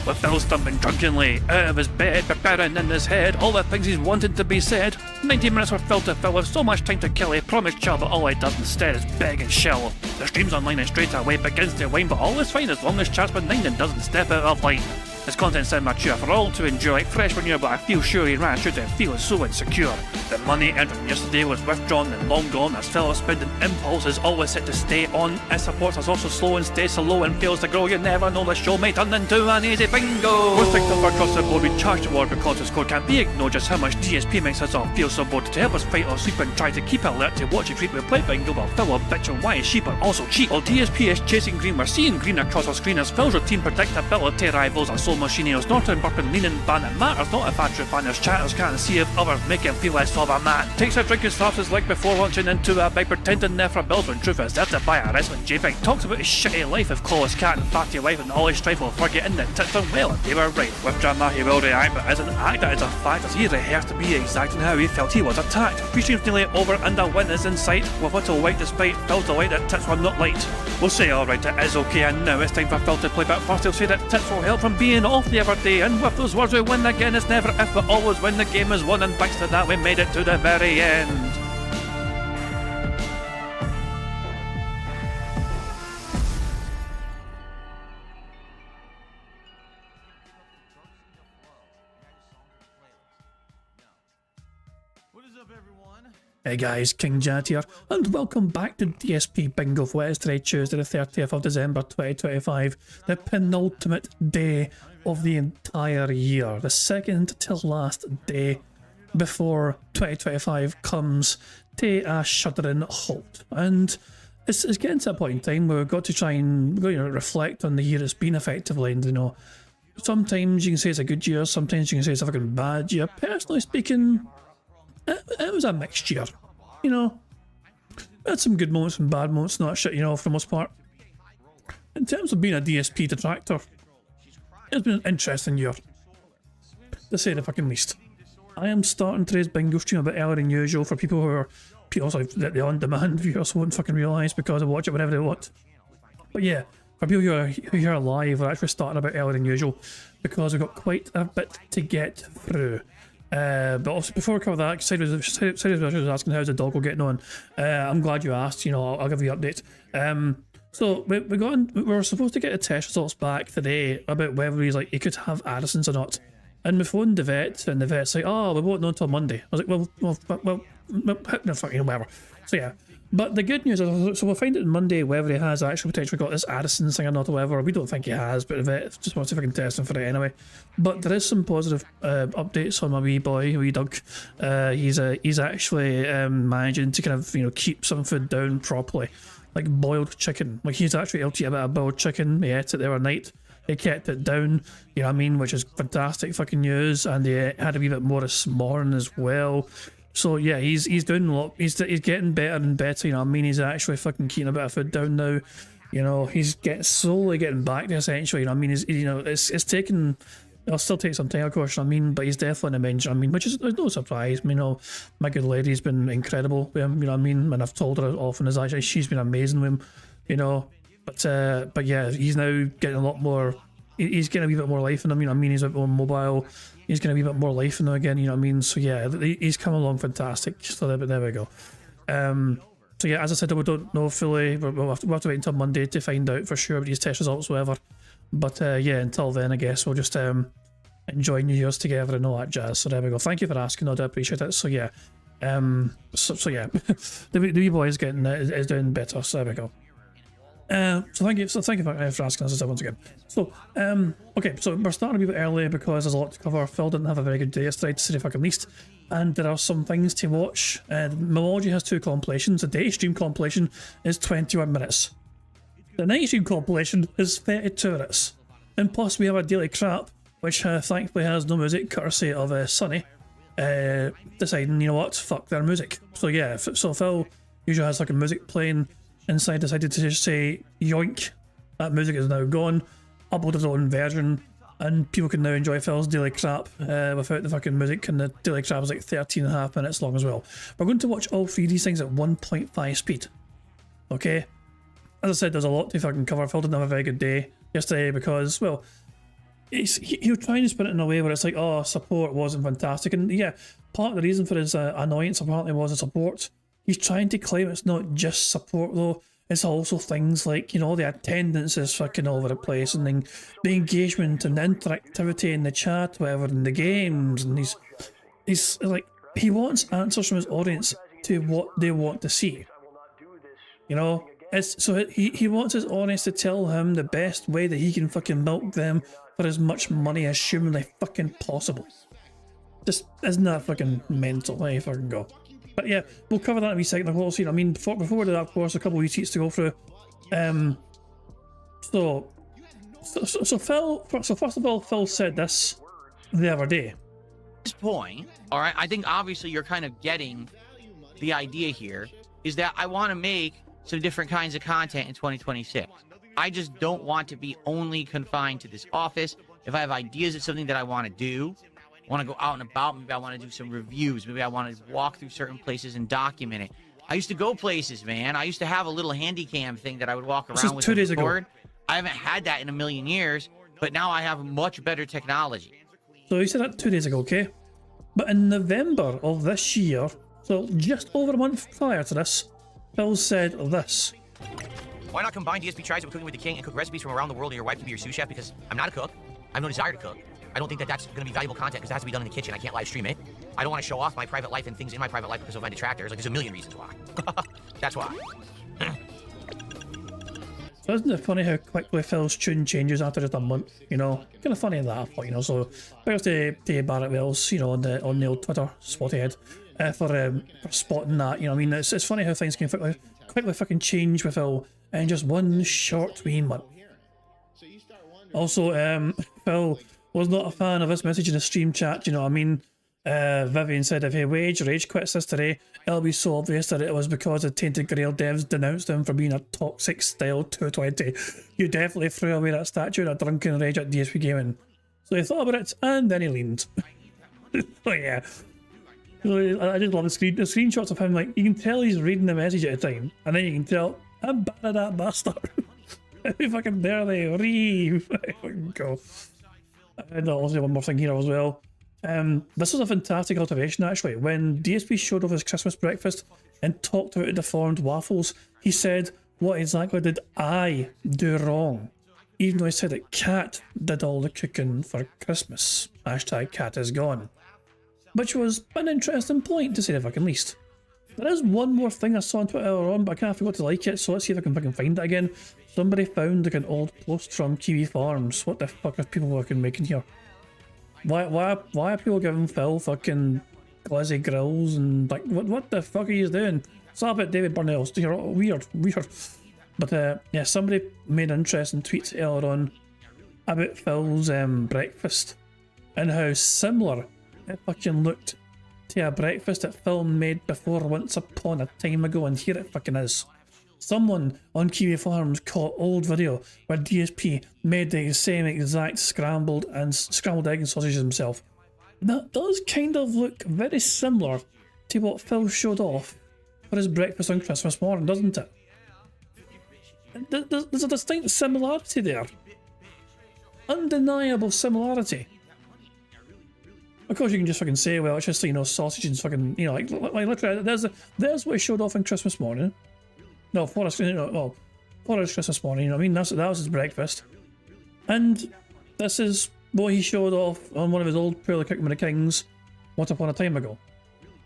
with Phil stumbling drunkenly out of his bed, preparing in his head all the things he's wanted to be said. 90 minutes for Phil to fill with so much time to kill. He promised Char, but all he does instead is beg and shill. The stream's online and straight away begins to wane, but all is fine as long as Char's benign and doesn't step out of line. His content's immature for all to enjoy, like fresh manure, but I feel sure he ran through to feel so insecure. The money earned from yesterday was withdrawn and long gone, as Phil's spending impulse is always set to stay on. His supports is also slow and stays so low and fails to grow. You never know, the show may turn into an easy bingo. Most victims across the board we charge the war because the score can't be ignored. Just how much DSP makes us all feel so bored. To help us fight or sleep and try to keep alert to watch it creep, we play bingo while Phil will bitch on why his sheep are also cheap. While DSP is chasing green, we're seeing green across our screen as Phil's routine predictability rivals our soul machine. He's not in burping, leaning, ban. It matters not if Andrew fanners chatters can't see if others make him feel less of a man. Takes a drink and slaps his leg before launching into a bike, pretending there for bills when truth is there to buy a wrestling JPEG. Talks about his shitty life of Claw's cat and fatty wife and all his strife while forgetting that tits are well and they were right. With drama he will react, but as an actor it's a fact as he rehearsed to be exact in how he felt he was attacked. 3 streams nearly over and a win is in sight, with little white despite Phil's delight that tits were not light. We'll say alright, it is okay, and now it's time for Phil to play, but first he'll say that tits will help from being off the other day. And with those words we win again, it's never if but always when the game is won, and thanks to that we made it to the very end. Hey guys, King Jad here, and welcome back to DSP Bingo for Wednesday, Tuesday the 30th of December 2025, the penultimate day of the entire year, the second to last day before 2025 comes to a shuddering halt. And it's getting to a point in time where we've got to try and reflect on the year it's been effectively, and sometimes you can say it's a good year, sometimes you can say it's a fucking bad year. Personally speaking, it was a mixed year, we had some good moments and bad moments, not shit, for the most part. In terms of being a DSP detractor, it's been an interesting year, to say the fucking least. I am starting today's bingo stream a bit earlier than usual for people who are, also the on-demand viewers won't fucking realise because they watch it whenever they want. But yeah, for people who are live, we're actually starting a bit earlier than usual because we've got quite a bit to get through. But also before we cover that, Sideways was asking how's the doggo getting on. I'm glad you asked. I'll give you an update. So we were supposed to get the test results back today about whether he could have Addison's or not. And we phoned the vet, and the vet's like, "Oh, we won't know until Monday." I was like, "Well, no fucking whatever." So yeah. But the good news is, so we'll find out on Monday whether he has actually potentially got this Addison's thing or not, or whatever. We don't think he has, but the vet just wants to fucking test him for it anyway. But there is some positive updates on my wee boy, wee Doug. He's actually managing to kind of keep some food down properly, like boiled chicken. Like he's actually able to eat a bit of boiled chicken. He ate it the other night. He kept it down, which is fantastic fucking news. And he had a wee bit more this morning as well. So yeah, he's doing a lot. He's getting better and better. He's actually fucking keeping a bit of food down now. He's slowly getting back to essentially. It's taken. It'll still take some time, of course. But he's definitely in the mention. Which is no surprise. My good lady's been incredible with him. And I've told her often as actually she's been amazing with him. But yeah, he's now getting a lot more. He's getting a wee bit more life in him. He's a bit more mobile. He's going to be a bit more life in him again, So yeah, he's come along fantastic. So there we go. So yeah, as I said, we don't know fully. We'll have to wait until Monday to find out for sure about these test results, whatever. But yeah, until then, I guess we'll just enjoy New Year's together and all that jazz. So there we go. Thank you for asking. I do appreciate it. So yeah, so yeah, the wee boy is doing better. So there we go. So thank you for asking us once again. So okay, so we're starting a wee bit early because there's a lot to cover. Phil didn't have a very good day yesterday, to say the fucking least, and there are some things to watch. Melogy has 2 compilations. The day stream compilation is 21 minutes. The night stream compilation is 32 minutes, and plus we have a daily crap, which thankfully has no music, courtesy of Sunny deciding, what, fuck their music. So yeah, so Phil usually has like a music playing. Inside decided to just say yoink, that music is now gone, uploaded his own version, and people can now enjoy Phil's daily crap without the fucking music, and the daily crap is like 13.5 minutes long as well. We're going to watch all 3 of these things at 1.5 speed. Okay? As I said, there's a lot to fucking cover. Phil didn't have a very good day yesterday because, well, he was trying to spin it in a way where it's like, oh, support wasn't fantastic, and yeah, part of the reason for his annoyance apparently was the support. He's trying to claim it's not just support though. It's also things like, you know, the attendance is fucking all over the place, and then the engagement and the interactivity in the chat, whatever, in the games, and he's like, he wants answers from his audience to what they want to see. You know, it's so he wants his audience to tell him the best way that he can fucking milk them for as much money as humanly fucking possible. Just isn't that fucking mental? There you fucking go. But yeah, we'll cover that in a wee second. Of course, you know, I mean, before we do that, of course, a couple of receipts to go through. So first of all, Phil said this the other day. At this point, all right, I think obviously you're kind of getting the idea here is that I want to make some different kinds of content in 2026. I just don't want to be only confined to this office. If I have ideas of something that I want to do, I want to go out and about, maybe I want to do some reviews, maybe I want to walk through certain places and document it. I used to go places, man. I used to have a little handy cam thing that I would walk around with. 2 days ago. I haven't had that in a million years, but now I have much better technology. So you said that 2 days ago, okay? But in November of this year, so just over a month prior to this, Phil said this. Why not combine DSP tries with Cooking with the King and cook recipes from around the world, and your wife can be your sous chef? Because I'm not a cook. I have no desire to cook. I don't think that that's going to be valuable content because it has to be done in the kitchen. I can't live stream it. I don't want to show off my private life and things in my private life because of my detractors. Like, there's a million reasons why. That's why. So isn't it funny how quickly Phil's tune changes after just a month? You know, kind of funny that, but you know. So thanks to Barrett Wells, you know, on the old Twitter, Spottyhead, for spotting that. You know, I mean, it's funny how things can quickly fucking change with Phil in just one short wee month. Also, Phil was not a fan of this message in the stream chat. You know, I mean, Vivian said if he rage quits this today, it'll be so obvious that it was because the Tainted Grail devs denounced him for being a toxic style 220. You definitely threw away that statue in a drunken rage at DSP Gaming. So he thought about it and then he leaned. Oh yeah. I just love the screenshots of him. Like, you can tell he's reading the message at a time, and then you can tell, I'm bad at that bastard. I fucking barely read. Fucking go. And also one more thing here as well. This was a fantastic observation actually. When DSP showed off his Christmas breakfast and talked about the deformed waffles, he said, what exactly did I do wrong? Even though he said that Cat did all the cooking for Christmas. Hashtag Cat is gone. Which was an interesting point to say the fucking least. There is one more thing I saw on Twitter earlier on, but I can't forget to like it, so let's see if I can fucking find it again. Somebody found like an old post from Kiwi Farms. What the fuck are people fucking making here? Why are people giving Phil fucking glizzy grills and like what the fuck are you doing? Stop it, David Burnell. You're weird. But yeah, somebody made an interesting tweet earlier on about Phil's breakfast and how similar it fucking looked to a breakfast that Phil made before once upon a time ago, and here it fucking is. Someone on Kiwi Farms caught old video where DSP made the same exact scrambled egg and sausages himself. That does kind of look very similar to what Phil showed off for his breakfast on Christmas morning, doesn't it? There's a distinct similarity there. Undeniable similarity. Of course, you can just fucking say, well, it's just, you know, sausage and fucking, you know, like literally, there's what he showed off on Christmas morning. No, for his Christmas morning, you know what I mean? That was his breakfast. And this is what he showed off on one of his old Poorly Cooked with the Kings once upon a time ago.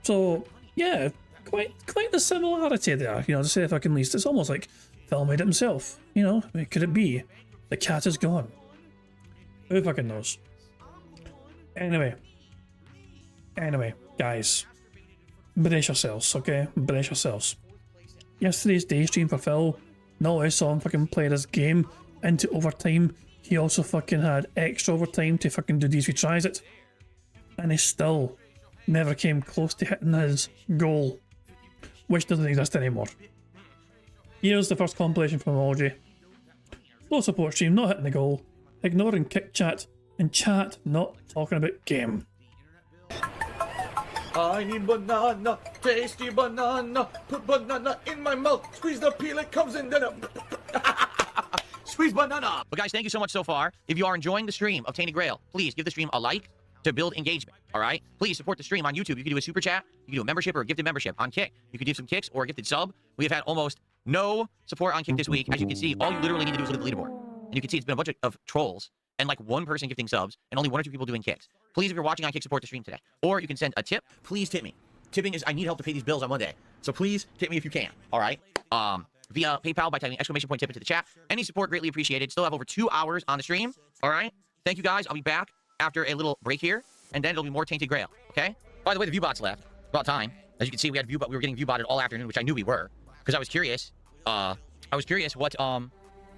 So, yeah, quite the similarity there, you know, to say the fucking least. It's almost like Phil made it himself, you know? I mean, could it be? The cat is gone. Who fucking knows? Anyway, guys, brace yourselves, okay? Brace yourselves. Yesterday's day stream for Phil, not only saw him fucking play this game into overtime, he also fucking had extra overtime to fucking do these retries it. And he still never came close to hitting his goal, which doesn't exist anymore. Here's the first compilation from Emoji. Slow support stream, not hitting the goal, ignoring kick chat, and chat not talking about game. I need banana, tasty banana, put banana in my mouth, squeeze the peel, it comes in, then Squeeze banana. But guys, thank you so much so far. If you are enjoying the stream of Tainted Grail, please give the stream a like to build engagement, all right? Please support the stream on YouTube. You can do a super chat, you can do a membership or a gifted membership on Kick. You can do some kicks or a gifted sub. We have had almost no support on Kick this week. As you can see, all you literally need to do is look at the leaderboard. And you can see it's been a bunch of trolls and like one person gifting subs and only 1 or 2 people doing kicks. Please, if you're watching on Kick, support the stream today. Or you can send a tip. Please tip me. Tipping is, I need help to pay these bills on Monday. So please tip me if you can, all right? Via PayPal by typing !tip into the chat. Any support greatly appreciated. Still have over 2 hours on the stream, all right? Thank you guys. I'll be back after a little break here, and then it'll be more Tainted Grail, okay? By the way, the view bots left. About time. As you can see, we were getting view botted all afternoon, which I knew we were, because I was curious. What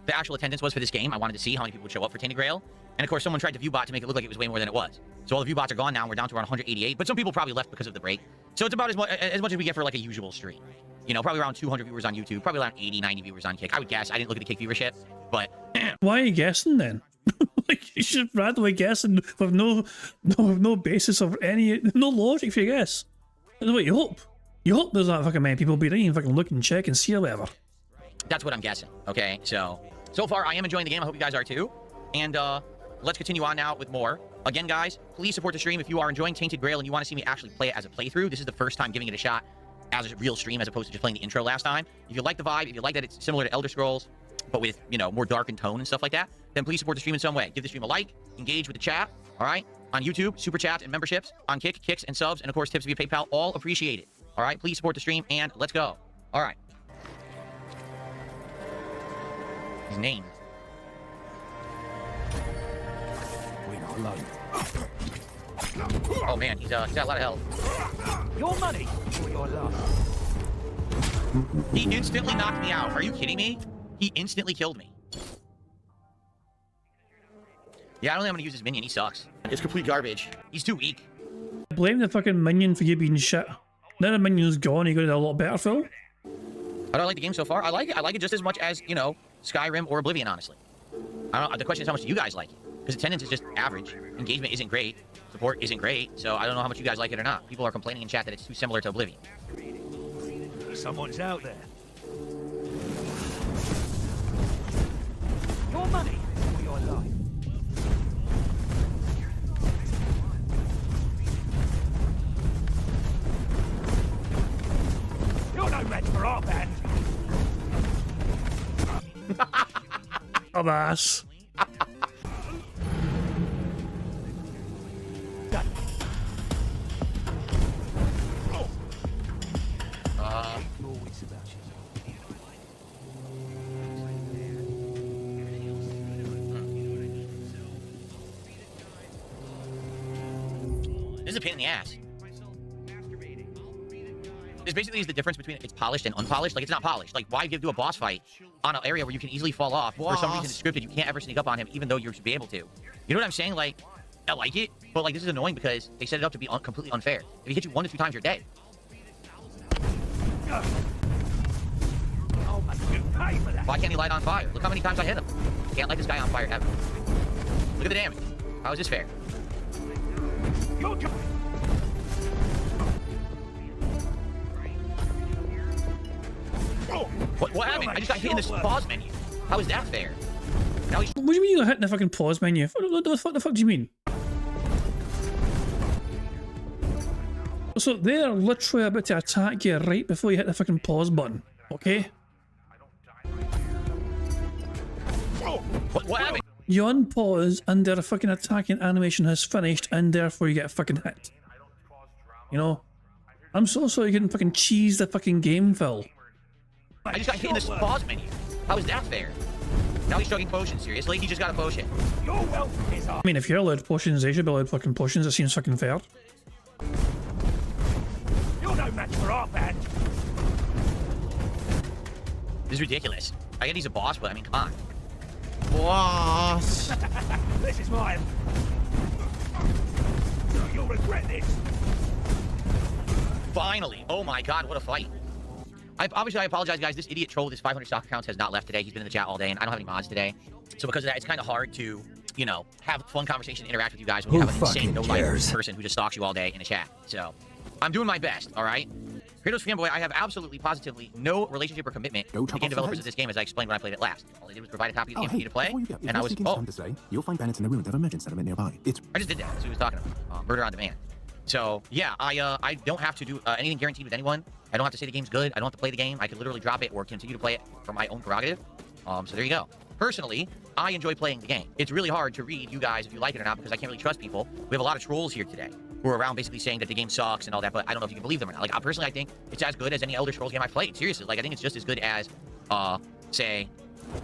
the actual attendance was for this game. I wanted to see how many people would show up for Tainted Grail. And of course, someone tried to view bot to make it look like it was way more than it was. So all the view bots are gone now. We're down to around 188, but some people probably left because of the break. So it's about as much as we get for like a usual stream. You know, probably around 200 viewers on YouTube, probably around 80, 90 viewers on Kick. I would guess. I didn't look at the Kick viewership, but Why are you guessing then? Like, you should randomly guessing with no basis of no logic for your guess. That's what you hope. You hope there's not fucking many people, but you didn't even fucking look and check and see or whatever. that's what I'm guessing. Okay, so far I am enjoying the game. I hope you guys are too. And let's continue on now with more. Again, guys, please support the stream if you are enjoying Tainted Grail and you want to see me actually play it as a playthrough. This is the first time giving it a shot as a real stream as opposed to just playing the intro last time. If you like the vibe, if you like that it's similar to Elder Scrolls, but with, you know, more dark in tone and stuff like that, then please support the stream in some way. Give the stream a like, engage with the chat, all right? On YouTube, super chats and memberships, on Kick, kicks and subs, and of course tips via PayPal, all appreciated. All right, please support the stream and let's go. All right. His name. We're not alone. Oh man, he's got a lot of health. Your money or your love? He instantly knocked me out. Are you kidding me? He instantly killed me. Yeah, I don't think I'm gonna use his minion. He sucks. It's complete garbage. He's too weak. Blame the fucking minion for you being shit. Now the minion's gone, you got it a lot better, Phil. I don't like the game so far. I like it. I like it just as much as, you know, Skyrim or Oblivion, honestly. The question is how much do you guys like it? Because attendance is just average. Engagement isn't great. Support isn't great. So I don't know how much you guys like it or not. People are complaining in chat that it's too similar to Oblivion. Someone's out there. Your money or your life? You're no match for our band. Alas. This is a pain in the ass. This basically is the difference between it's polished and unpolished. Like, it's not polished. Like, why do a boss fight on an area where you can easily fall off? For some reason, it's scripted. You can't ever sneak up on him, even though you should be able to. You know what I'm saying? Like, I like it, but, like, this is annoying because they set it up to be completely unfair. If he hits you 1 to 2 times, you're dead. I'll make you pay for that. Why can't he light on fire? Look how many times I hit him. Can't light this guy on fire ever. Look at the damage. How is this fair? You're What happened? I just got hit in this pause menu. How is that fair? Now he's... What do you mean you're hitting the fucking pause menu? What the fuck do you mean? So they're literally about to attack you right before you hit the fucking pause button, okay? What happened? You unpause and their fucking attacking animation has finished and therefore you get fucking hit. You know? I'm so sorry you couldn't fucking cheese the fucking game, Phil. I just got hit in this pause menu. How is that fair? Now he's chugging potions. Seriously? He just got a potion. Your wealth is I mean, if you're allowed potions, they should be allowed fucking potions. It seems fucking fair. You're no match for our band. This is ridiculous. I get he's a boss, but I mean, come on. Boss. This is mine. You'll regret this. Finally. Oh my god, what a fight. Obviously, I apologize, guys. This idiot troll with his 500 stock accounts has not left today. He's been in the chat all day, and I don't have any mods today. So because of that, it's kind of hard to, you know, have fun conversation, interact with you guys when you have an insane no-life person who just stalks you all day in a chat. So I'm doing my best, all right? Kratos fanboy, I have absolutely, positively no relationship or commitment Go to the chop game off some developers heads. of this game, as I explained when I played it last. All they did was provide a copy of the game for hey, me to play, before you go, if and I you're was, thinking something to say, you'll find bandits in the ruins of a merchant settlement nearby. It's I just did that. That's what he was talking about. Murder on demand. So yeah, I don't have to do anything guaranteed with anyone. I don't have to say the game's good. I don't have to play the game. I could literally drop it or continue to play it for my own prerogative. So there you go. Personally, I enjoy playing the game. It's really hard to read you guys if you like it or not because I can't really trust people. We have a lot of trolls here today who are around basically saying that the game sucks and all that, but I don't know if you can believe them or not. Like, personally, I think it's as good as any Elder Scrolls game I've played. Seriously, like, I think it's just as good as, say,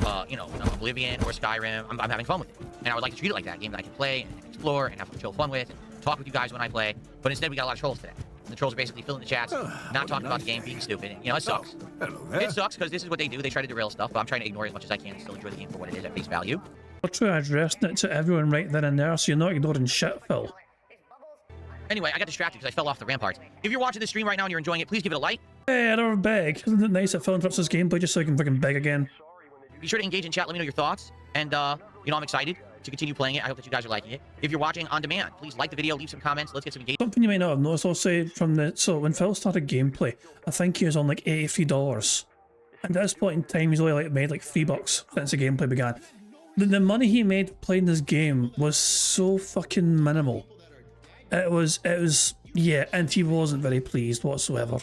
Oblivion or Skyrim. I'm having fun with it. And I would like to treat it like that. A game that I can play and explore and have chill fun with and talk with you guys when I play. But instead, we got a lot of trolls today. And the trolls are basically filling the chats, not talking about the game, being stupid. And, it sucks. It sucks because this is what they do. They try to derail stuff, but I'm trying to ignore it as much as I can and still enjoy the game for what it is at face value. I'll try addressing it to everyone right then and there, so you're not ignoring shit, Phil. Anyway, I got distracted because I fell off the ramparts. If you're watching this stream right now and you're enjoying it, please give it a like. Hey, I never beg. Isn't it nice that Phil interrupts his gameplay just so I can fucking beg again? Be sure to engage in chat. Let me know your thoughts. And, I'm excited to continue playing it. I hope that you guys are liking it. If you're watching on demand, please like the video, leave some comments. Let's get some engagement. Something you might not have noticed, I'll say from the... So when Phil started gameplay, I think he was on like $83. And at this point in time, he's only like made like $3 since the gameplay began. The money he made playing this game was so fucking minimal. It was, yeah, and he wasn't very pleased whatsoever.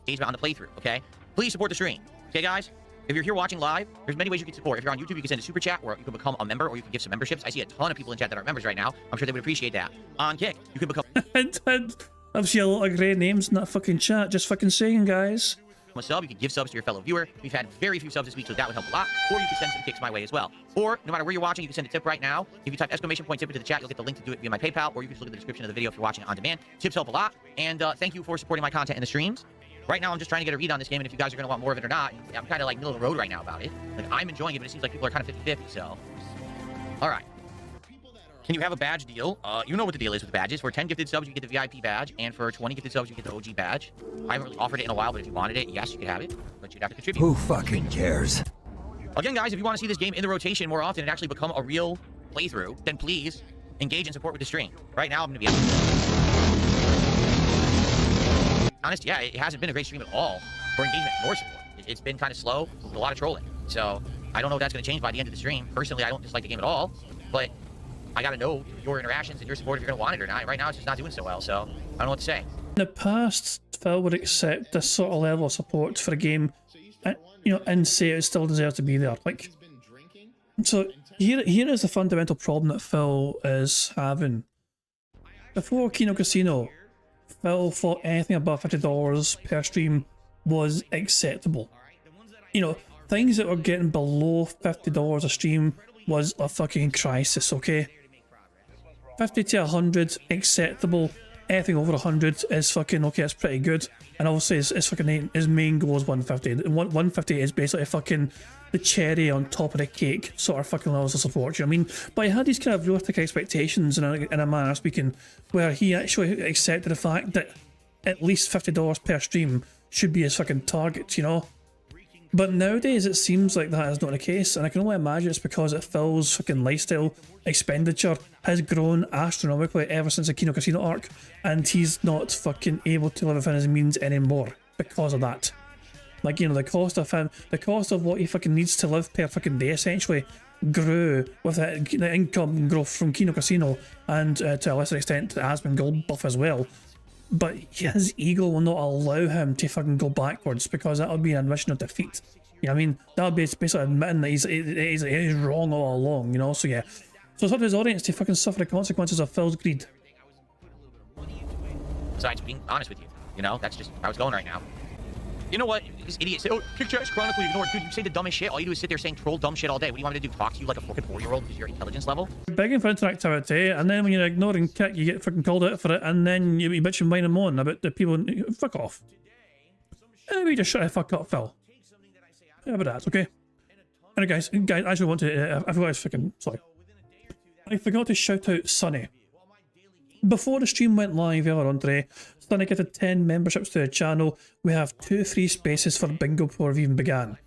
Engagement on the playthrough, okay? Please support the stream. Okay, guys? If you're here watching live, there's many ways you can support. If you're on YouTube, you can send a super chat, or you can become a member, or you can give some memberships. I see a ton of people in chat that are members right now. I'm sure they would appreciate that. On Kick, you can become and I've seen a lot of great names in that fucking chat, just fucking saying, guys. a sub. You can give subs to your fellow viewer. We've had very few subs this week, so that would help a lot. Or you can send some kicks my way as well. Or, no matter where you're watching, you can send a tip right now. If you type exclamation point tip into the chat, you'll get the link to do it via my PayPal, or you can just look at the description of the video if you're watching it on demand. Tips help a lot, and thank you for supporting my content in the streams. Right now, I'm just trying to get a read on this game, and if you guys are going to want more of it or not, I'm kind of like middle of the road right now about it. Like, I'm enjoying it, but it seems like people are kind of 50-50, so... Alright. Can you have a badge deal? You know what the deal is with badges. For 10 gifted subs, you get the VIP badge, and for 20 gifted subs, you get the OG badge. I haven't really offered it in a while, but if you wanted it, yes, you could have it, but you'd have to contribute. Who fucking cares? Again, guys, if you want to see this game in the rotation more often and actually become a real playthrough, then please engage and support with the stream. Right now, I'm going to be honest, yeah, it hasn't been a great stream at all for engagement nor support. It's been kind of slow, with a lot of trolling. So I don't know if that's going to change by the end of the stream. Personally, I don't dislike the game at all, but I got to know your interactions and your support if you're going to want it or not. Right now, it's just not doing so well, so I don't know what to say. In the past, Phil would accept this sort of level of support for a game, and, and say it still deserves to be there. Like, so here is the fundamental problem that Phil is having. Before Kino Casino, Phil thought anything above $50 per stream was acceptable. Things that were getting below $50 a stream was a fucking crisis, okay? 50 to 100, acceptable. Anything over 100 is fucking okay, it's pretty good. And obviously his fucking his main goal is 150. 150 is basically fucking the cherry on top of the cake sort of fucking levels of support, you know what I mean? But he had these kind of realistic expectations in a manner speaking, where he actually accepted the fact that at least $50 per stream should be his fucking target, But nowadays it seems like that is not the case, and I can only imagine it's because Phil's fucking lifestyle expenditure has grown astronomically ever since the Kino Casino arc, and he's not fucking able to live within his means anymore because of that. Like, the cost of what he fucking needs to live per fucking day essentially grew with the income growth from Kino Casino, and to a lesser extent the Asmongold buff as well. But his ego will not allow him to fucking go backwards, because that would be an admission of defeat. You know what I mean? That would be basically admitting that he's wrong all along, So yeah. So it's up to his audience to fucking suffer the consequences of Phil's greed. Besides being honest with you, that's just how it's going right now. You know what? This idiot say, kick checks chronically ignored. Dude, you say the dumbest shit. All you do is sit there saying troll dumb shit all day. What do you want me to do? Talk to you like a fucking 4-year-old because your intelligence level? You're begging for interactivity, and then when you're ignoring kick, you get fucking called out for it, and then you bitch and whine and moan about the people. Fuck off. Maybe just shut the fuck up, Phil. Yeah, but that's okay. And guys, I actually want to. I forgot sorry. I forgot to shout out Sonny. Before the stream went live earlier on today, Sonny getted 10 memberships to the channel. We have 2 free spaces for Bingo before we even began.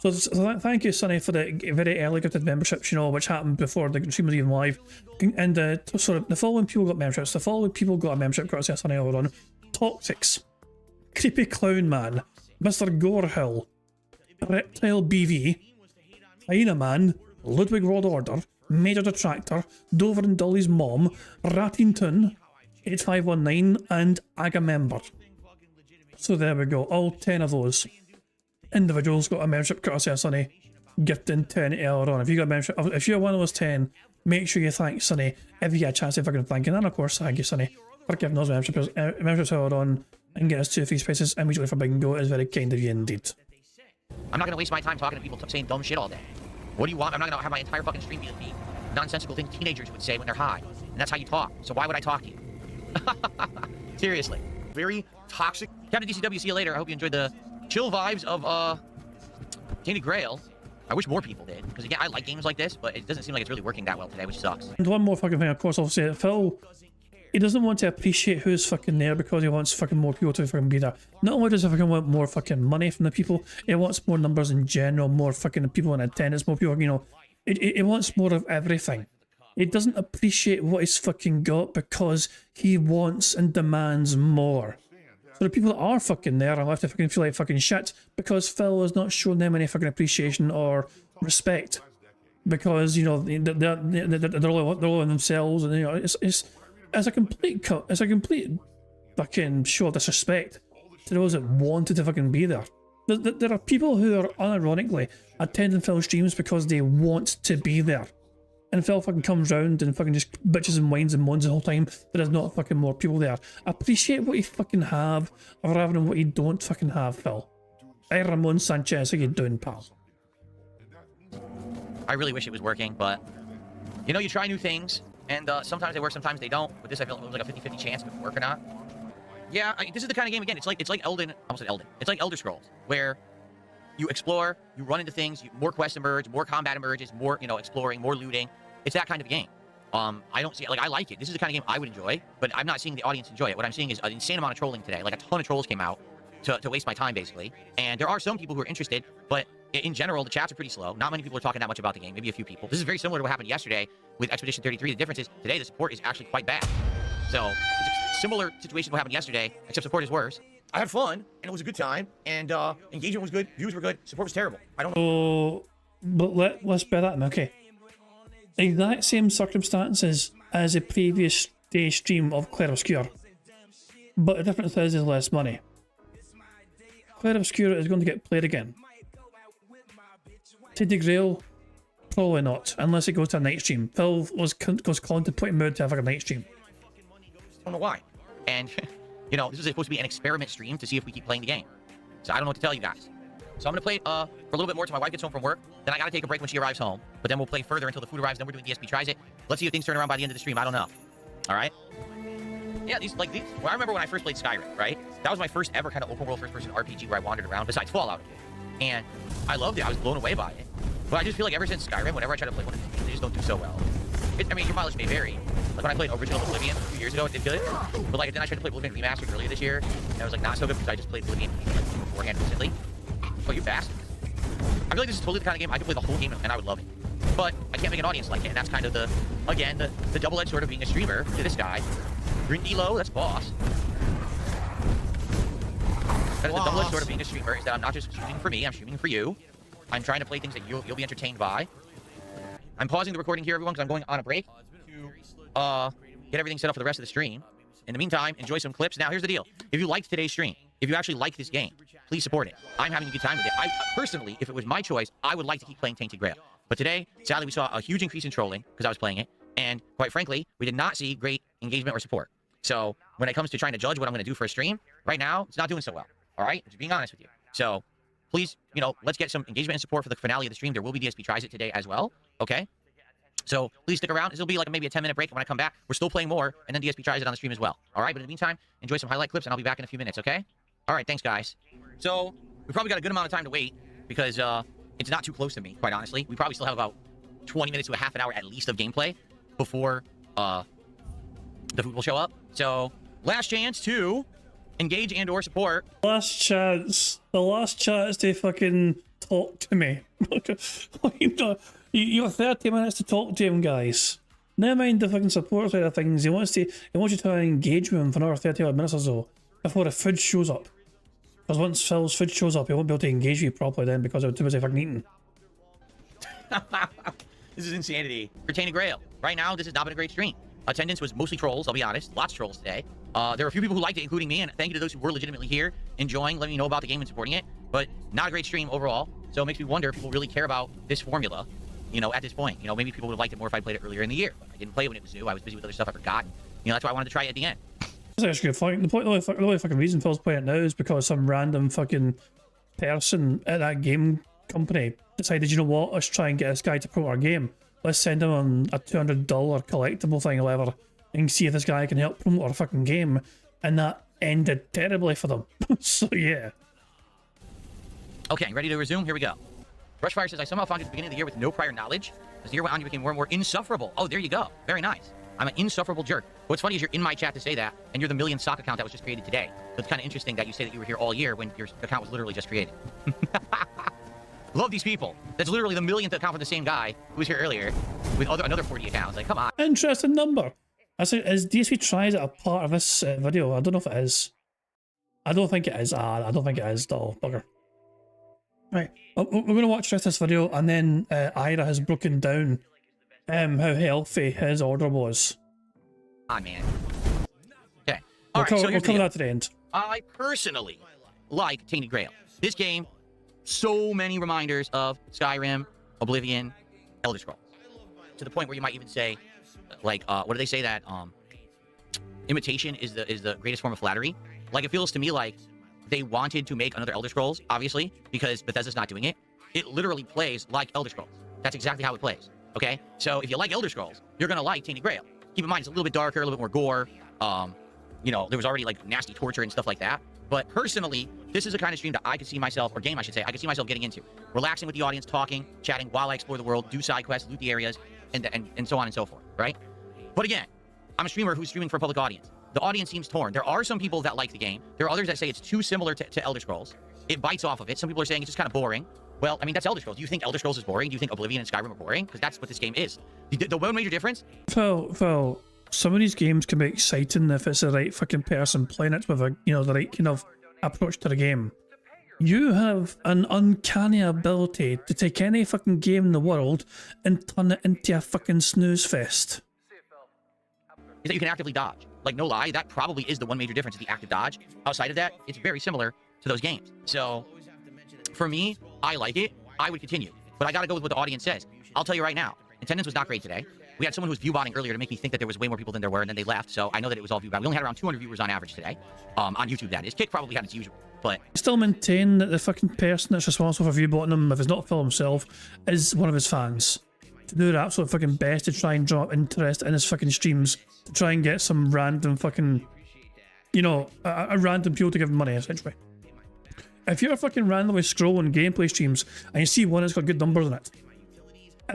So thank you, Sonny, for the very early gifted memberships, which happened before the stream was even live. And so the following people got memberships. The following people got a membership courtesy of Sonny earlier on. Toxics, Creepy Clown Man, Mr. Gorehill, Reptile BV, Hyena Man, Ludwig Rod Order, Major Detractor, Dover and Dolly's Mom, Rattington, 8519, and Agamember. So there we go, all 10 of those individuals got a membership courtesy of Sonny, gifting 10 earlier on. If you got a membership, if you're one of those 10, make sure you thank Sonny if you get a chance to fucking thank him. And of course, thank you, Sonny, for giving those memberships earlier on and getting us 2 free spaces immediately for Bingo. It is very kind of you indeed. I'm not gonna waste my time talking to people saying dumb shit all day. What do you want? I'm not gonna have my entire fucking stream be nonsensical things teenagers would say when they're high. And that's how you talk. So why would I talk to you? Seriously. Very toxic. Captain DCW, see you later. I hope you enjoyed the chill vibes of Tainted Grail. I wish more people did, because again, I like games like this, but it doesn't seem like it's really working that well today, which sucks. And one more fucking thing, of course, I'll say that Phil, he doesn't want to appreciate who's fucking there because he wants fucking more people to fucking be there. Not only does he fucking want more fucking money from the people, he wants more numbers in general, more fucking people in attendance, more people, you know, it wants more of everything. He doesn't appreciate what he's fucking got because he wants and demands more. So the people that are fucking there are left to fucking feel like fucking shit because Phil has not shown them any fucking appreciation or respect. Because, you know, they're all in themselves, and you know, it's a complete fucking show of disrespect to those that wanted to fucking be there. There are people who are unironically attending Phil streams because they want to be there. And Phil fucking comes round and fucking just bitches and whines and moans the whole time. There is not fucking more people there. Appreciate what you fucking have rather than what you don't fucking have, Phil. Hey, Ramon Sanchez, how you doing, pal? I really wish it was working, but you know, you try new things, and sometimes they work, sometimes they don't. But this, I feel it was like a 50-50 chance if it would work or not. Yeah, this is the kind of game, again, it's like Elden, I almost said Elden. It's like Elder Scrolls, where you explore, you run into things, more quests emerge, more combat emerges, more, you know, exploring, more looting. It's that kind of game. I don't see, like, I like it. This is the kind of game I would enjoy, but I'm not seeing the audience enjoy it. What I'm seeing is an insane amount of trolling today. Like, a ton of trolls came out to waste my time, basically. And there are some people who are interested, but in general, the chats are pretty slow. Not many people are talking that much about the game, maybe a few people. This is very similar to what happened yesterday with Expedition 33. The difference is today the support is actually quite bad. So it's a similar situation to what happened yesterday, except support is worse. I had fun, and it was a good time, and engagement was good, views were good, support was terrible. I don't know. So, but let's bear that in, okay. Exact same circumstances as the previous day stream of Claire Obscure. But the difference is there's less money. Claire Obscure is going to get played again. Tainted Grail, probably not, unless it goes to a night stream. Phil goes contemplating mood to have a night stream. I don't know why. And, you know, this is supposed to be an experiment stream to see if we keep playing the game. So I don't know what to tell you guys. So I'm going to play for a little bit more till my wife gets home from work. Then I got to take a break when she arrives home. But then we'll play further until the food arrives. Then we're doing DSP Tries It. Let's see if things turn around by the end of the stream. I don't know. All right? Yeah, these, well, I remember when I first played Skyrim, right? That was my first ever kind of open world first person RPG where I wandered around, besides Fallout. And I loved it. I was blown away by it. But I just feel like ever since Skyrim, whenever I try to play one of these games, they just don't do so well. I mean, your mileage may vary. Like when I played Original Oblivion a few years ago, it did good. But like then I tried to play Oblivion Remastered earlier this year, and it was like not so good because I just played Oblivion like beforehand recently. Oh, you bastard. I feel like this is totally the kind of game I could play the whole game and I would love it. But I can't make an audience like it, and that's kind of the, again, the double-edged sword of being a streamer to this guy. Grindilo, that's boss. That is the double-edged sword of being a streamer, is that I'm not just streaming for me, I'm streaming for you. I'm trying to play things that you'll be entertained by. I'm pausing the recording here, everyone, because I'm going on a break to get everything set up for the rest of the stream. In the meantime, enjoy some clips. Now, here's the deal. If you liked today's stream, if you actually like this game, please support it. I'm having a good time with it. I personally, if it was my choice, I would like to keep playing Tainted Grail. But today, sadly, we saw a huge increase in trolling because I was playing it. And quite frankly, we did not see great engagement or support. So when it comes to trying to judge what I'm going to do for a stream, right now, it's not doing so well. All right? Just being honest with you. So please, you know, let's get some engagement and support for the finale of the stream. There will be DSP Tries It today as well. Okay? So please stick around. This will be like maybe a 10-minute break. When I come back, we're still playing more, and then DSP Tries It on the stream as well. All right? But in the meantime, enjoy some highlight clips, and I'll be back in a few minutes, okay? All right, thanks, guys. So we probably got a good amount of time to wait because it's not too close to me, quite honestly. We probably still have about 20 minutes to a half an hour at least of gameplay before the food will show up. So last chance to engage and or support. Last chance. The last chance to fucking talk to me. You have 30 minutes to talk to him, guys. Never mind the fucking support side of things. He wants you to engage with him for another 30 odd minutes or so before the food shows up. Because once Phil's food shows up, he won't be able to engage you properly then because I'm too busy fucking eating. This is insanity. Retaining Grail. Right now, this has not been a great stream. Attendance was mostly trolls, I'll be honest. Lots of trolls today. There were a few people who liked it, including me, and thank you to those who were legitimately here, enjoying, letting me know about the game and supporting it. But not a great stream overall. So it makes me wonder if people really care about this formula, you know, at this point. You know, maybe people would have liked it more if I played it earlier in the year. I didn't play it when it was new. I was busy with other stuff I forgot. You know, that's why I wanted to try it at the end. That's actually a good point. The only fucking reason Phil's playing it now is because some random fucking person at that game company decided, you know what, let's try and get this guy to promote our game. Let's send him on a $200 collectible thing or whatever and see if this guy can help promote our fucking game. And that ended terribly for them. So yeah. Okay, ready to resume? Here we go. Brushfire says, I somehow found you at the beginning of the year with no prior knowledge. As the year went on, you became more and more insufferable. Oh, there you go. Very nice. I'm an insufferable jerk. What's funny is you're in my chat to say that, and you're the million sock account that was just created today. So it's kind of interesting that you say that you were here all year when your account was literally just created. Love these people. That's literally the millionth account for the same guy who was here earlier with another 40 accounts. Like, come on. Interesting number. I say, is DSP tries it a part of this video? I don't know if it is. I don't think it is. I don't think it is, though. Bugger. Right. We're going to watch the rest of this video, and then Ira has broken down how healthy his order was. Come on, man. Okay. All right, so we'll here's the cover deal. that to the end. I personally like Tainted Grail. This game, so many reminders of Skyrim, Oblivion, Elder Scrolls. To the point where you might even say, like, what do they say that imitation is the greatest form of flattery? Like, it feels to me like they wanted to make another Elder Scrolls, obviously, because Bethesda's not doing it. It literally plays like Elder Scrolls. That's exactly how it plays. Okay? So if you like Elder Scrolls, you're gonna like Tainted Grail. Keep in mind, it's a little bit darker, a little bit more gore. You know, there was already like nasty torture and stuff like that. But personally, this is a kind of stream that I could see myself, or game I should say, I could see myself getting into. Relaxing with the audience, talking, chatting while I explore the world, do side quests, loot the areas, and so on and so forth, right? But again, I'm a streamer who's streaming for a public audience. The audience seems torn. There are some people that like the game. There are others that say it's too similar to Elder Scrolls. It bites off of it. Some people are saying it's just kind of boring. Well, I mean, that's Elder Scrolls. Do you think Elder Scrolls is boring? Do you think Oblivion and Skyrim are boring? Because that's what this game is. The one major difference... Phil, some of these games can be exciting if it's the right fucking person playing it with a, you know, the right kind of approach to the game. You have an uncanny ability to take any fucking game in the world and turn it into a fucking snooze fest. Is that you can actively dodge. Like, no lie, that probably is the one major difference, is the active dodge. Outside of that, it's very similar to those games. So, for me, I like it. I would continue. But I gotta go with what the audience says. I'll tell you right now, attendance was not great today. We had someone who was view-botting earlier to make me think that there was way more people than there were, and then they left, so I know that it was all view-bot. We only had around 200 viewers on average today. On YouTube, that is. Kick probably had its usual, but... Still maintain that the fucking person that's responsible for view-botting him, if it's not Phil himself, is one of his fans. To do their absolute fucking best to try and draw up interest in his fucking streams, to try and get some random fucking, you know, a random people to give him money, essentially. If you're fucking randomly scrolling gameplay streams and you see one that's got good numbers in it,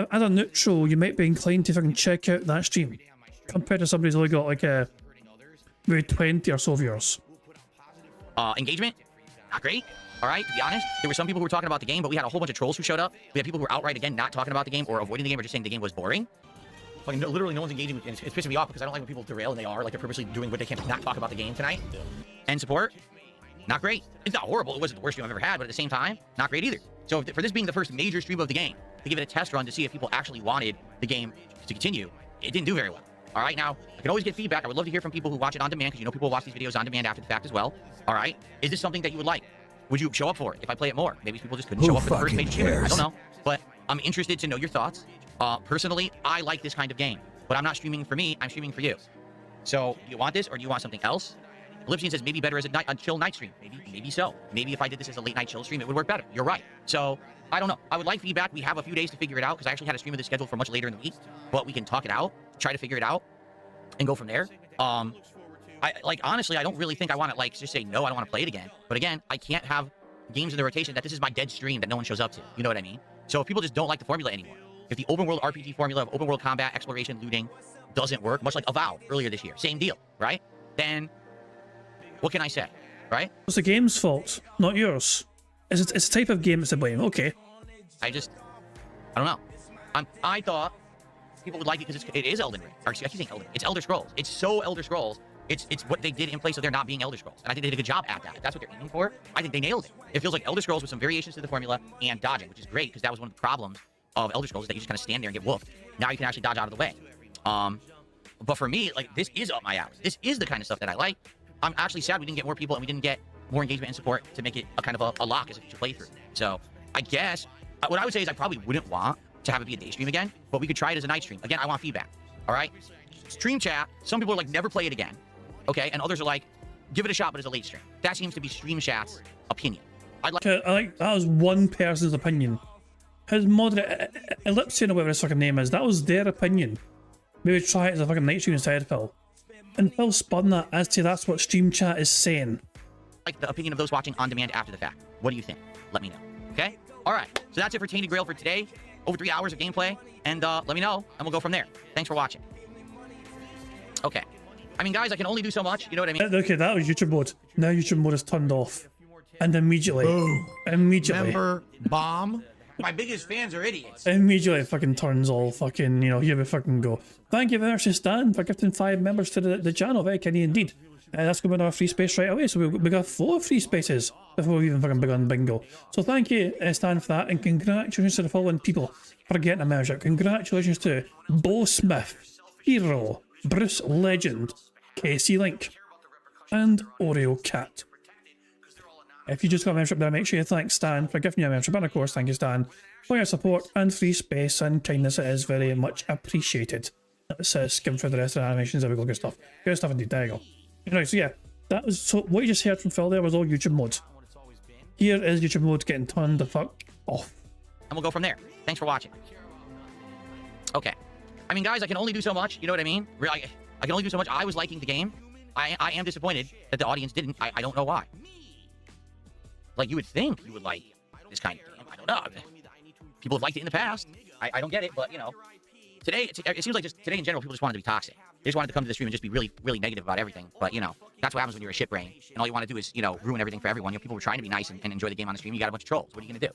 as a neutral, you might be inclined to fucking check out that stream compared to somebody who's only got like maybe 20 or so viewers. Engagement, not great. All right, to be honest, there were some people who were talking about the game, but we had a whole bunch of trolls who showed up. We had people who were outright, again, not talking about the game or avoiding the game or just saying the game was boring. Like, no, literally no one's engaging with it. It's pissing me off because I don't like when people derail, and they are. Like, they're purposely doing what they can to not talk about the game tonight. And support, not great. It's not horrible. It wasn't the worst stream I've ever had, but at the same time, not great either. So for this being the first major stream of the game, to give it a test run to see if people actually wanted the game to continue, it didn't do very well. All right, now, I can always get feedback. I would love to hear from people who watch it on demand, because you know people watch these videos on demand after the fact as well. All right, is this something that you would like? Would you show up for it if I play it more? Maybe people just couldn't show up for the first major stream. I don't know, but I'm interested to know your thoughts. Personally, I like this kind of game, but I'm not streaming for me. I'm streaming for you. So, do you want this or do you want something else? Ellipsian says maybe better as a chill night stream. Maybe so. Maybe if I did this as a late night chill stream, it would work better. You're right. So, I don't know. I would like feedback. We have a few days to figure it out, because I actually had a stream of this scheduled for much later in the week, but we can talk it out, try to figure it out, and go from there. Honestly, I don't really think I want to, like, just say, no, I don't want to play it again. But again, I can't have games in the rotation that this is my dead stream that no one shows up to. You know what I mean? So if people just don't like the formula anymore, if the open world RPG formula of open world combat, exploration, looting doesn't work, much like Avowed earlier this year, same deal, right? Then what can I say, right? It's the game's fault, not yours. It's a type of game that's to blame. Okay. I don't know. I thought people would like it because it is Elden Ring. Or, I keep saying Elden Ring. It's Elder Scrolls. It's so Elder Scrolls. It's what they did in place of there not being Elder Scrolls. And I think they did a good job at that. If that's what they're aiming for, I think they nailed it. It feels like Elder Scrolls with some variations to the formula and dodging, which is great because that was one of the problems of Elder Scrolls, is that you just kind of stand there and get whooped. Now you can actually dodge out of the way. But for me, like, this is up my alley. This is the kind of stuff that I like. I'm actually sad we didn't get more people and we didn't get more engagement and support to make it a kind of a lock as a future playthrough. So I guess what I would say is I probably wouldn't want to have it be a day stream again, but we could try it as a night stream. Again, I want feedback. All right? Stream chat, some people are like, never play it again. Okay, and others are like, give it a shot, but it's a late stream. That seems to be Stream Chat's opinion. That was one person's opinion. His moderate, Ellipsian or whatever his fucking name is, that was their opinion. Maybe try it as a fucking night stream instead, Phil. And Phil spun that as to that's what Stream Chat is saying. Like the opinion of those watching on demand after the fact. What do you think? Let me know. Okay? All right. So that's it for Tainted Grail for today. Over 3 hours of gameplay. And let me know, and we'll go from there. Thanks for watching. Okay. I mean, guys, I can only do so much. You know what I mean? Okay, that was YouTube mode. Now YouTube mode is turned off. And immediately, Member bomb. My biggest fans are idiots. immediately fucking turns all fucking, you know, here we fucking go. Thank you very much to Stan for gifting 5 members to the channel. Very kindy indeed. That's going to be our free space right away. So we got 4 free spaces before we even fucking begun bingo. So thank you, Stan, for that. And congratulations to the following people for getting a membership. Congratulations to Bo Smith, Hero, Bruce Legend, Casey Link, and Oreo Cat. If you just got a membership there, make sure you thank Stan for giving you a membership. And of course, thank you, Stan, for your support and free space and kindness. It is very much appreciated. Let's skim through the rest of the animations. There we go. Good stuff. Good stuff indeed. There you go. Right, so yeah, that was, so what you just heard from Phil there was all YouTube mode. Here is YouTube mode getting turned the fuck off. And we'll go from there. Thanks for watching. Okay. I mean, guys, I can only do so much. You know what I mean? Really, I can only do so much. I was liking the game. I am disappointed that the audience didn't. I don't know why. Like, you would think you would like this kind of game. I don't know. People have liked it in the past. I don't get it, but, you know. Today, it seems like just today in general, people just wanted to be toxic. They just wanted to come to the stream and just be really, really negative about everything. But, you know, that's what happens when you're a shit brain. And all you want to do is, you know, ruin everything for everyone. You know, people were trying to be nice and enjoy the game on the stream. You got a bunch of trolls. What are you going to do?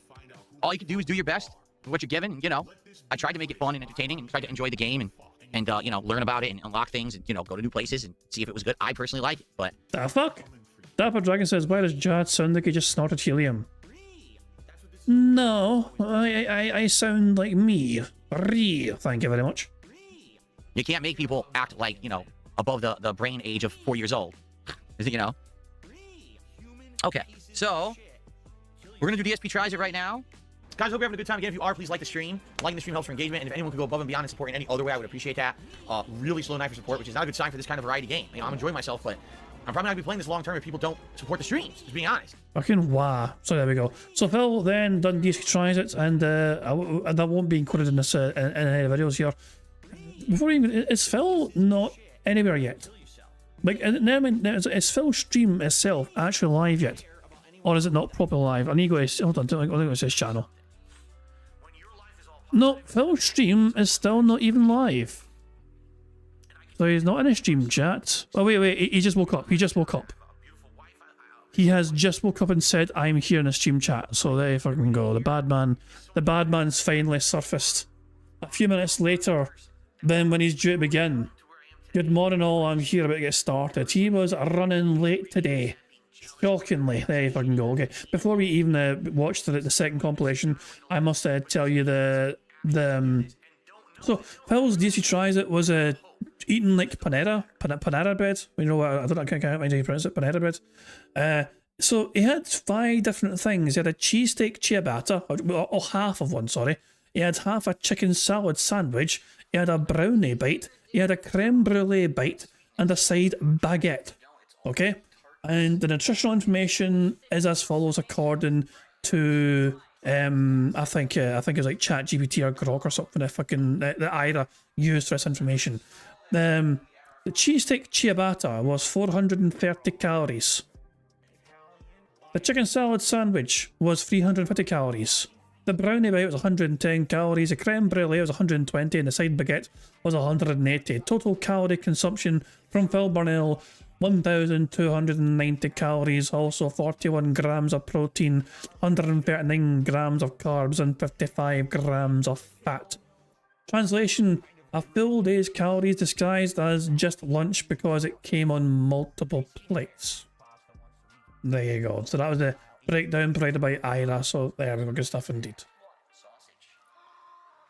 All you can do is do your best with what you're given. And, you know, I tried to make it fun and entertaining and tried to enjoy the game and you know, learn about it and unlock things and, you know, go to new places and see if it was good. I personally like it, but... The fuck? Dapper Dragon says, why does Jad sound like he just snorted helium? No, I sound like me. Thank you very much. You can't make people act like, you know, above the brain age of 4 years old. Is it, you know? Okay, so we're gonna do DSP Tries It right now. Guys, hope you're having a good time. Again, if you are, please like the stream. Liking the stream helps for engagement, and if anyone could go above and beyond and support in any other way, I would appreciate that. Really slow night for support, which is not a good sign for this kind of variety game. You know, I'm enjoying myself, but I'm probably not gonna be playing this long term if people don't support the streams, just being honest. Fucking wow. So there we go. So Phil then done DSP Tries It, and that won't be included in this in any videos here. Before even, is Phil not anywhere yet? Like, is Phil's stream itself actually live yet? Or is it not properly live? I need to go to, hold on, I think it's his channel. No, Phil's stream is still not even live. So he's not in a stream chat. Oh wait, he just woke up. He just woke up. He has just woke up and said, I'm here in a stream chat. So there you fucking go. The bad man's finally surfaced. A few minutes later, then when he's due to begin. Good morning all, I'm here about to get started. He was running late today. Shockingly. There you fucking go. Okay, before we even watch the second compilation, I must tell you so Phil's DSP Tries It was eating like Panera bread. You know what? I can't mind how you pronounce it. Panera bread. So he had 5 different things. He had a cheesesteak ciabatta, or half of one. Sorry. He had half a chicken salad sandwich. He had a brownie bite. He had a creme brulee bite and a side baguette. Okay. And the nutritional information is as follows according to I think it's like ChatGPT or Grok or something that Ira used for this information. The cheesesteak ciabatta was 430 calories. The chicken salad sandwich was 350 calories. The brownie bite was 110 calories, the creme brulee was 120, and the side baguette was 180. Total calorie consumption from Phil Burnell, 1,290 calories, also 41 grams of protein, 139 grams of carbs, and 55 grams of fat. Translation, A full day's calories disguised as just lunch because it came on multiple plates. There you go. So that was the breakdown provided by Ira. So there we go. Good stuff indeed.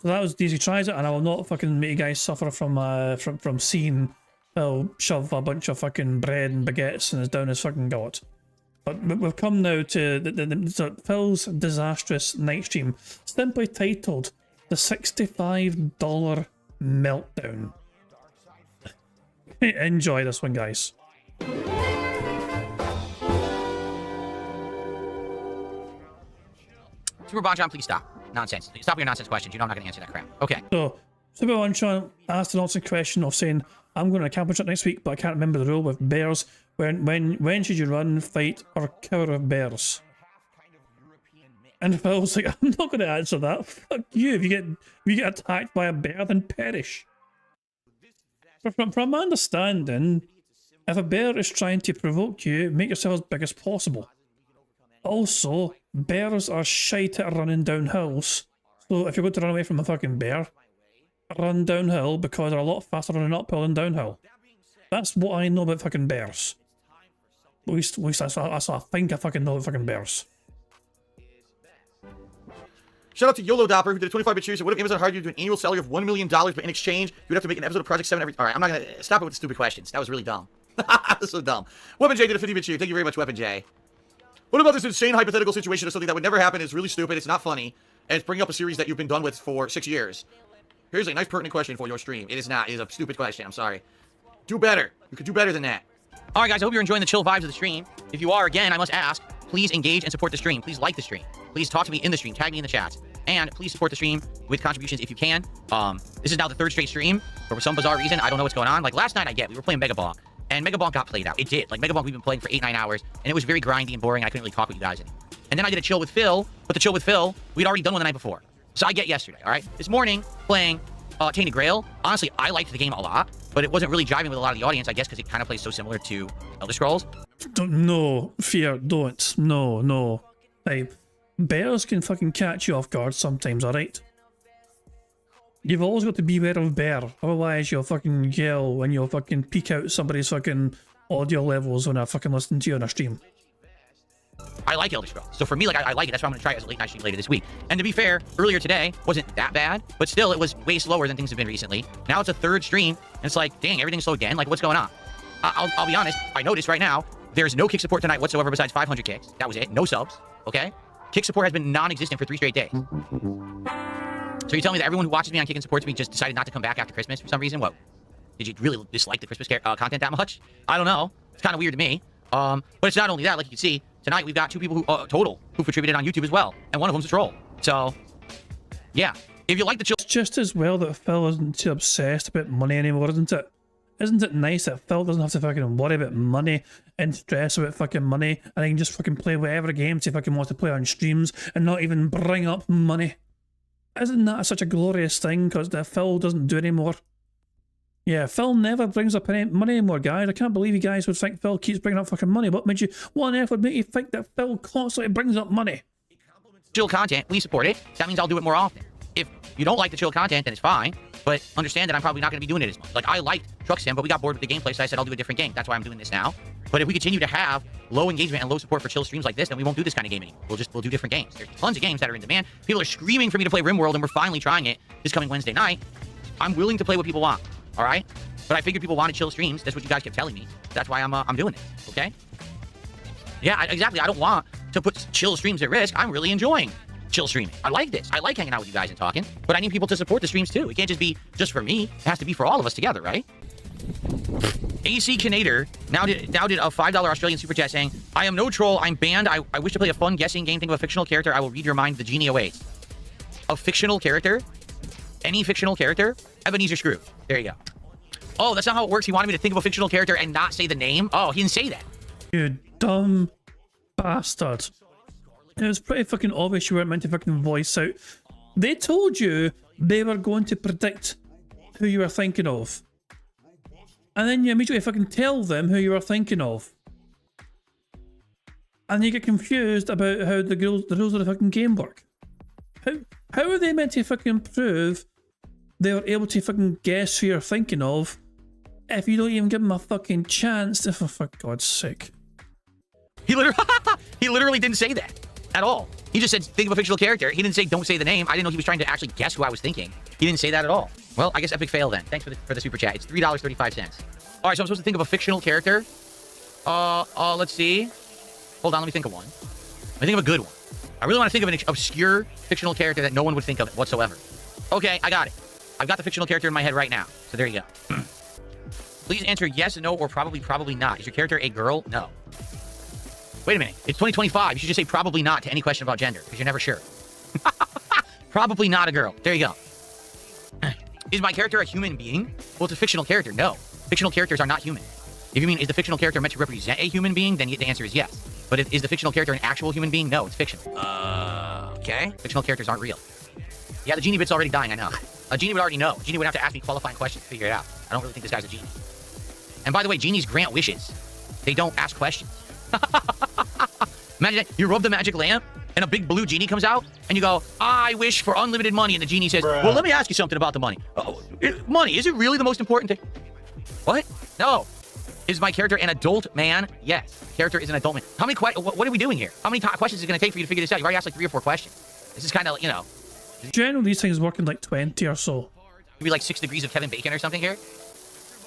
So that was DSP Tries It, and I will not fucking make you guys suffer from seeing Phil shove a bunch of fucking bread and baguettes and down his fucking gullet. But we've come now to so Phil's disastrous night stream, simply titled the $65 Meltdown. Enjoy this one, guys. Super Bonchon, please stop. Nonsense. Stop your nonsense questions. You know I'm not going to answer that crap. Okay. So, Super Bonchon asked an awesome question of saying, I'm going to a camping trip next week, but I can't remember the rule with bears. When should you run, fight, or cower with bears? And Phil's like, I'm not going to answer that. Fuck you. If you get attacked by a bear, then perish. From my understanding, if a bear is trying to provoke you, make yourself as big as possible. Also, bears are shite at running down hills. So if you're going to run away from a fucking bear, run downhill because they're a lot faster running uphill than downhill. That's what I know about fucking bears. At least that's what I think I fucking know about fucking bears. Shout out to YOLO Dopper, who did a 25-bit cheers. What if Amazon hired you to do an annual salary of $1 million, but in exchange, you'd have to make an episode of Project 7 every... All right, I'm not going to... Stop it with the stupid questions. That was really dumb. That was so dumb. Weapon J did a 50-bit cheer. Thank you very much, Weapon J. What about this insane hypothetical situation of something that would never happen? It's really stupid. It's not funny. And it's bringing up a series that you've been done with for 6 years. Here's a nice pertinent question for your stream. It is not. It is a stupid question. I'm sorry. Do better. You could do better than that. All right, guys. I hope you're enjoying the chill vibes of the stream. If you are, again, I must ask, please engage and support the stream. Please like the stream. Please talk to me in the stream. Tag me in the chats. And please support the stream with contributions if you can. This is now the 3rd straight stream. For some bizarre reason, I don't know what's going on. Like last night, we were playing Mega Bonk. And Mega Bonk got played out. It did. Like Mega Bonk, we've been playing for 8-9 hours. And it was very grindy and boring. I couldn't really talk with you guys anymore. And then I did a chill with Phil. But the chill with Phil, we'd already done one the night before. So I get yesterday, all right? This morning, playing Tainted Grail. Honestly, I liked the game a lot. But it wasn't really jiving with a lot of the audience, I guess, because it kind of plays so similar to Elder Scrolls. No, Fear, don't. No. Hey, bears can fucking catch you off guard sometimes, alright? You've always got to beware of bear, otherwise you'll fucking yell when you'll fucking peek out somebody's fucking audio levels when they're fucking listening to you on a stream. I like Elder Scrolls. So for me, like, I like it. That's why I'm going to try it as a late night stream later this week. And to be fair, earlier today wasn't that bad, but still, it was way slower than things have been recently. Now it's a 3rd stream, and it's like, dang, everything's slowed again. Like, what's going on? I'll be honest. I noticed right now, there's no kick support tonight whatsoever besides 500 kicks. That was it. No subs. Okay? Kick support has been non-existent for 3 straight days. So you're telling me that everyone who watches me on Kick and supports me just decided not to come back after Christmas for some reason? What? Did you really dislike the Christmas content that much? I don't know. It's kind of weird to me. But it's not only that. Like you can see, tonight we've got 2 people who total who contributed on YouTube as well, and one of them's a troll. So, yeah. If you like the chill, It's just as well that Phil isn't too obsessed about money anymore, isn't it? Isn't it nice that Phil doesn't have to fucking worry about money and stress about fucking money, and he can just fucking play whatever games he fucking wants to play on streams and not even bring up money? Isn't that such a glorious thing? Because Phil doesn't do anymore. Yeah, Phil never brings up any money anymore, guys. I can't believe you guys would think Phil keeps bringing up fucking money. What on earth would make you think that Phil constantly brings up money? chill content, please support it. That means I'll do it more often. If you don't like the chill content, then it's fine. But understand that I'm probably not going to be doing it as much. Like, I liked Truck Sim, but we got bored with the gameplay, so I said I'll do a different game. That's why I'm doing this now. But if we continue to have low engagement and low support for chill streams like this, then we won't do this kind of game anymore. We'll do different games. There's tons of games that are in demand. People are screaming for me to play RimWorld, and we're finally trying it this coming Wednesday night. I'm willing to play what people want, all right? But I figured people wanted chill streams. That's what you guys kept telling me. That's why I'm doing it, okay? Yeah, exactly. I don't want to put chill streams at risk. I'm really enjoying chill streaming. I like this. I like hanging out with you guys and talking, but I need people to support the streams too. It can't just be just for me. It has to be for all of us together, right? AC Canator now did a $5 Australian super chat saying, I am no troll. I'm banned. I wish to play a fun guessing game. Think of a fictional character. I will read your mind. The genie awaits. A fictional character? Any fictional character? Ebenezer Scrooge. There you go. Oh, that's not how it works. He wanted me to think of a fictional character and not say the name. Oh, he didn't say that. You dumb bastard. It was pretty fucking obvious you weren't meant to fucking voice out. They told you they were going to predict who you were thinking of. And then you immediately fucking tell them who you were thinking of. And you get confused about how the rules of the fucking game work. How are they meant to fucking prove they're able to fucking guess who you're thinking of if you don't even give them a fucking chance to, for God's sake. He literally, he literally didn't say that at all. He just said, think of a fictional character. He didn't say, don't say the name. I didn't know he was trying to actually guess who I was thinking. He didn't say that at all. Well, I guess epic fail then. Thanks for the super chat. It's $3.35. All right, so I'm supposed to think of a fictional character. Let's see. Hold on, let me think of one. Let me think of a good one. I really want to think of an obscure fictional character that no one would think of whatsoever. Okay, I got it. I've got the fictional character in my head right now. So there you go. Please answer yes, no, or probably not. Is your character a girl? No. Wait a minute. It's 2025. You should just say probably not to any question about gender, because you're never sure. Probably not a girl. There you go. Is my character a human being? Well, it's a fictional character. No. Fictional characters are not human. If you mean, is the fictional character meant to represent a human being? Then the answer is yes. But is the fictional character an actual human being? No, it's fiction. Okay. Fictional characters aren't real. Yeah, the genie bit's already dying, I know. A genie would already know. A genie would have to ask me qualifying questions to figure it out. I don't really think this guy's a genie. And by the way, genies grant wishes. They don't ask questions. Imagine that. You rub the magic lamp, and a big blue genie comes out, and you go, I wish for unlimited money. And the genie says, well, let me ask you something about the money. Money, is it really the most important thing? What? No. Is my character an adult man? Yes. Character is an adult man. How many what are we doing here? How many questions is it going to take for you to figure this out? You've already asked like 3 or 4 questions. This is kind of, you know. Generally, these things work in like 20 or so. Maybe like 6 degrees of Kevin Bacon or something here?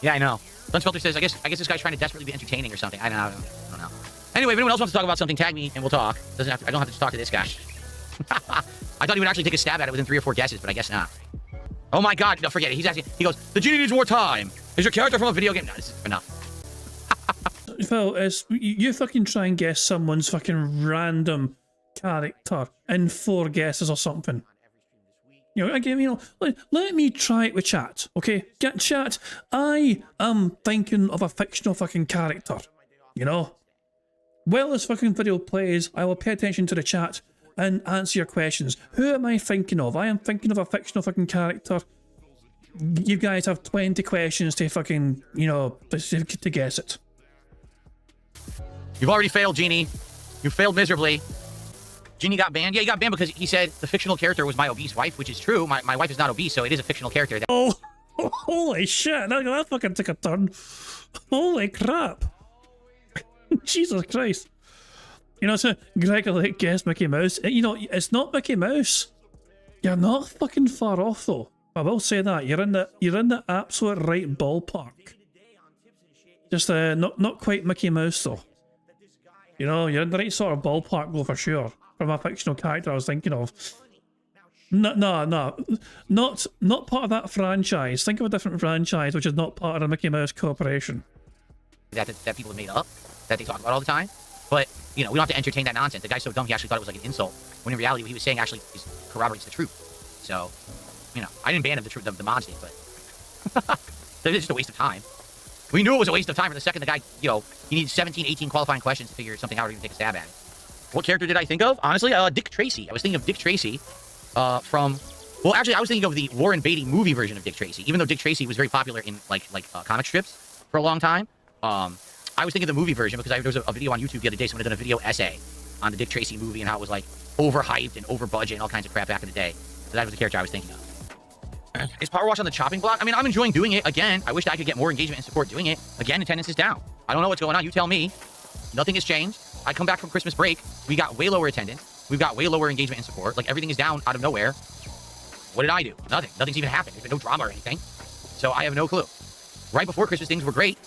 Yeah, I know. Sunsfilter says, I guess this guy's trying to desperately be entertaining or something. I don't know. Anyway, if anyone else wants to talk about something, tag me and we'll talk. I don't have to talk to this guy. I thought he would actually take a stab at it within 3 or 4 guesses, but I guess not. Oh my God, no, forget it. He's asking, he goes, the genie needs more time. Is your character from a video game? No, this is enough. Phil, you fucking try and guess someone's fucking random character in 4 guesses or something. You know, again, you know, let me try it with chat, okay? Get chat. I am thinking of a fictional fucking character, you know? While this fucking video plays, I will pay attention to the chat and answer your questions. Who am I thinking of? I am thinking of a fictional fucking character. You guys have 20 questions to fucking, you know, to guess it. You've already failed, Genie. You failed miserably. Genie got banned? Yeah, he got banned because he said the fictional character was my obese wife, which is true. My wife is not obese, so it is a fictional character. Oh, holy shit. That fucking took a turn. Holy crap. Jesus Christ. You know, so Greg will like guess Mickey Mouse. You know, it's not Mickey Mouse. You're not fucking far off though. I will say that. You're in the absolute right ballpark. Just not quite Mickey Mouse though. You know, you're in the right sort of ballpark though for sure. From a fictional character I was thinking of. No, not part of that franchise. Think of a different franchise which is not part of the Mickey Mouse Corporation. That people have made up, that they talk about all the time. But, you know, we don't have to entertain that nonsense. The guy's so dumb he actually thought it was like an insult, when in reality what he was saying actually corroborates the truth. So, you know, I didn't ban him the mods did, but it's just a waste of time. We knew it was a waste of time for the second the guy, you know, he needs 17, 18 qualifying questions to figure something out or even take a stab at it. What character did I think of? Honestly, Dick Tracy. I was thinking of Dick Tracy from... Well, actually, I was thinking of the Warren Beatty movie version of Dick Tracy, even though Dick Tracy was very popular in, like comic strips for a long time. I was thinking of the movie version because there was a video on YouTube the other day, someone had done a video essay on the Dick Tracy movie and how it was, like, overhyped and over budget and all kinds of crap back in the day. So that was the character I was thinking of. Is Power Wash on the chopping block? I mean, I'm enjoying doing it. Again, I wish I could get more engagement and support doing it. Again, attendance is down. I don't know what's going on. You tell me. Nothing has changed. I come back from Christmas break. We got way lower attendance. We've got way lower engagement and support. Like, everything is down out of nowhere. What did I do? Nothing. Nothing's even happened. There's been no drama or anything. So I have no clue. Right before Christmas, things were great.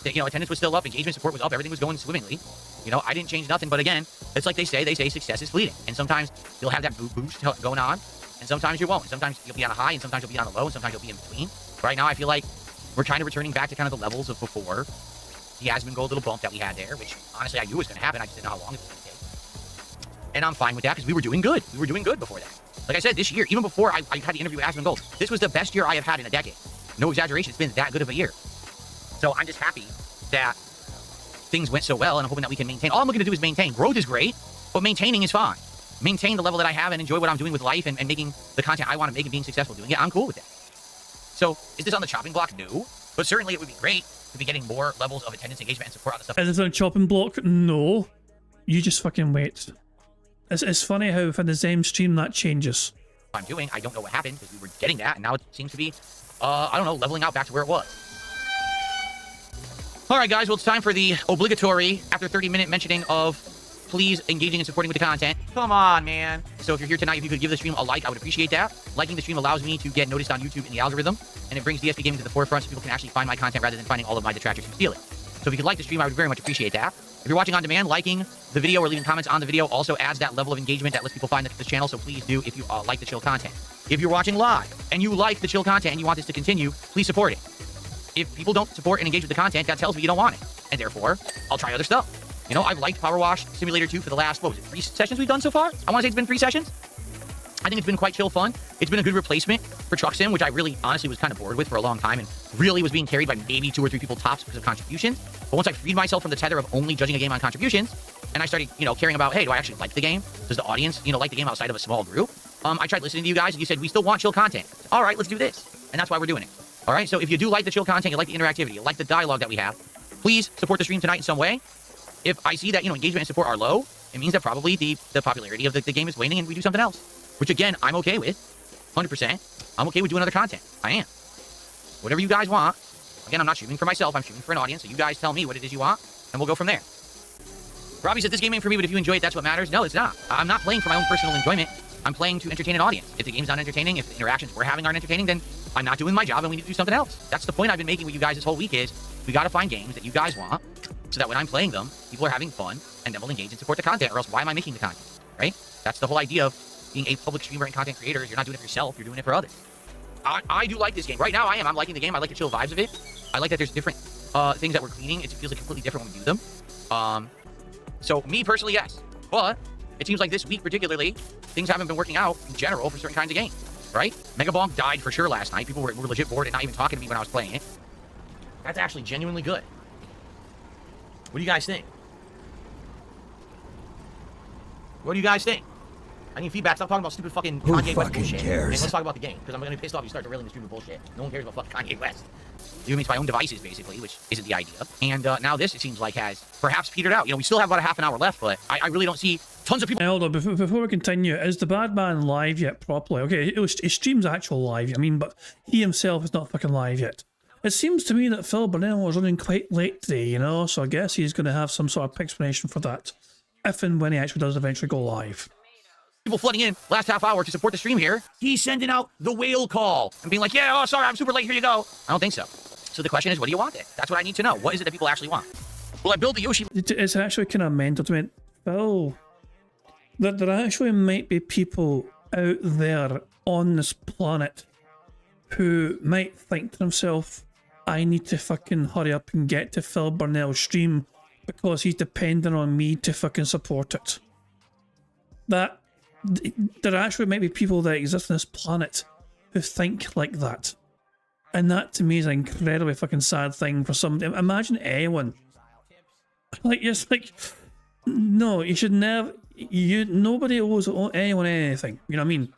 You know, attendance was still up. Engagement support was up. Everything was going swimmingly. You know, I didn't change nothing. But again, it's like they say success is fleeting. And sometimes you'll have that boost going on. And sometimes you won't. And sometimes you'll be on a high. And sometimes you'll be on a low. And sometimes you'll be in between. Right now, I feel like we're kind of returning back to kind of the levels of before the Asmongold little bump that we had there, which honestly I knew was going to happen. I just didn't know how long it was going to take. And I'm fine with that because we were doing good. We were doing good before that. Like I said, this year, even before I had the interview with Asmongold, this was the best year I have had in a decade. No exaggeration. It's been that good of a year. So I'm just happy that things went so well, and I'm hoping that we can maintain. All I'm looking to do is maintain. Growth is great, but maintaining is fine. Maintain the level that I have and enjoy what I'm doing with life and making the content I want to make and being successful doing it. I'm cool with that. So is this on the chopping block? No. But certainly it would be great to be getting more levels of attendance, engagement, and support on the stuff. Is this on a chopping block? No. You just fucking wait. It's funny how within the same stream that changes. I'm doing. I don't know what happened because we were getting that, and now it seems to be, I don't know, leveling out back to where it was. All right, guys. Well, it's time for the obligatory, after 30-minute mentioning of please engaging and supporting with the content. Come on, man. So if you're here tonight, if you could give the stream a like, I would appreciate that. Liking the stream allows me to get noticed on YouTube in the algorithm, and it brings DSP Gaming to the forefront so people can actually find my content rather than finding all of my detractors who steal it. So if you could like the stream, I would very much appreciate that. If you're watching on demand, liking the video or leaving comments on the video also adds that level of engagement that lets people find this channel, so please do if you like the chill content. If you're watching live and you like the chill content and you want this to continue, please support it. If people don't support and engage with the content, that tells me you don't want it, and therefore, I'll try other stuff. You know, I've liked Power Wash Simulator 2 for the last, what was it, 3 sessions we've done so far? I want to say it's been 3 sessions. I think it's been quite chill fun. It's been a good replacement for Truck Sim, which I really, honestly, was kind of bored with for a long time and really was being carried by maybe 2 or 3 people tops because of contributions. But once I freed myself from the tether of only judging a game on contributions, and I started, you know, caring about, hey, do I actually like the game? Does the audience, you know, like the game outside of a small group? I tried listening to you guys, and you said, we still want chill content. All right, let's do this. And that's why we're doing it. All right, so if you do like the chill content, you like the interactivity, you like the dialogue that we have, please support the stream tonight in some way. If I see that, you know, engagement and support are low, it means that probably the popularity of the game is waning and we do something else. Which, again, I'm okay with. 100%. I'm okay with doing other content. I am. Whatever you guys want. Again, I'm not shooting for myself. I'm shooting for an audience. So you guys tell me what it is you want, and we'll go from there. Robbie said this game ain't for me, but if you enjoy it, that's what matters. No, it's not. I'm not playing for my own personal enjoyment. I'm playing to entertain an audience. If the game's not entertaining, if the interactions we're having aren't entertaining, then I'm not doing my job and we need to do something else. That's the point I've been making with you guys this whole week is we got to find games that you guys want so that when I'm playing them, people are having fun and then will engage and support the content, or else why am I making the content, right? That's the whole idea of being a public streamer and content creator is you're not doing it for yourself, you're doing it for others. I do like this game. Right now, I'm liking the game. I like the chill vibes of it. I like that there's different things that we're cleaning. It feels like completely different when we do them. So me personally, yes. But it seems like this week particularly, things haven't been working out in general for certain kinds of games, right? Mega Bonk died for sure last night. People were legit bored and not even talking to me when I was playing it. That's actually genuinely good. What do you guys think? What do you guys think? I need feedback. Stop talking about stupid fucking Who Kanye West fucking bullshit. cares? And let's talk about the game, because I'm going to be pissed off if you start derailing the stream with bullshit. No one cares about fucking Kanye West. You mean it's my own devices, basically, which isn't the idea. And now this, it seems like, has perhaps petered out. You know, we still have about a half an hour left, but I really don't see tons of people. Hold on, before we continue, is the bad man live yet properly? Okay, his stream's actual live, I mean, but he himself is not fucking live yet. It seems to me that Phil Burnell was running quite late today, you know, so I guess he's going to have some sort of explanation for that, if and when he actually does eventually go live. People flooding in last half hour to support the stream here. He's sending out the whale call and being like, yeah, oh, sorry, I'm super late, here you go. I don't think so. So the question is, what do you want then? That's what I need to know. What is it that people actually want? Will I build the Yoshi? It's actually kind of mental to me, Phil. There actually might be people out there on this planet who might think to themselves, I need to fucking hurry up and get to Phil Burnell's stream because he's depending on me to fucking support it. That there actually might be people that exist on this planet who think like that. And that to me is an incredibly fucking sad thing for somebody. Imagine anyone. Like, it's like, no, you should never, nobody owes anyone anything. You know what I mean?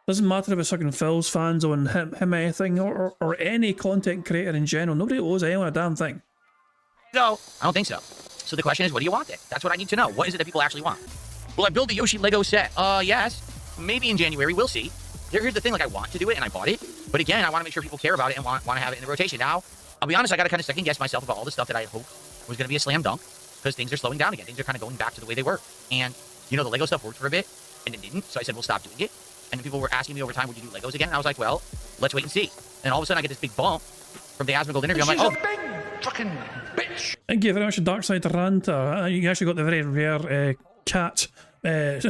Doesn't matter if it's fucking Phil's fans owing him anything or any content creator in general. Nobody owes anyone a damn thing. No, I don't think so. So the question is, what do you want then? That's what I need to know. What is it that people actually want? Will I build the Yoshi Lego set? Yes. Maybe in January. We'll see. Here's the thing, like, I want to do it and I bought it. But again, I want to make sure people care about it and want to have it in the rotation. Now, I'll be honest, I got to kind of second guess myself about all the stuff that I hoped was going to be a slam dunk because things are slowing down again. Things are kind of going back to the way they were. And, you know, the Lego stuff worked for a bit and it didn't. So I said, we'll stop doing it. And people were asking me over time, would you do Legos again? And I was like, well, let's wait and see. And all of a sudden I get this big bump from the Asmongold interview. I'm like, oh, big fucking bitch. Thank you very much, Darkside Ranta. You actually got the very rare cat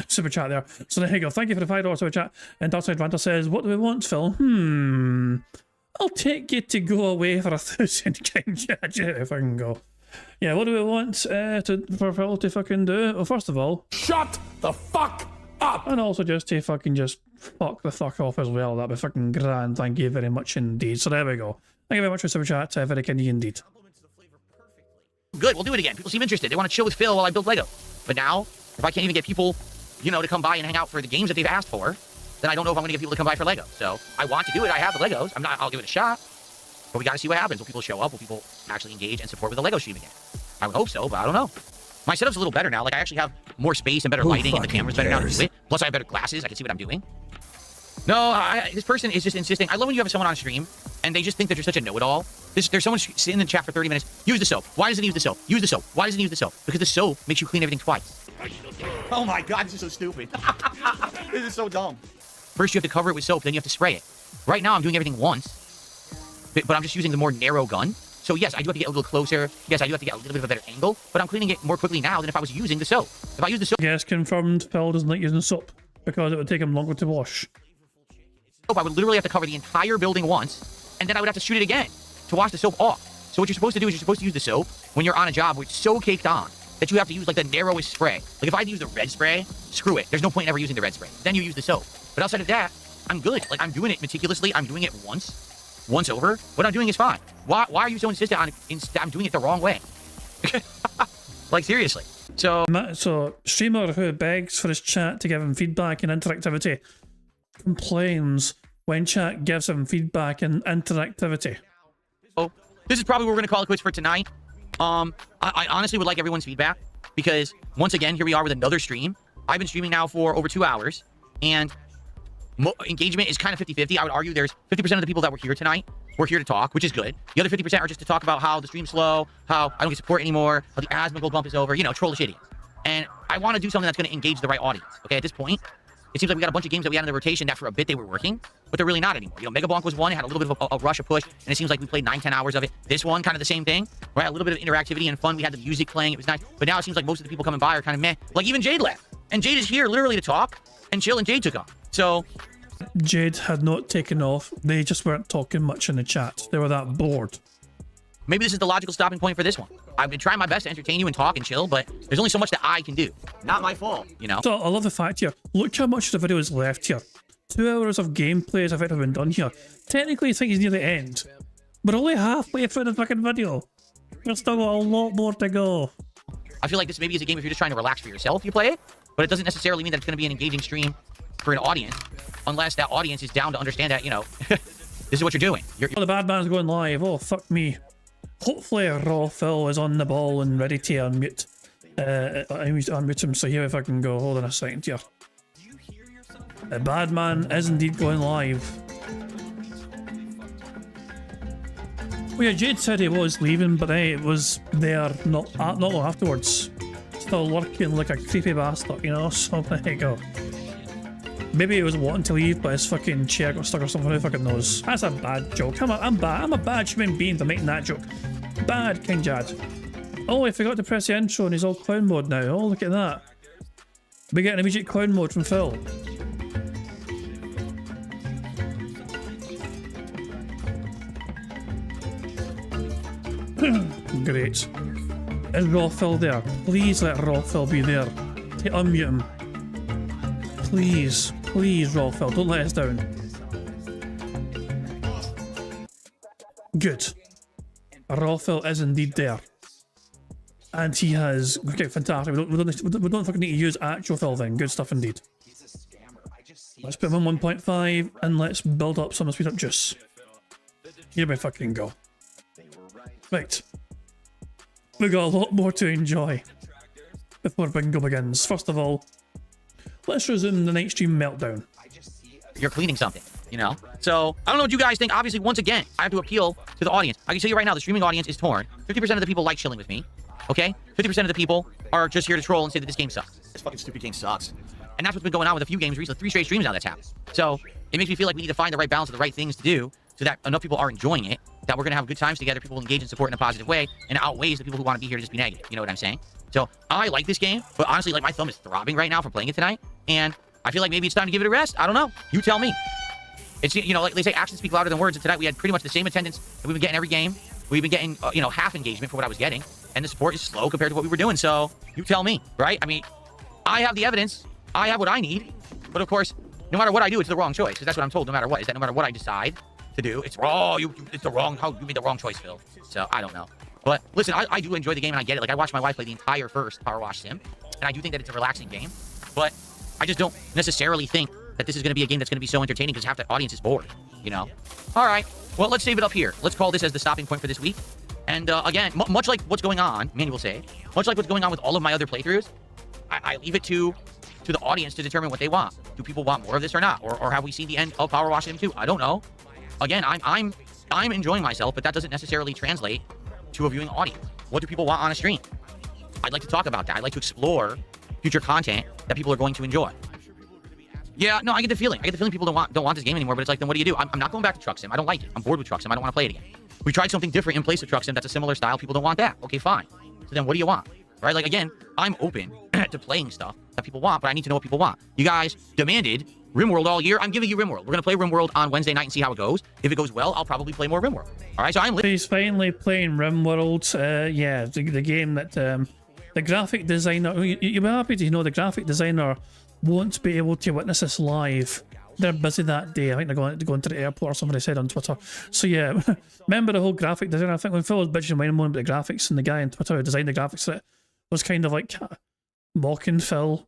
super chat there. So there you go. Thank you for the $5 super chat. And Darkside Ranta says, what do we want, Phil? I'll take you to go away for 1,000 kings. Yeah, if I can go. Yeah, what do we want for Phil to fucking do? Well, first of all, Shut the fuck up. and also just to fucking just fuck the fuck off as well. That'd be fucking grand. Thank you very much indeed. So there we go. Thank you very much for super chat. Very kindy indeed. good, we'll do it again. People seem interested. They want to chill with Phil while I build Lego. But now, if I can't even get people, you know, to come by and hang out for the games that they've asked for, then I don't know if I'm going to get people to come by for Lego. So I want to do it. I have the Legos. I'll give it a shot. But we got to see what happens. Will people show up? Will people actually engage and support with the Lego stream again? I would hope so, but I don't know. My setup's a little better now. Like, I actually have more space and better lighting, and the camera's better now to do it. Plus, I have better glasses. I can see what I'm doing. No, this person is just insisting. I love when you have someone on stream and they just think that you're such a know-it-all. There's someone sitting in the chat for 30 minutes. Use the soap. Why doesn't he use the soap? Use the soap. Why doesn't he use the soap? Because the soap makes you clean everything twice. Oh my god, this is so stupid. This is so dumb. First, you have to cover it with soap, then you have to spray it. Right now, I'm doing everything once, but I'm just using the more narrow gun. So yes, I do have to get a little closer. Yes, I do have to get a little bit of a better angle, but I'm cleaning it more quickly now than if I was using the soap. If I use the soap, Yes, confirmed. Phil doesn't like using soap because it would take him longer to wash. I would literally have to cover the entire building once, and then I would have to shoot it again to wash the soap off. So what you're supposed to do is you're supposed to use the soap when you're on a job where it's so caked on that you have to use like the narrowest spray. Like if I had to use the red spray, screw it. There's no point in ever using the red spray. Then you use the soap. But outside of that, I'm good. Like I'm doing it meticulously. I'm doing it once over. What I'm doing is fine. Why are you so insistent on I'm doing it the wrong way? Like seriously. So streamer who begs for his chat to give him feedback and interactivity complains when chat gives him feedback and interactivity. oh, this is probably what we're gonna call it quits for tonight. I honestly would like everyone's feedback because once again, here we are with another stream. I've been streaming now for over 2 hours and engagement is kind of 50-50. I would argue there's 50% of the people that were here tonight were here to talk, which is good. The other 50% are just to talk about how the stream's slow, how I don't get support anymore, how the asthma gold bump is over, you know, trollish idiots. And I want to do something that's going to engage the right audience. Okay, at this point, it seems like we got a bunch of games that we had in the rotation that for a bit they were working, but they're really not anymore. You know, Mega Bonk was one, it had a little bit of a rush, a push, and it seems like we played 9-10 hours of it. This one, kind of the same thing, right? A little bit of interactivity and fun. We had the music playing, it was nice. But now it seems like most of the people coming by are kind of meh. Like even Jade left. And Jade is here literally to talk and chill, and Jade took off. So Jade had not taken off. They just weren't talking much in the chat. They were that bored. maybe this is the logical stopping point for this one. I've been trying my best to entertain you and talk and chill, but there's only so much that I can do. Not my fault. You know? So I love the fact here. Look how much of the video is left here. 2 hours of gameplay has effectively been done here. Technically, I think he's near the end. But only halfway through the fucking video. There's still got a lot more to go. I feel like this maybe is a game if you're just trying to relax for yourself, you play it, but it doesn't necessarily mean that it's going to be an engaging stream for an audience, unless that audience is down to understand that, you know, this is what you're doing. Oh, the bad man's going live. Oh, fuck me. Hopefully Raw Phil is on the ball and ready to unmute. I need to unmute him, so here if I can go. Hold on a second here. The bad man is indeed going live. Oh yeah, Jade said he was leaving, but then it was there not long afterwards. Still lurking like a creepy bastard, you know? So there you go. Maybe he was wanting to leave, but his fucking chair got stuck or something. Who fucking knows? That's a bad joke. I'm bad. I'm a bad human being for making that joke. Bad, King Jad. Oh, I forgot to press the intro and he's all clown mode now. Oh, look at that. We get an immediate clown mode from Phil. Great. Is Raw Phil there? Please let Raw Phil be there. To unmute him. Please. Please, Raw Phil. Don't let us down. Good. Raw Phil is indeed there. And he has... Okay, fantastic. We don't fucking need to use actual Phil then. Good stuff indeed. Let's put him on 1.5 and let's build up some speed up juice. Here we fucking go. Right. We got a lot more to enjoy before Bingo begins. First of all, let's resume the night stream meltdown. You're cleaning something, you know? So, I don't know what you guys think. Obviously, once again, I have to appeal to the audience. I can tell you right now, the streaming audience is torn. 50% of the people like chilling with me, okay? 50% of the people are just here to troll and say that this game sucks. This fucking stupid game sucks. And that's what's been going on with a few games recently. 3 straight streams now that's happened. So, it makes me feel like we need to find the right balance of the right things to do so that enough people are enjoying it, that we're going to have good times together, people will engage and support in a positive way, and it outweighs the people who want to be here to just be negative. You know what I'm saying? So, I like this game, but honestly, like, my thumb is throbbing right now from playing it tonight, and I feel like maybe it's time to give it a rest. I don't know. You tell me. It's, you know, like they say, actions speak louder than words, and tonight we had pretty much the same attendance that we've been getting every game. We've been getting, you know, half engagement for what I was getting, and the support is slow compared to what we were doing, so you tell me, right? I mean, I have the evidence. I have what I need, but of course, no matter what I do, it's the wrong choice, because that's what I'm told no matter what, is that no matter what I decide to do, it's wrong. It's the wrong, you made the wrong choice, Phil. So, I don't know. But listen, I do enjoy the game, and I get it. Like, I watched my wife play the entire first Power Wash Sim, and I do think that it's a relaxing game, but I just don't necessarily think that this is going to be a game that's going to be so entertaining because half the audience is bored, you know? All right, well, let's save it up here. Let's call this as the stopping point for this week. And again, much like what's going on, Manny will say, much like what's going on with all of my other playthroughs, I leave it to to the audience to determine what they want. Do people want more of this or not? Or have we seen the end of Power Wash Sim 2? I don't know. Again, I'm enjoying myself, but that doesn't necessarily translate to a viewing audience. What do people want on a stream? I'd like to talk about that. I'd like to explore future content that people are going to enjoy. Yeah, no, I get the feeling. People don't want this game anymore, but it's like, then what do you do? I'm not going back to Truck Sim. I don't like it. I'm bored with Truck Sim. I don't want to play it again. We tried something different in place of Truck Sim that's a similar style. People don't want that. Okay, fine. So then what do you want? Right? Like, again, I'm open to playing stuff that people want, but I need to know what people want. You guys demanded RimWorld all year. I'm giving you RimWorld. We're going to play RimWorld on Wednesday night and see how it goes. If it goes well, I'll probably play more RimWorld. All right, so He's finally playing RimWorld. Yeah, the game that the graphic designer, you'll be happy to know the graphic designer won't be able to witness this live. They're busy that day. I think they're going to the airport or somebody said on Twitter. So yeah, remember the whole graphic designer? I think when Phil was bitching and whining about the graphics and the guy on Twitter who designed the graphics, that was kind of like mocking Phil.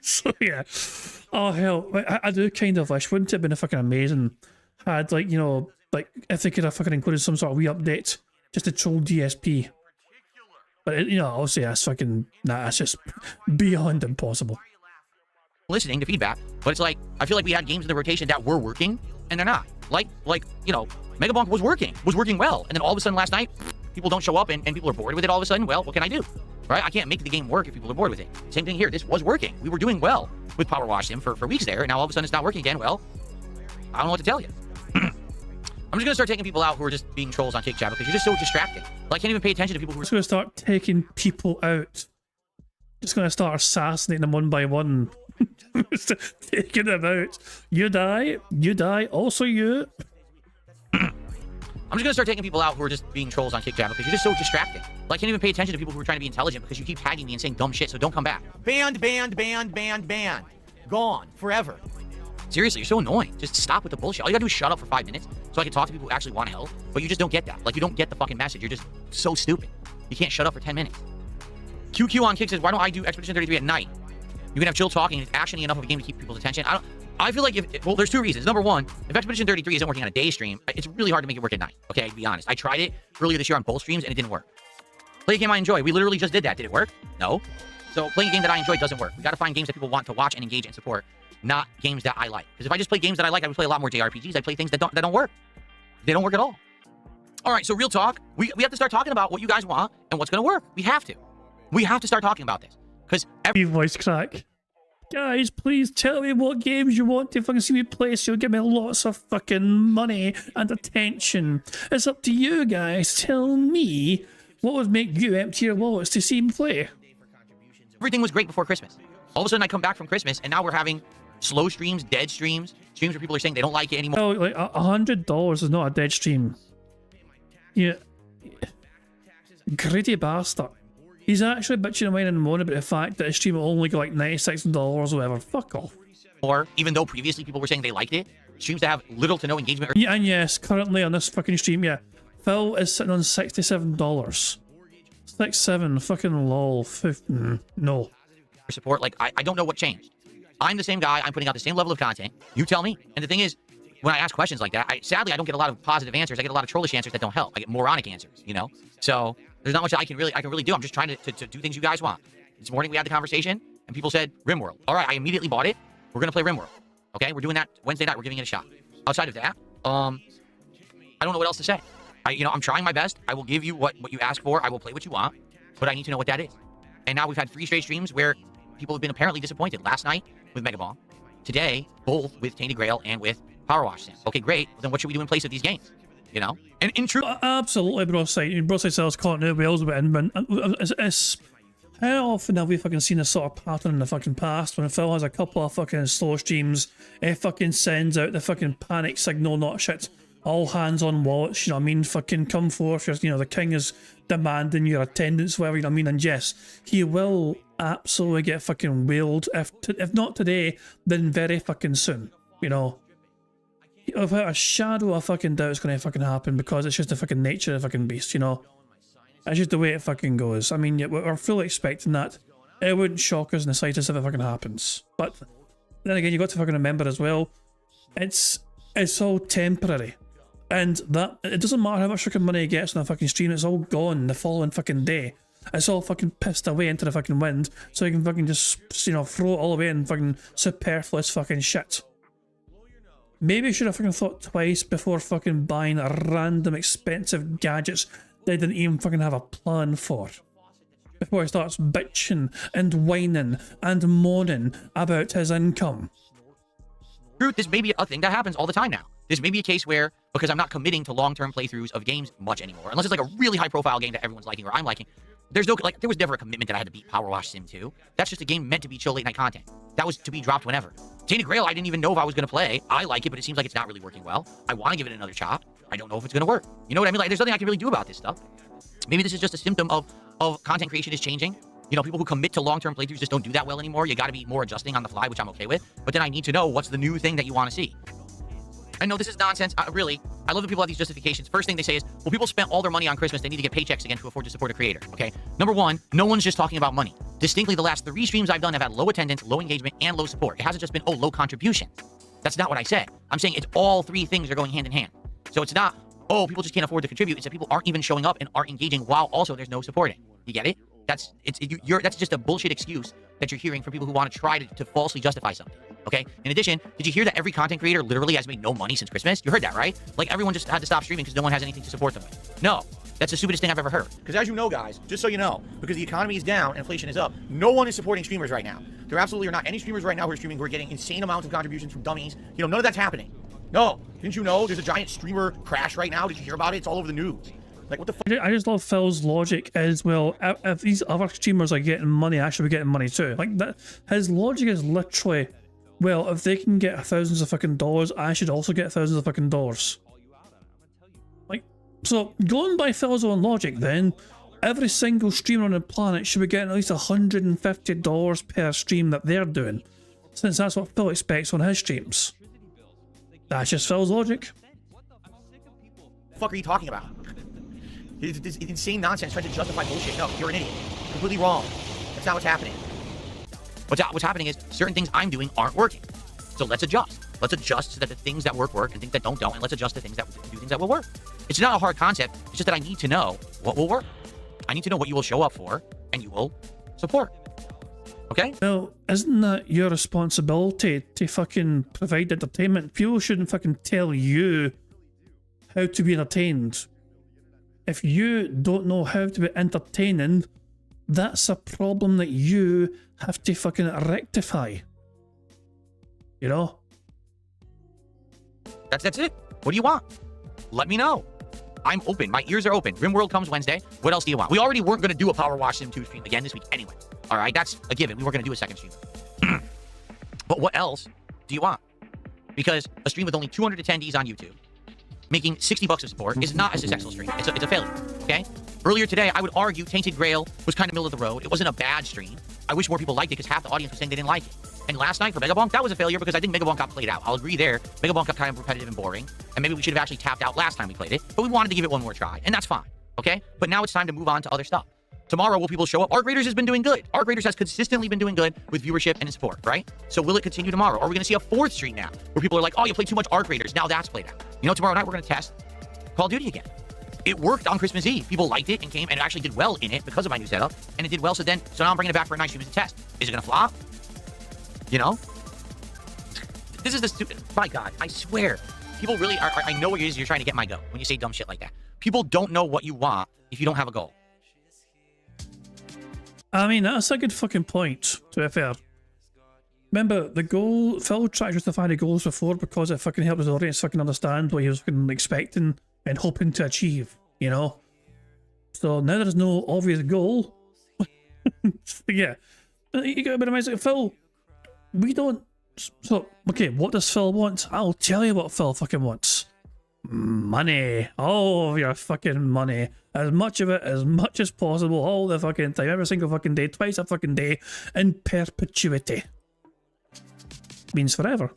So yeah. Oh hell, I do kind of wish, wouldn't it have been a fucking amazing had, like, you know, like if they could have fucking included some sort of wee update just to troll DSP. But you know, obviously that's fucking, nah, it's just beyond impossible. listening to feedback, but it's like, I feel like we had games in the rotation that were working and they're not. Like, you know, Mega Bonk was working well. And then all of a sudden last night, people don't show up and people are bored with it all of a sudden. Well, what can I do? Right? I can't make the game work if people are bored with it. Same thing here. This was working. We were doing well with Power Wash Sim for weeks there. And now all of a sudden it's not working again. Well, I don't know what to tell you. I'm just going to start taking people out who are just being trolls on Kick Chat because you're just so distracted. Like, I can't even pay attention to people who are... Just going to start taking people out. Just going to start assassinating them one by one. Taking them out. You die, also you. I'm just gonna start taking people out who are just being trolls on Kick Chat because you're just so distracted. Like, I can't even pay attention to people who are trying to be intelligent because you keep tagging me and saying dumb shit, so don't come back. Banned. Gone. Forever. Seriously, you're so annoying. Just stop with the bullshit. All you gotta do is shut up for 5 minutes so I can talk to people who actually want help, but you just don't get that. Like, you don't get the fucking message. You're just so stupid. You can't shut up for 10 minutes. QQ on Kick says, why don't I do Expedition 33 at night? You can have chill talking, and it's actually enough of a game to keep people's attention. I feel like well, there's two reasons. Number one, if Expedition 33 isn't working on a day stream, it's really hard to make it work at night. Okay, to be honest. I tried it earlier this year on both streams, and it didn't work. Play a game I enjoy. We literally just did that. Did it work? No. So playing a game that I enjoy doesn't work. We gotta find games that people want to watch and engage and support, not games that I like. Because if I just play games that I like, I would play a lot more JRPGs. I play things that don't work. They don't work at all. All right, so real talk. We have to start talking about what you guys want and what's gonna work. We have to. We have to start talking about this. Because every voice crack. Guys, please tell me what games you want to fucking see me play, so you'll give me lots of fucking money and attention. It's up to you guys. Tell me what would make you empty your wallets to see me play. Everything was great before Christmas. All of a sudden I come back from Christmas and now we're having slow streams, dead streams where people are saying they don't like it anymore. Oh, like $100 is not a dead stream. Yeah. Greedy bastard. He's actually bitching and whining and moaning about the fact that his stream will only go like $96 or whatever. Fuck off. Or even though previously people were saying they liked it, streams that have little to no engagement. Yeah, and yes, currently on this fucking stream, yeah, Phil is sitting on $67. 67, fucking lol. No. Support, like, I don't know what changed. I'm the same guy. I'm putting out the same level of content. You tell me. And the thing is, when I ask questions like that, sadly, I don't get a lot of positive answers. I get a lot of trollish answers that don't help. I get moronic answers, you know? So there's not much I can really do. I'm just trying to do things you guys want. This morning we had the conversation and people said RimWorld. All right, I immediately bought it. We're gonna play RimWorld. Okay, we're doing that Wednesday night. We're giving it a shot. Outside of that, I don't know what else to say. I'm trying my best. I will give you what you ask for. I will play what you want, but I need to know what that is. And now we've had 3 straight streams where people have been apparently disappointed. Last night with Mega Bomb. Today, both with Tainted Grail and with Power Wash Sim. Okay, great. Well, then what should we do in place of these games? You know? And in truth... Absolutely, Brosite sells continuity wheels about it, it's... How often have we fucking seen this sort of pattern in the fucking past when Phil has a couple of fucking slow streams, it fucking sends out the fucking panic signal, not shit, all hands on wallets, you know what I mean? Fucking come forth, you know, the king is demanding your attendance, whatever, you know what I mean? And yes, he will absolutely get fucking whaled, if not today, then very fucking soon, you know? Without a shadow of fucking doubt it's gonna fucking happen because it's just the fucking nature of the fucking beast, you know? It's just the way it fucking goes. I mean, we're fully expecting that. It wouldn't shock us in the slightest if it fucking happens. But then again, you got to fucking remember as well, it's all temporary. And that, it doesn't matter how much fucking money he gets on a fucking stream, it's all gone the following fucking day. it's all fucking pissed away into the fucking wind, so you can fucking just, you know, throw it all away in fucking superfluous fucking shit. Maybe you should have fucking thought twice before fucking buying random expensive gadgets they didn't even fucking have a plan for. Before he starts bitching and whining and moaning about his income. Truth, this may be a thing that happens all the time now. This may be a case where, because I'm not committing to long-term playthroughs of games much anymore, unless it's like a really high-profile game that everyone's liking or I'm liking, there's no, like, there was never a commitment that I had to beat Power Wash Sim 2. That's just a game meant to be chill late-night content. That was to be dropped whenever. Tainted Grail, I didn't even know if I was going to play. I like it, but it seems like it's not really working well. I want to give it another shot. I don't know if it's going to work. You know what I mean? Like, there's nothing I can really do about this stuff. Maybe this is just a symptom of content creation is changing. You know, people who commit to long-term playthroughs just don't do that well anymore. You got to be more adjusting on the fly, which I'm okay with. But then I need to know what's the new thing that you want to see. I know this is nonsense. Really, I love that people have these justifications. First thing they say is, well, people spent all their money on Christmas. They need to get paychecks again to afford to support a creator. Okay. Number one, no one's just talking about money. Distinctly, the last 3 streams I've done have had low attendance, low engagement, and low support. It hasn't just been, oh, low contribution. That's not what I said. I'm saying it's all 3 things are going hand in hand. So it's not, oh, people just can't afford to contribute. It's that people aren't even showing up and aren't engaging while also there's no supporting. You get it? That's just a bullshit excuse that you're hearing from people who want to try to falsely justify something. Okay? In addition, did you hear that every content creator literally has made no money since Christmas? You heard that, right? Like, everyone just had to stop streaming because no one has anything to support them with. No. That's the stupidest thing I've ever heard. Because as you know, guys, just so you know, because the economy is down and inflation is up, no one is supporting streamers right now. There absolutely are not any streamers right now who are streaming who are getting insane amounts of contributions from dummies. You know, none of that's happening. No. Didn't you know there's a giant streamer crash right now? Did you hear about it? It's all over the news. Like, what the fuck? I just love Phil's logic is, well, if these other streamers are getting money, I should be getting money too. Like, that, his logic is literally, well, if they can get thousands of fucking dollars, I should also get thousands of fucking dollars. Like, so going by Phil's own logic, then every single streamer on the planet should be getting at least $150 per stream that they're doing, since that's what Phil expects on his streams. That's just Phil's logic. The fuck are you talking about? It's insane nonsense trying to justify bullshit. No, you're an idiot. Completely wrong. That's not what's happening. What's happening is certain things I'm doing aren't working. So let's adjust. Let's adjust so that the things that work, and things that don't, and let's adjust the things that do things that will work. It's not a hard concept. It's just that I need to know what will work. I need to know what you will show up for and you will support. Okay? Well, isn't that your responsibility to fucking provide entertainment? People shouldn't fucking tell you how to be entertained. If you don't know how to be entertaining, that's a problem that you have to fucking rectify. You know? That's it. What do you want? Let me know. I'm open. My ears are open. RimWorld comes Wednesday. What else do you want? We already weren't going to do a Power Wash Sim 2 stream again this week anyway. All right? That's a given. We weren't going to do a second stream. But what else do you want? Because a stream with only 200 attendees on YouTube, making $60 of support, is not a successful stream. It's a failure, okay? Earlier today, I would argue Tainted Grail was kind of middle of the road. It wasn't a bad stream. I wish more people liked it because half the audience was saying they didn't like it. And last night for Megabonk, that was a failure because I think Megabonk got played out. I'll agree there. Megabonk got kind of repetitive and boring. And maybe we should have actually tapped out last time we played it. But we wanted to give it one more try. And that's fine, okay? But now it's time to move on to other stuff. Tomorrow, will people show up? Arc Raiders has been doing good. Arc Raiders has consistently been doing good with viewership and support, right? So will it continue tomorrow? Or are we going to see a 4th stream now where people are like, oh, you played too much Arc Raiders. Now that's played out. You know, tomorrow night we're going to test Call of Duty again. It worked on Christmas Eve. People liked it and came and actually did well in it because of my new setup. And it did well. So now I'm bringing it back for a night stream as a test. Is it going to flop? You know? This is the stupid... My God, I swear. People really are... I know what it is you're trying to get my go when you say dumb shit like that. People don't know what you want if you don't have a goal. I mean, that's a good fucking point, to be fair. Remember, the goal... Phil tried to justify the goals before because it fucking helped his audience fucking understand what he was fucking expecting and hoping to achieve, you know? So now there's no obvious goal. Yeah. You gotta be amazed, like, Phil, we don't... So, okay, what does Phil want? I'll tell you what Phil fucking wants. Money. All of your fucking money. As much of it, as much as possible, all the fucking time, every single fucking day, twice a fucking day, in perpetuity. Means forever.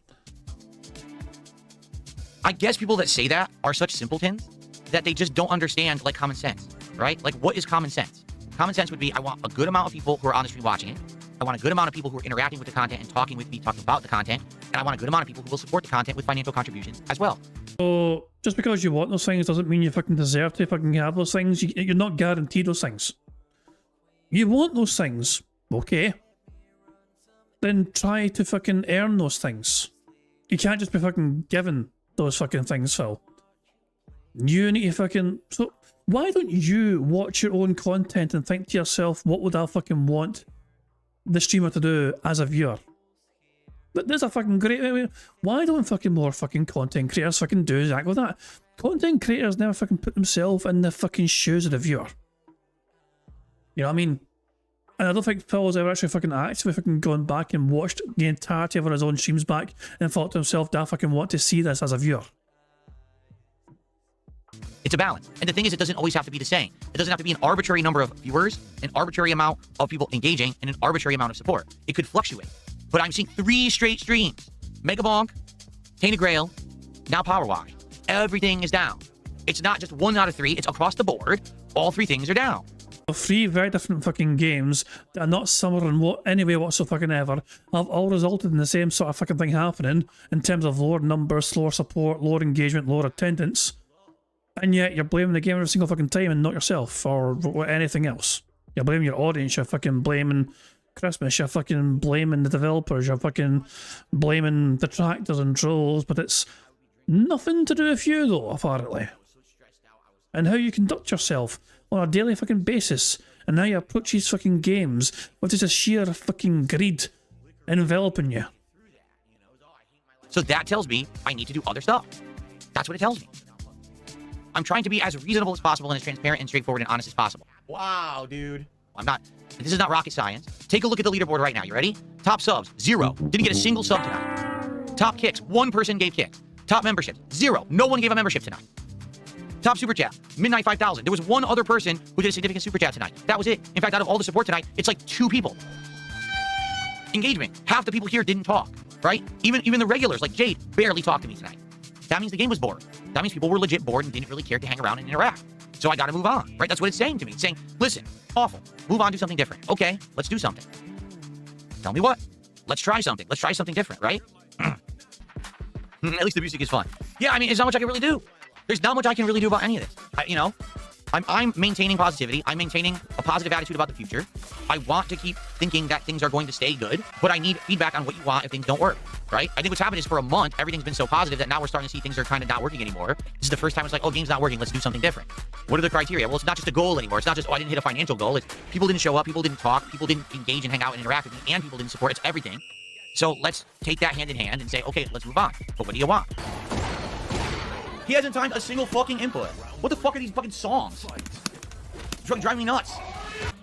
I guess people that say that are such simpletons that they just don't understand, like, common sense, right? Like, what is common sense? Common sense would be, I want a good amount of people who are on the stream watching it. I want a good amount of people who are interacting with the content and talking with me, talking about the content. And I want a good amount of people who will support the content with financial contributions as well. So, just because you want those things doesn't mean you fucking deserve to fucking have those things. You're not guaranteed those things. You want those things, okay? Then try to fucking earn those things. You can't just be fucking given those fucking things, Phil. You need to fucking... So, why don't you watch your own content and think to yourself, what would I fucking want the streamer to do as a viewer? But there's a fucking great... Why don't fucking more fucking content creators fucking do exactly that? Content creators never fucking put themselves in the fucking shoes of the viewer. You know what I mean? And I don't think Phil has ever actually fucking actively fucking gone back and watched the entirety of his own streams back and thought to himself, do I fucking want to see this as a viewer? It's a balance. And the thing is, it doesn't always have to be the same. It doesn't have to be an arbitrary number of viewers, an arbitrary amount of people engaging, and an arbitrary amount of support. It could fluctuate. But I'm seeing 3 straight streams. Mega Bonk, Tainted Grail, now Power Wash. Everything is down. It's not just 1 out of 3, it's across the board. All 3 things are down. 3 very different fucking games that are not similar in any way whatsoever have all resulted in the same sort of fucking thing happening in terms of lower numbers, slower support, lower engagement, lower attendance, and yet you're blaming the game every single fucking time and not yourself or anything else. You're blaming your audience, you're fucking blaming Christmas, you're fucking blaming the developers, you're fucking blaming detractors and trolls, but it's nothing to do with you though, apparently. And how you conduct yourself on a daily fucking basis, and how you approach these fucking games with just a sheer fucking greed enveloping you. So that tells me I need to do other stuff. That's what it tells me. I'm trying to be as reasonable as possible and as transparent and straightforward and honest as possible. Wow, dude. I'm not. This is not rocket science. Take a look at the leaderboard right now. You ready? Top subs, 0. Didn't get a single sub tonight. Top kicks, 1 person gave kicks. Top memberships, 0. No one gave a membership tonight. Top super chat, Midnight 5000. There was 1 other person who did a significant super chat tonight. That was it. In fact, out of all the support tonight, it's like 2 people. Engagement. Half the people here didn't talk, right? Even the regulars, like Jade, barely talked to me tonight. That means the game was bored. That means people were legit bored and didn't really care to hang around and interact. So I gotta move on, right? That's what it's saying to me. It's saying, listen, awful. Move on, do something different. Okay, let's do something. Tell me what? Let's try something. Let's try something different, right? At least the music is fun. Yeah, I mean, there's not much I can really do. There's not much I can really do about any of this. I'm maintaining positivity. I'm maintaining a positive attitude about the future. I want to keep thinking that things are going to stay good, but I need feedback on what you want if things don't work, right? I think what's happened is for a month, everything's been so positive that now we're starting to see things are kind of not working anymore. This is the first time it's like, oh, game's not working. Let's do something different. What are the criteria? Well, it's not just a goal anymore. It's not just, oh, I didn't hit a financial goal. It's people didn't show up, people didn't talk, people didn't engage and hang out and interact with me, and people didn't support. It's everything. So let's take that hand in hand and say, okay, let's move on. But what do you want? He hasn't timed a single fucking input. What the fuck are these fucking songs? Drive me nuts.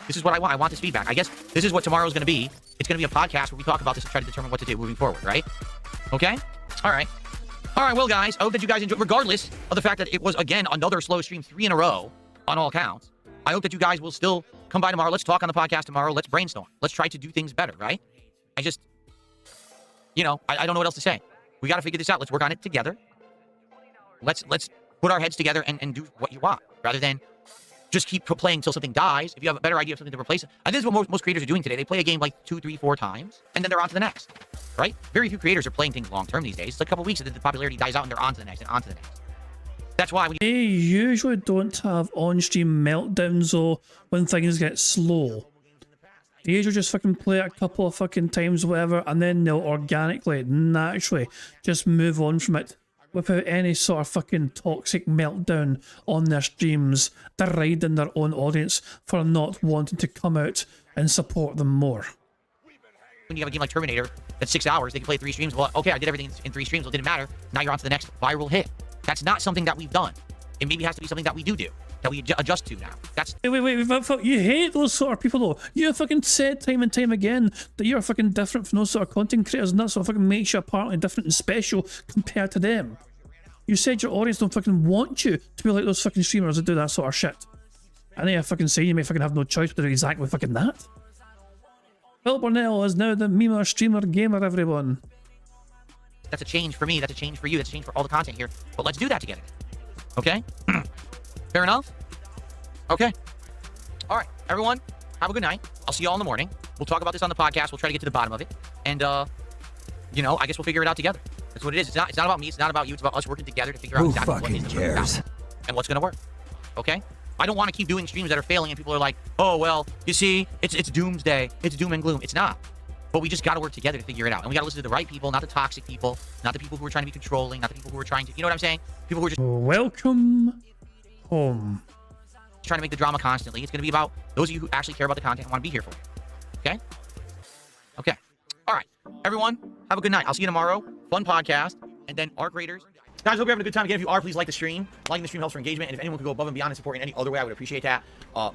This is what I want. I want this feedback. I guess this is what tomorrow is going to be. It's going to be a podcast where we talk about this and try to determine what to do moving forward, right? Okay? All right. All right, well, guys, I hope that you guys enjoyed, regardless of the fact that it was, again, another slow stream, 3 in a row on all counts. I hope that you guys will still come by tomorrow. Let's talk on the podcast tomorrow. Let's brainstorm. Let's try to do things better, right? I just, I don't know what else to say. We got to figure this out. Let's work on it together. Let's put our heads together and do what you want, rather than just keep playing until something dies. If you have a better idea of something to replace it. And this is what most creators are doing today. They play a game like 2, 3, 4 times, and then they're on to the next, right? Very few creators are playing things long-term these days. It's like a couple weeks and then the popularity dies out and they're on to the next and on to the next. That's why we... They usually don't have on-stream meltdowns though when things get slow. They usually just fucking play it a couple of fucking times or whatever, and then they'll organically, naturally, just move on from it without any sort of fucking toxic meltdown on their streams, deriding their own audience for not wanting to come out and support them more. When you have a game like Terminator that's 6 hours, they can play 3 streams. Well, okay, I did everything in 3 streams. Well, it didn't matter. Now you're on to the next viral hit. That's not something that we've done. It maybe has to be something that we do, that we adjust to now. That's... Wait, you hate those sort of people though. You have fucking said time and time again that you're fucking different from those sort of content creators, and that's what fucking makes you apparently different and special compared to them. You said your audience don't fucking want you to be like those fucking streamers that do that sort of shit. And then you're fucking saying you may fucking have no choice but to do exactly fucking that. Phil Burnell is now the memer, streamer, gamer, everyone. That's a change for me. That's a change for you. That's a change for all the content here. But let's do that together. Okay? Fair enough? Okay. All right, everyone, have a good night. I'll see you all in the morning. We'll talk about this on the podcast. We'll try to get to the bottom of it. And, I guess we'll figure it out together. That's what it is. It's not about me. It's not about you. It's about us working together to figure out exactly what is the cares and what's going to work. Okay? I don't want to keep doing streams that are failing and people are like, oh, well, you see, it's doomsday. It's doom and gloom. It's not. But we just got to work together to figure it out. And we got to listen to the right people, not the toxic people, not the people who are trying to be controlling, not the people who are trying to, you know what I'm saying? People who are just Welcome home. trying to make the drama constantly. It's going to be about those of you who actually care about the content and want to be here for it. Okay? Okay. All right. Everyone, have a good night. I'll see you tomorrow. Fun podcast. And then our graders. Guys, hope you're having a good time. Again, if you are, please like the stream. Liking the stream helps for engagement. And if anyone could go above and beyond and support in any other way, I would appreciate that.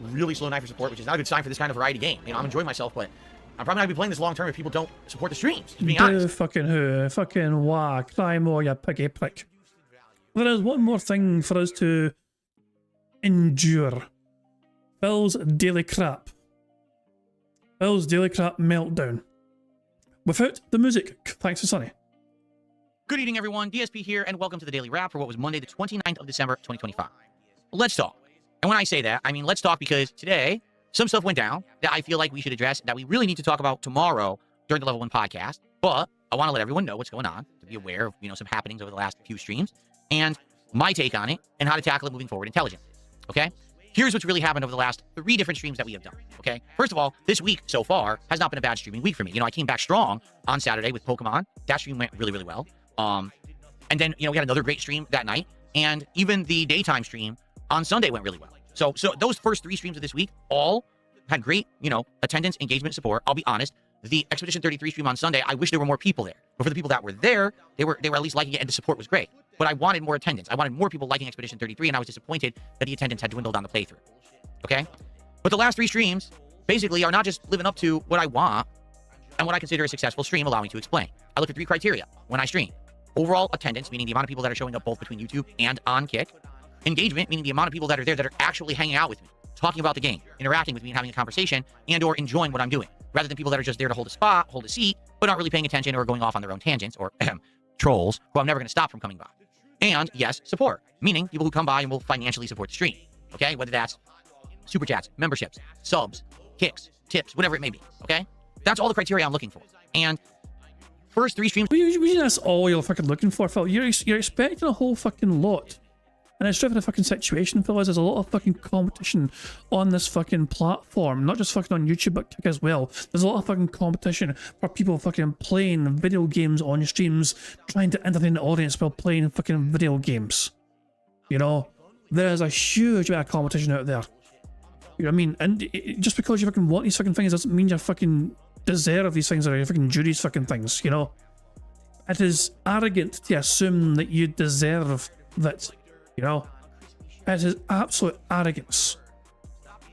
Really slow night for support, which is not a good sign for this kind of variety game. You know, I'm enjoying myself, but I'm probably not going to be playing this long term if people don't support the streams. Just being honest. Fucking who? Fucking wah. Cry more, you piggy prick. There is one more thing for us to endure. Phil's daily crap. Phil's daily crap meltdown. Without the music. Thanks to Sonny. Good evening, everyone. DSP here, and welcome to the Daily Wrap for what was Monday, the 29th of December, 2025. Let's talk. And when I say that, I mean let's talk because today, some stuff went down that I feel like we should address, that we really need to talk about tomorrow during the Level 1 podcast. But I want to let everyone know what's going on, to be aware of, some happenings over the last few streams, and my take on it, and how to tackle it moving forward intelligently. Okay? Here's what's really happened over the last 3 different streams that we have done. Okay? First of all, this week so far has not been a bad streaming week for me. I came back strong on Saturday with Pokemon. That stream went really, really well. And then, we had another great stream that night, and even the daytime stream on Sunday went really well. So those first 3 streams of this week all had great, attendance, engagement, support. I'll be honest, the Expedition 33 stream on Sunday, I wish there were more people there. But for the people that were there, they were at least liking it, and the support was great. But I wanted more attendance. I wanted more people liking Expedition 33, and I was disappointed that the attendance had dwindled on the playthrough. Okay? But the last 3 streams basically are not just living up to what I want and what I consider a successful stream. Allow me to explain. I look at 3 criteria when I stream. Overall attendance, meaning the amount of people that are showing up both between YouTube and on Kick. Engagement, meaning the amount of people that are there that are actually hanging out with me, talking about the game, interacting with me and having a conversation, and or enjoying what I'm doing, rather than people that are just there to hold a spot, hold a seat, but aren't really paying attention or going off on their own tangents, or trolls who I'm never going to stop from coming by. And yes, support, meaning people who come by and will financially support the stream. Okay? Whether that's super chats, memberships, subs, kicks, tips, whatever it may be. Okay? That's all the criteria I'm looking for. And first 3 streams. That's all you're fucking looking for, Phil. You're expecting a whole fucking lot. And it's driven a fucking situation, Phil, is there's a lot of fucking competition on this fucking platform. Not just fucking on YouTube, but Kick as well. There's a lot of fucking competition for people fucking playing video games on streams, trying to entertain the audience while playing fucking video games. There's a huge amount of competition out there. You know what I mean? And just because you fucking want these fucking things doesn't mean you fucking deserve these things or you fucking do these fucking things, It is arrogant to assume that you deserve that. It is absolute arrogance.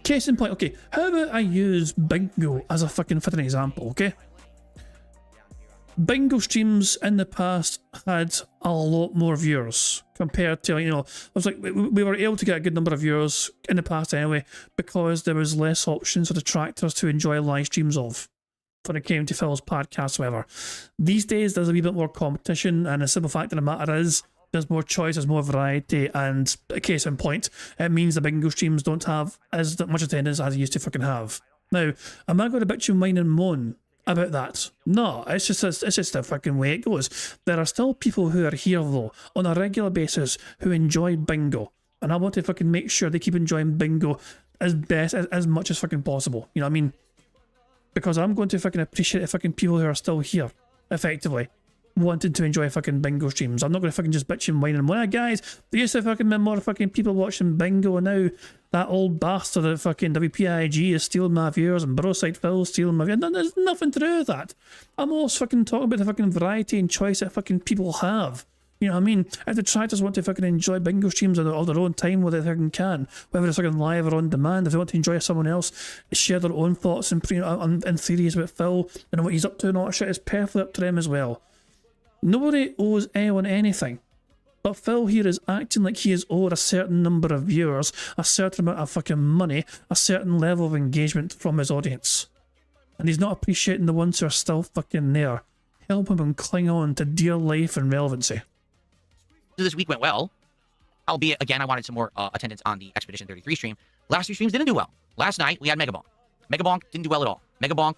Case in point, okay, how about I use Bingo as a fucking fitting example, okay? Bingo streams in the past had a lot more viewers compared to, it was like we were able to get a good number of viewers in the past anyway because there was less options for detractors to enjoy live streams of when it came to Phil's podcast, whatever. These days, there's a wee bit more competition, and the simple fact of the matter is, there's more choice, there's more variety, and a case in point, it means the Bingo streams don't have as much attendance as they used to fucking have. Now, am I going to bitch and whine and moan about that? No, it's just the fucking way it goes. There are still people who are here, though, on a regular basis, who enjoy Bingo, and I want to fucking make sure they keep enjoying Bingo as much as fucking possible. You know what I mean? Because I'm going to fucking appreciate the fucking people who are still here, effectively, wanting to enjoy fucking Bingo streams. I'm not going to fucking just bitch and whine and whine. Guys, there used to fucking be more fucking people watching Bingo, and now that old bastard at fucking WPIG is stealing my viewers, and Brosite Phil's stealing my viewers. No, there's nothing to do with that. I'm always fucking talking about the fucking variety and choice that fucking people have. You know what I mean? If the detractors want to fucking enjoy Bingo streams on their own time, where they fucking can, whether it's fucking live or on demand, if they want to enjoy someone else, share their own thoughts and theories about Phil and what he's up to and all that shit, is perfectly up to them as well. Nobody owes anyone anything. But Phil here is acting like he is owed a certain number of viewers, a certain amount of fucking money, a certain level of engagement from his audience. And he's not appreciating the ones who are still fucking there. Help him and cling on to dear life and relevancy. This week went well, albeit, again, I wanted some more attendance on the Expedition 33 stream. Last 3 streams didn't do well. Last night, we had Mega Bonk. Mega Bonk didn't do well at all. Mega Bonk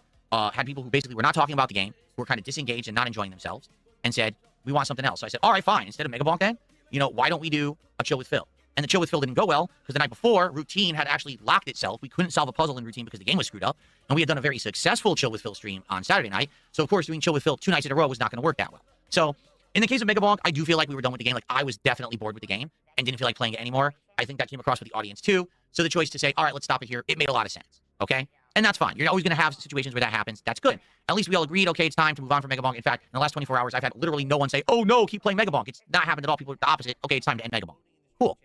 had people who basically were not talking about the game, who were kind of disengaged and not enjoying themselves, and said, we want something else. So I said, all right, fine. Instead of Mega Bonk then, why don't we do a chill with Phil? And the chill with Phil didn't go well because the night before, routine had actually locked itself. We couldn't solve a puzzle in routine because the game was screwed up. And we had done a very successful chill with Phil stream on Saturday night. So, of course, doing chill with Phil 2 nights in a row was not going to work that well. So, in the case of Mega Bonk, I do feel like we were done with the game. Like, I was definitely bored with the game and didn't feel like playing it anymore. I think that came across with the audience, too. So, the choice to say, all right, let's stop it here, it made a lot of sense. Okay? And that's fine. You're always going to have situations where that happens. That's good. At least we all agreed, okay, it's time to move on from Mega Bonk. In fact, in the last 24 hours, I've had literally no one say, oh, no, keep playing Mega Bonk. It's not happened at all. People are the opposite. Okay, it's time to end Mega Bonk. Cool.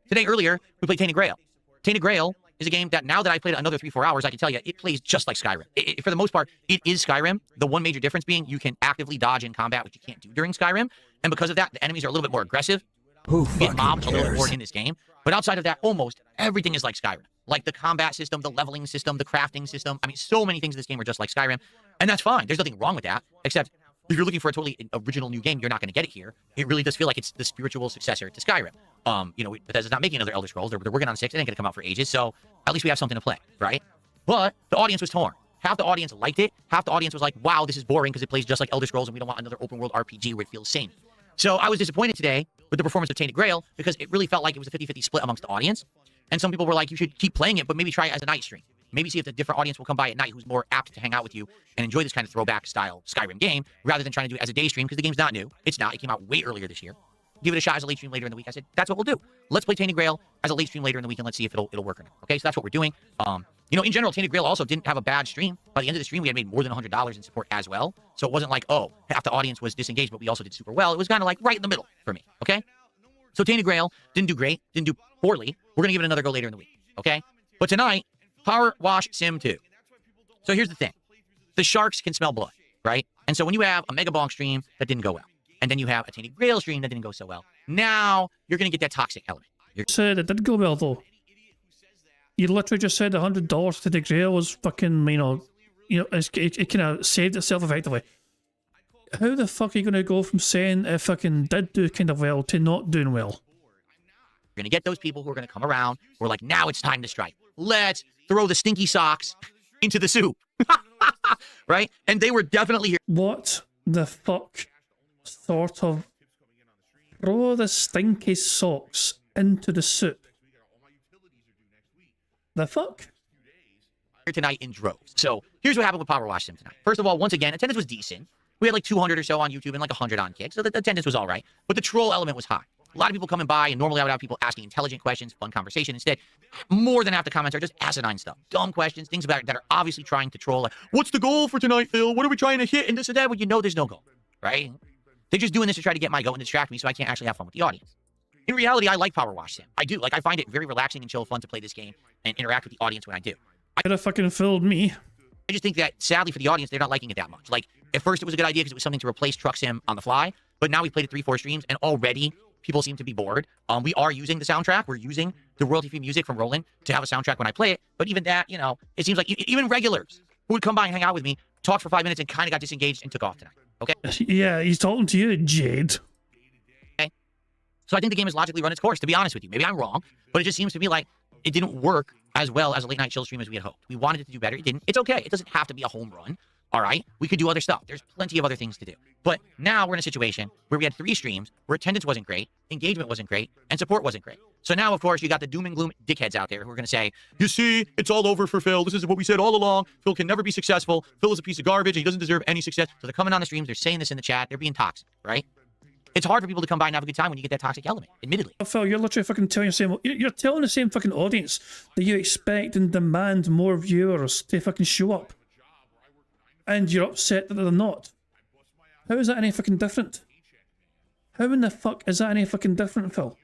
Today, earlier, we played Tainted Grail. Tainted Grail is a game that now that I played it another 3-4 hours, I can tell you, it plays just like Skyrim. For the most part, it is Skyrim. The one major difference being you can actively dodge in combat, which you can't do during Skyrim. And because of that, the enemies are a little bit more aggressive. Who You get mobbed a little bit cares? more in this game. But outside of that, almost everything is like Skyrim. Like the combat system, the leveling system, the crafting system. I mean, so many things in this game are just like Skyrim. And that's fine. There's nothing wrong with that. Except if you're looking for a totally original new game, you're not going to get it here. It really does feel like it's the spiritual successor to Skyrim. Bethesda's not making another Elder Scrolls. They're working on 6. It ain't going to come out for ages. So at least we have something to play, right? But the audience was torn. Half the audience liked it. Half the audience was like, wow, this is boring because it plays just like Elder Scrolls and we don't want another open world RPG where it feels same. So I was disappointed today with the performance of Tainted Grail because it really felt like it was a 50-50 split amongst the audience. And some people were like, you should keep playing it, but maybe try it as a night stream. Maybe see if a different audience will come by at night who's more apt to hang out with you and enjoy this kind of throwback style Skyrim game rather than trying to do it as a day stream because the game's not new. It's not. It came out way earlier this year. Give it a shot as a late stream later in the week. I said, that's what we'll do. Let's play Tainted Grail as a late stream later in the week and let's see if it'll work or not. Okay, so that's what we're doing. In general, Tainted Grail also didn't have a bad stream. By the end of the stream, we had made more than $100 in support as well. So it wasn't like, oh, half the audience was disengaged, but we also did super well. It was kind of like right in the middle for me, okay? So Tainted Grail didn't do great, didn't do poorly. We're going to give it another go later in the week, okay? But tonight, Power Wash Sim 2. So here's the thing. The sharks can smell blood, right? And so when you have a Mega Bonk stream that didn't go well, and then you have a Tainted Grail stream that didn't go so well, now you're going to get that toxic element. Said it did go well though. You literally just said $100 to the Grail was fucking, it kind of saved itself effectively. How the fuck are you going to go from saying it fucking did do kind of well to not doing well? You're going to get those people who are going to come around who are like, now it's time to strike. Let's throw the stinky socks into the soup. Right? And they were definitely here. What the fuck sort of throw the stinky socks into the soup? The fuck? Tonight in droves. So here's what happened with Power Wash Sim tonight. First of all, once again, attendance was decent. We had like 200 or so on YouTube and like 100 on Kick, so the attendance was all right. But the troll element was high. A lot of people coming by, and normally I would have people asking intelligent questions, fun conversation. Instead, more than half the comments are just asinine stuff, dumb questions, things about that are obviously trying to troll. Like, what's the goal for tonight, Phil? What are we trying to hit? And this and that. Well, you know, there's no goal, right? They're just doing this to try to get my goat and distract me, so I can't actually have fun with the audience. In reality, I like Power Wash Sim. I do. Like, I find it very relaxing and chill, fun to play this game and interact with the audience when I do. Could have fucking fooled me. I just think that, sadly, for the audience, they're not liking it that much. Like, at first, it was a good idea because it was something to replace Truck Sim on the fly, but now we played it 3-4 streams, and already people seem to be bored. We are using the soundtrack. We're using the royalty-free music from Roland to have a soundtrack when I play it, but even that, it seems like even regulars who would come by and hang out with me, talk for 5 minutes, and kind of got disengaged and took off tonight, okay? Yeah, he's talking to you, Jade. Okay? So I think the game has logically run its course, to be honest with you. Maybe I'm wrong, but it just seems to me like it didn't work as well as a late night chill stream as we had hoped. We wanted it to do better. It didn't. It's okay. It doesn't have to be a home run. All right. We could do other stuff. There's plenty of other things to do. But now we're in a situation where we had 3 streams where attendance wasn't great, engagement wasn't great, and support wasn't great. So now, of course, you got the doom and gloom dickheads out there who are going to say, you see, it's all over for Phil. This is what we said all along. Phil can never be successful. Phil is a piece of garbage. He doesn't deserve any success. So they're coming on the streams. They're saying this in the chat. They're being toxic, right? It's hard for people to come by and have a good time when you get that toxic element, admittedly. Phil, you're literally fucking telling you're telling the same fucking audience that you expect and demand more viewers to fucking show up. And you're upset that they're not. How is that any fucking different? How in the fuck is that any fucking different, Phil?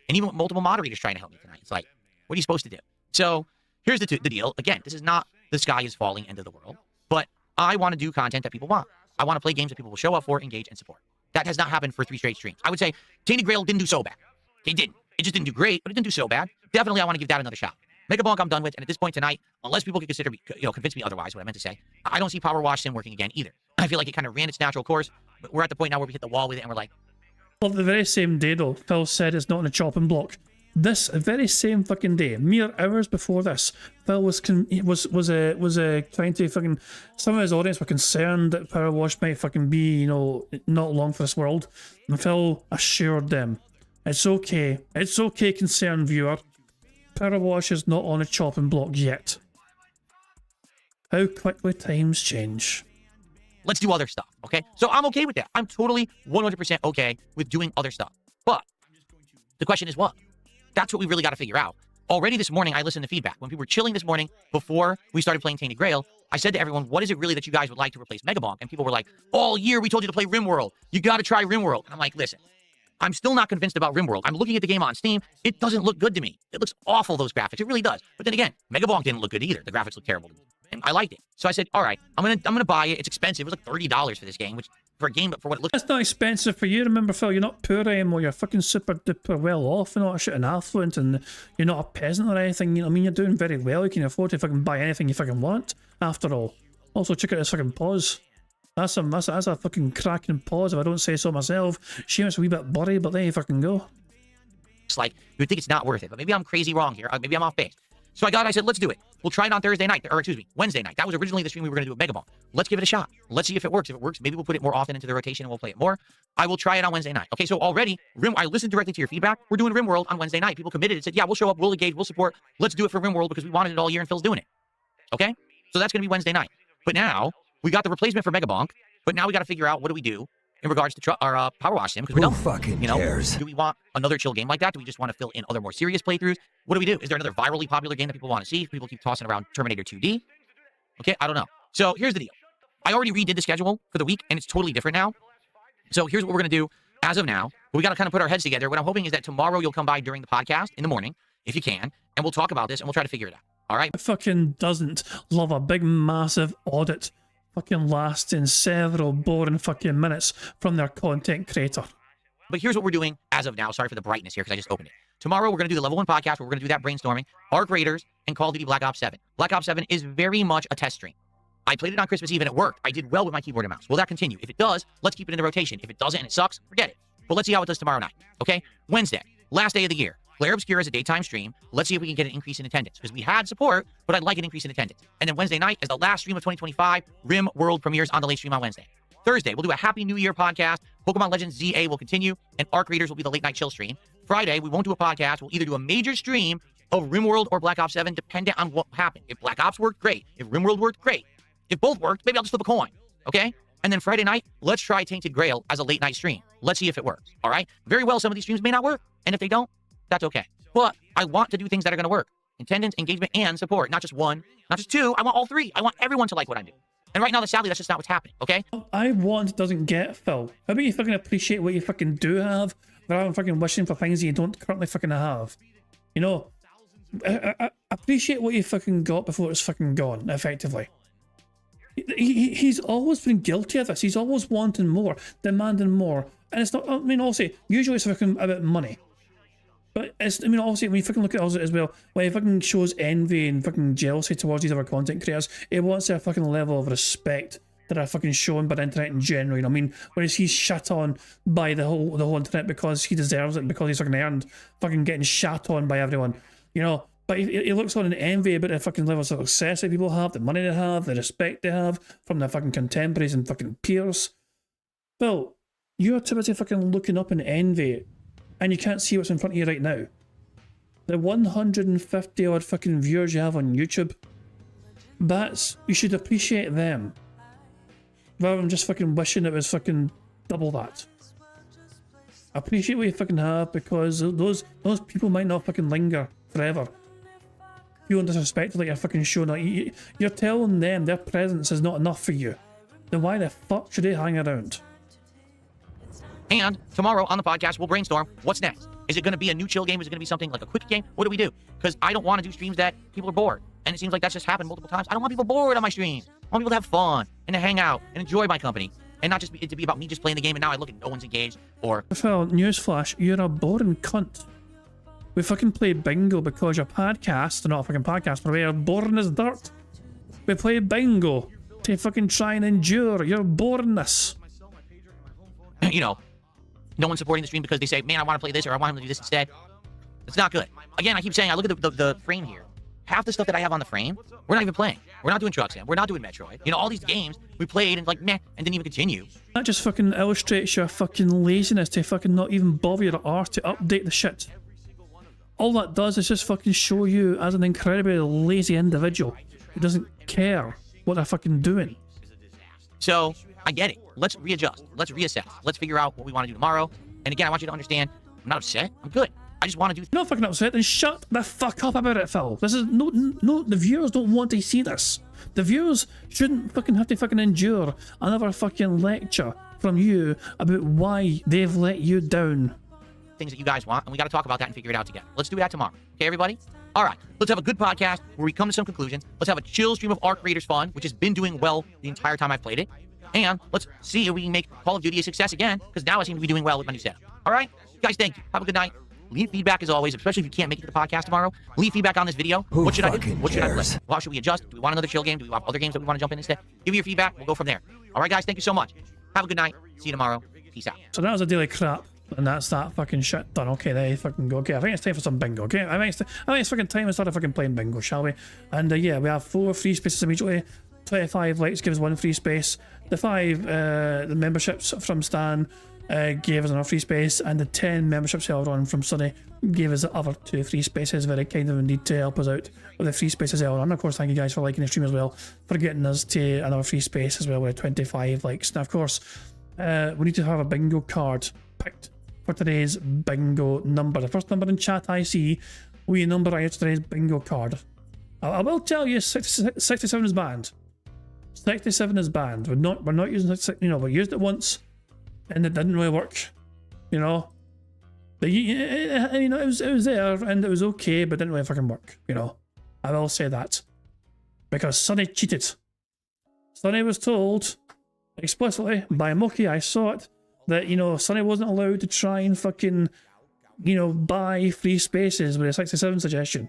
And even with multiple moderators trying to help me tonight, it's like, what are you supposed to do? So here's the deal. Again, this is not the sky is falling end of the world, but I want to do content that people want. I want to play games that people will show up for, engage, and support. That has not happened for 3 straight streams. I would say Tainted Grail didn't do so bad. It didn't. It just didn't do great, but it didn't do so bad. Definitely, I want to give that another shot. Mega Bonk, I'm done with, and at this point tonight, unless people can consider me, convince me otherwise, what I meant to say, I don't see Power Wash Sim working again either. I feel like it kind of ran its natural course, but we're at the point now where we hit the wall with it, and we're like, Well, the very same day though, Phil said it's not on a chopping block. This very same fucking day, mere hours before this, Phil was trying to fucking. Some of his audience were concerned that Power Wash might fucking be, not long for this world, and Phil assured them It's okay. It's okay, concerned viewer. Power Wash is not on a chopping block yet. How quickly times change. Let's do other stuff, okay? So I'm okay with that. I'm totally 100% okay with doing other stuff. But the question is what? That's what we really got to figure out. Already this morning, I listened to feedback. When people were chilling this morning before we started playing Tainted Grail, I said to everyone, what is it really that you guys would like to replace Megabonk? And people were like, all year we told you to play RimWorld. You got to try RimWorld. And I'm like, listen, I'm still not convinced about RimWorld. I'm looking at the game on Steam. It doesn't look good to me. It looks awful, those graphics. It really does. But then again, Megabonk didn't look good either. The graphics look terrible to me. And I liked it. So I said, all right, I'm gonna buy it. It's expensive. It was like $30 for this game, which for a game, but for what it looks That's not expensive for you. Remember, Phil, you're not poor anymore. You're fucking super duper well off. You're not shit and affluent, and you're not a peasant or anything. You know, I mean, you're doing very well. You can afford to fucking buy anything you fucking want, after all. Also, check out this fucking pause. That's a fucking cracking pause, if I don't say so myself. Seamus a wee bit blurry, but there you fucking go. like. You would think it's not worth it, but maybe I'm crazy wrong here. Maybe I'm off base. So I said, let's do it. We'll try it on Thursday night, or excuse me, Wednesday night. That was originally the stream we were going to do at Megabonk. Let's give it a shot. Let's see if it works. If it works, maybe we'll put it more often into the rotation and we'll play it more. I will try it on Wednesday night. Okay, so already, I listened directly to your feedback. We're doing RimWorld on Wednesday night. People committed and said, yeah, we'll show up, we'll engage, we'll support. Let's do it for RimWorld because we wanted it all year and Phil's doing it. Okay? So that's going to be Wednesday night. But now, we got the replacement for Megabonk, but now we got to figure out what do we do in regards to our Power Wash Sim, because we don't fucking cares? Do we want another chill game like that? Do we just want to fill in other more serious playthroughs? What do we do? Is there another virally popular game that people want to see? People keep tossing around Terminator 2D. Okay, I don't know. So here's the deal. I already redid the schedule for the week, and it's totally different now. So here's what we're going to do as of now. We got to kind of put our heads together. What I'm hoping is that tomorrow you'll come by during the podcast in the morning, if you can, and we'll talk about this, and we'll try to figure it out. All right? It fucking doesn't love a big, massive audit fucking lasting several boring fucking minutes from their content creator. But here's what we're doing as of now. Sorry for the brightness here because I just opened it. Tomorrow, we're going to do the Level 1 podcast where we're going to do that brainstorming, Arc Raiders, and Call of Duty Black Ops 7. Black Ops 7 is very much a test stream. I played it on Christmas Eve and it worked. I did well with my keyboard and mouse. Will that continue? If it does, let's keep it in the rotation. If it doesn't and it sucks, forget it. But let's see how it does tomorrow night. Okay? Wednesday, last day of the year. Claire Obscura is a daytime stream. Let's see if we can get an increase in attendance. Because we had support, but I'd like an increase in attendance. And then Wednesday night is the last stream of 2025. Rim World premieres on the late stream on Wednesday. Thursday, we'll do a Happy New Year podcast. Pokemon Legends ZA will continue. And Arc Raiders will be the late night chill stream. Friday, we won't do a podcast. We'll either do a major stream of RimWorld or Black Ops 7, dependent on what happened. If Black Ops worked, great. If RimWorld worked, great. If both worked, maybe I'll just flip a coin. Okay? And then Friday night, let's try Tainted Grail as a late night stream. Let's see if it works. All right? Very well, some of these streams may not work. And if they don't, that's okay. But I want to do things that are going to work. Attendance, engagement, and support. Not just one, not just two. I want all three. I want everyone to like what I do. And right now, sadly, that's just not what's happening, okay? I want doesn't get, Phil. How about you fucking appreciate what you fucking do have rather than fucking wishing for things that you don't currently fucking have? You know, appreciate what you fucking got before it's fucking gone, effectively. He's always been guilty of this. He's always wanting more, demanding more. And it's not, I mean, also, usually it's fucking about money. But it's, I mean, obviously, when you fucking look at it as well, when he fucking shows envy and fucking jealousy towards these other content creators, he wants a fucking level of respect that are fucking shown by the internet in general. You know what I mean? Whereas he's shut on by the whole internet because he deserves it, because he's fucking earned fucking getting shat on by everyone. You know? But he looks on an envy about the fucking levels of success that people have, the money they have, the respect they have from their fucking contemporaries and fucking peers. Well, you're too busy fucking looking up in envy, and you can't see what's in front of you right now. The 150 odd fucking viewers you have on YouTube, you should appreciate them. Rather than just fucking wishing it was fucking double that. Appreciate what you fucking have, because those people might not fucking linger forever. Feeling disrespected like you're fucking showing up. You're telling them their presence is not enough for you. Then why the fuck should they hang around? And tomorrow on the podcast, we'll brainstorm what's next. Is it going to be a new chill game? Is it going to be something like a quick game? What do we do? Because I don't want to do streams that people are bored. And it seems like that's just happened multiple times. I don't want people bored on my streams. I want people to have fun and to hang out and enjoy my company. And not just to be about me just playing the game and now I look and no one's engaged or... Well, newsflash, you're a boring cunt. We fucking play bingo because your podcast, not a fucking podcast, but we're boring as dirt. We play bingo to fucking try and endure your boringness. You know, no one's supporting the stream because they say, man, I want to play this or I want him to do this instead. It's not good. Again, I keep saying, I look at the frame here. half the stuff that I have on the frame, we're not even playing. We're not doing Truck Sim. We're not doing Metroid. You know, all these games we played and like meh, and didn't even continue. That just fucking illustrates your fucking laziness to fucking not even bother your art to update the shit. All that does is just fucking show you as an incredibly lazy individual who doesn't care what they're fucking doing. So I get it. Let's readjust. Let's reassess. Let's figure out what we want to do tomorrow. And again, I want you to understand, I'm not upset. I'm good. I just want to do. You're not fucking upset, then shut the fuck up about it, Phil. This is no, the viewers don't want to see this. The viewers shouldn't fucking have to fucking endure another fucking lecture from you about why they've let you down. Things that you guys want, and we got to talk about that and figure it out together. Let's do that tomorrow. Okay, everybody? All right. Let's have a good podcast where we come to some conclusions. Let's have a chill stream of Arc Raiders fun, which has been doing well the entire time I've played it. And let's see if we can make Call of Duty a success again, because now I seem to be doing well with my new setup. All right? Guys, thank you. Have a good night. Leave feedback as always, especially if you can't make it to the podcast tomorrow. Leave feedback on this video. What should I do? What should I play? How should we adjust? Do we want another chill game? Do we want other games that we want to jump in instead? Give me your feedback. We'll go from there. All right, guys. Thank you so much. Have a good night. See you tomorrow. Peace out. So that was a daily crap, and that's that fucking shit done. Okay, there you fucking go. Okay, I think it's time for some bingo. Okay, I think it's fucking time to start fucking playing bingo, shall we? And yeah, we have 4 free spaces immediately. 25 likes gives 1 free space. The 5 the memberships from Stan gave us another free space, and the 10 memberships held on from Sunny gave us the other 2 free spaces. Very kind of indeed to help us out with the free spaces held on. And of course, thank you guys for liking the stream as well, for getting us to another free space as well with 25 likes. Now, of course, we need to have a bingo card picked for today's bingo number. The first number in chat I see, we number out today's bingo card. I will tell you, 67 is banned. 67 is banned. We're not using it. You know, we used it once, and it didn't really work. You know, but you know, it was there and it was okay, but it didn't really fucking work. You know, I will say that because Sonny cheated. Sonny was told explicitly by Mookie, I saw it, that, you know, Sonny wasn't allowed to try and fucking, you know, buy free spaces with a 67 suggestion.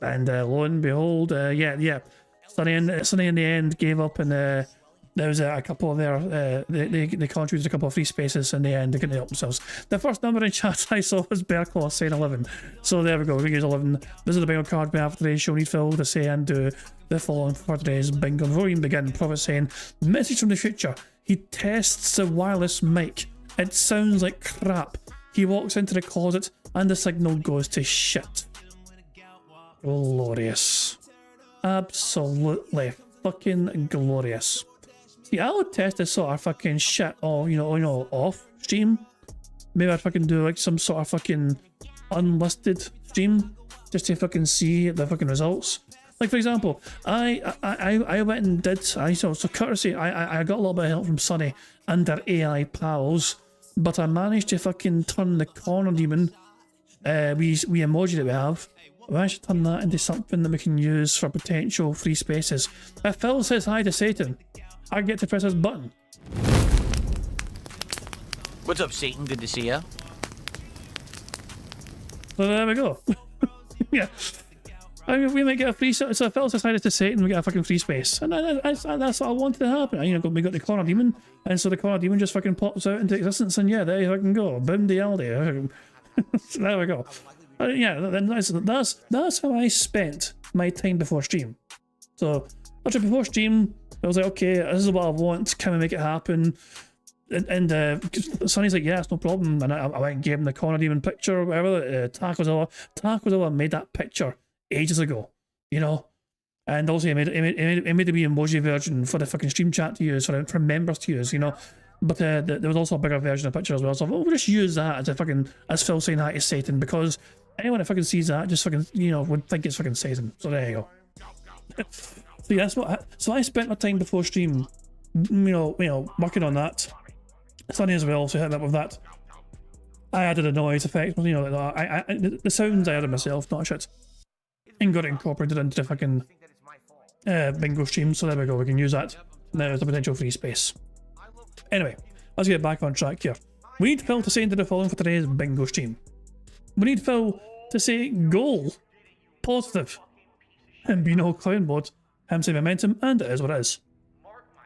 And lo and behold, yeah. Sonny in the end gave up, and there was a couple of they contributed a couple of free spaces in the end. They couldn't help themselves. The first number in chat I saw was Bearclaw saying 11. So there we go, we use 11. This is the bingo card we have for today's show. Need Phil to say and do the following for today's bingo. Before we even begin, Prophet saying, message from the future. He tests the wireless mic. It sounds like crap. He walks into the closet and the signal goes to shit. Glorious. Absolutely fucking glorious. See, I would test this sort of fucking shit or, you know, off stream. Maybe I'd fucking do like some sort of fucking unlisted stream just to fucking see the fucking results. Like, for example, I went and did, so courtesy, I got a little bit of help from Sonny and their AI pals, but I managed to fucking turn the corner demon, we emoji that we have, we managed to turn that into something that we can use for potential free spaces. If Phil says hi to Satan, I get to press his button. What's up, Satan? Good to see ya. So there we go. Yeah. I mean, we might get a free, so if Phil says hi to Satan, we get a fucking free space. And that's what I wanted to happen. You know, we got the corner demon, and so the corner demon just fucking pops out into existence, and yeah, there you fucking go. Boom the Aldi. So there we go. Yeah, then that's how I spent my time before stream. So after before stream, I was like, okay, this is what I want. Can we make it happen? And Sonny's like, yeah, it's no problem. And I went and gave him the corner demon picture or whatever. Takozilla made that picture ages ago, you know. And also he made the wee emoji version for the fucking stream chat to use, for members to use, you know. But there was also a bigger version of the picture as well. So we'll just use that as Phil saying hi to Satan, because anyone that fucking sees that just fucking, you know, would think it's fucking Satan. So there you go. So yeah, so I spent my time before stream, you know, working on that. Sonny as well, so hit me up with that. I added a noise effect, you know, like the sounds I added myself, not shit, and got it incorporated into the fucking bingo stream. So there we go, we can use that. There's a potential free space. Anyway, let's get back on track here. We need Phil to say into the following for today's bingo stream. We need Phil to say goal, positive, and be no clown mode, him say momentum, and it is what it is.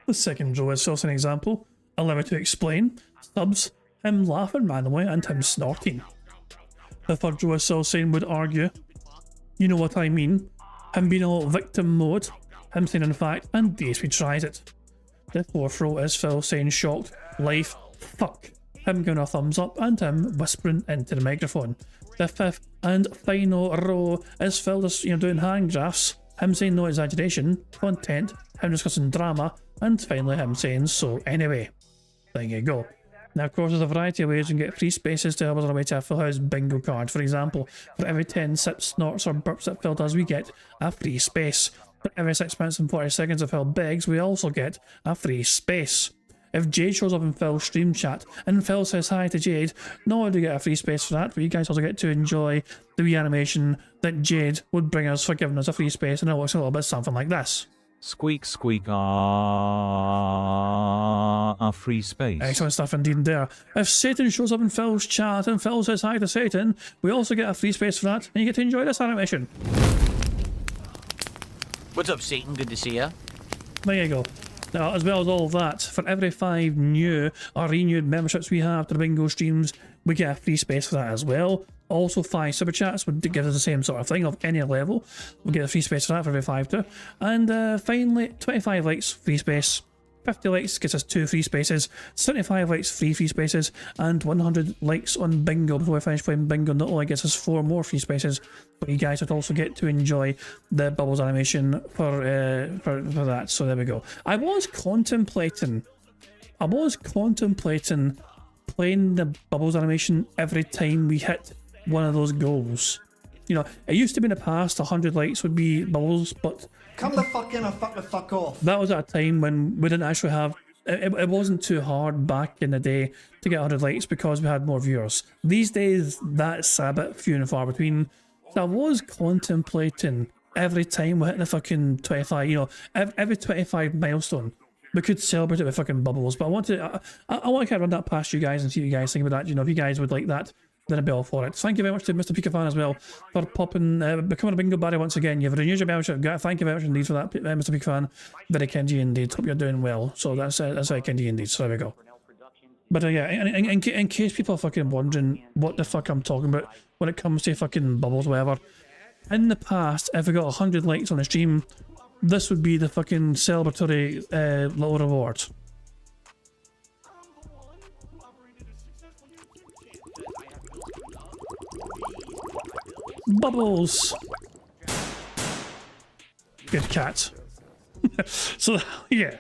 The second row is also an example. Allow me to explain. Subs, him laughing randomly and him snorting. The third row is still saying would argue. You know what I mean. him being all victim mode, him saying in fact, and DSP tries it. The fourth row is Phil saying shocked, life, fuck, him giving a thumbs up, and him whispering into the microphone. The fifth and final row is Phil just, doing hand graphs, him saying no exaggeration, content, him discussing drama, and finally him saying so anyway. There you go. Now, of course, there's a variety of ways you can get free spaces to help us on our way to a Full House bingo card. For example, for every 10 sips, snorts, or burps that Phil does, we get a free space. For every 6 minutes and 40 seconds of Phil begs, we also get a free space. If Jade shows up in Phil's stream chat and Phil says hi to Jade, not only do you get a free space for that, but you guys also get to enjoy the wee animation that Jade would bring us for giving us a free space, and it looks a little bit something like this. Squeak, squeak, a free space. Excellent stuff indeed there. If Satan shows up in Phil's chat and Phil says hi to Satan, we also get a free space for that, and you get to enjoy this animation. What's up, Satan? Good to see ya. There you go. Now, as well as all of that, for every 5 new or renewed memberships we have to the bingo streams, we get a free space for that as well. Also, 5 super chats would give us the same sort of thing of any level. We'll get a free space for that for every 5 too. And finally, 25 likes, free space. 50 likes gets us 2 free spaces, 75 likes, 3 free spaces, and 100 likes on bingo before we finish playing bingo not only gets us 4 more free spaces, but you guys would also get to enjoy the bubbles animation for that. So there we go. I was contemplating playing the bubbles animation every time we hit one of those goals. It used to be in the past 100 likes would be bubbles, but come the fuck in or fuck the fuck off. That was at a time when we didn't actually have it wasn't too hard back in the day to get 100 likes because we had more viewers. These days that's a bit few and far between. So I was contemplating every time we're hitting a fucking 25, every 25 milestone we could celebrate it with fucking bubbles. But I want to kind of run that past you guys and see what you guys think about that. If you guys would like that, then I'd be all for it. Thank you very much to Mr. Pika Fan as well for becoming a bingo buddy once again. You've renewed your membership. Thank you very much indeed for that, Mr. Pika Fan. Very kindy indeed. Hope you're doing well. So that's very kindy indeed. So there we go. But yeah, in case people are fucking wondering what the fuck I'm talking about when it comes to fucking bubbles or whatever, in the past, if we got 100 likes on the stream, this would be the fucking celebratory little reward. Bubbles. Good cat. So yeah,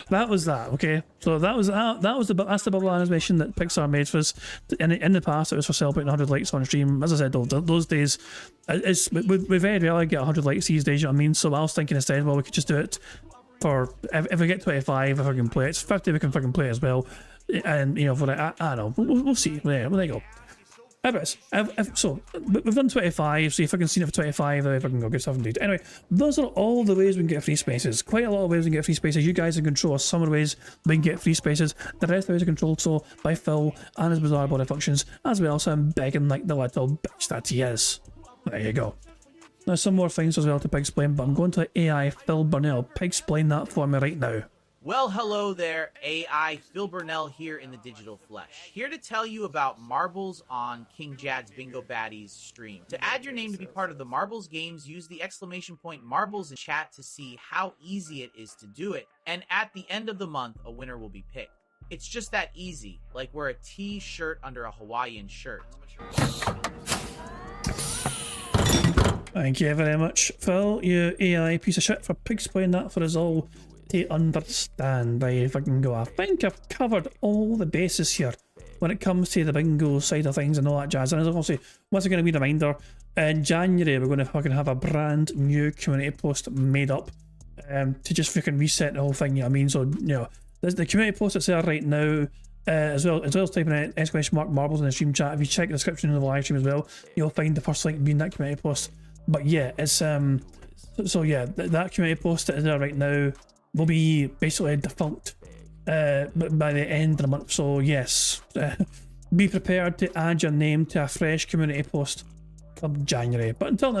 that was that. Okay, so that's the bubble animation that Pixar made for us. In the past, it was for celebrating 100 likes on stream. As I said, those days, we very rarely get 100 likes these days. You know what I mean? So I was thinking instead, well, we could just do it for if we get 25, if I can play it. It's 50, we can fucking play it as well. And for I don't know, we'll see. There you go. So we've done 25, so if I can see it for 25, if I can go good stuff indeed. Anyway, those are all the ways we can get free spaces. Quite a lot of ways we can get free spaces. You guys in control some of the ways we can get free spaces. The rest of the ways are controlled so by Phil and his bizarre body functions, as well, so I'm begging like the little bitch that he is. There you go. Now some more things as well to explain, but I'm going to AI Phil Burnell. Explain that for me right now. Well, hello there, AI. Phil Burnell here in the digital flesh. Here to tell you about marbles on King Jad's Bingo Baddies stream. To add your name to be part of the marbles games, use the exclamation point marbles in chat to see how easy it is to do it. And at the end of the month, a winner will be picked. It's just that easy, like wear a t-shirt under a Hawaiian shirt. Thank you very much, Phil, you AI piece of shit, for explaining that for us all to understand. If I can go, I think I've covered all the bases here when it comes to the bingo side of things and all that jazz. And as obviously, once again, a wee reminder, in January we're going to fucking have a brand new community post made up to just fucking reset the whole thing. You know what I mean? So the community post that's there right now, as well as typing in exclamation mark marbles in the stream chat. If you check the description of the live stream as well, you'll find the first link being that community post. But yeah, it's so yeah, that community post that is there right now will be basically defunct by the end of the month. So yes, be prepared to add your name to a fresh community post come January. But until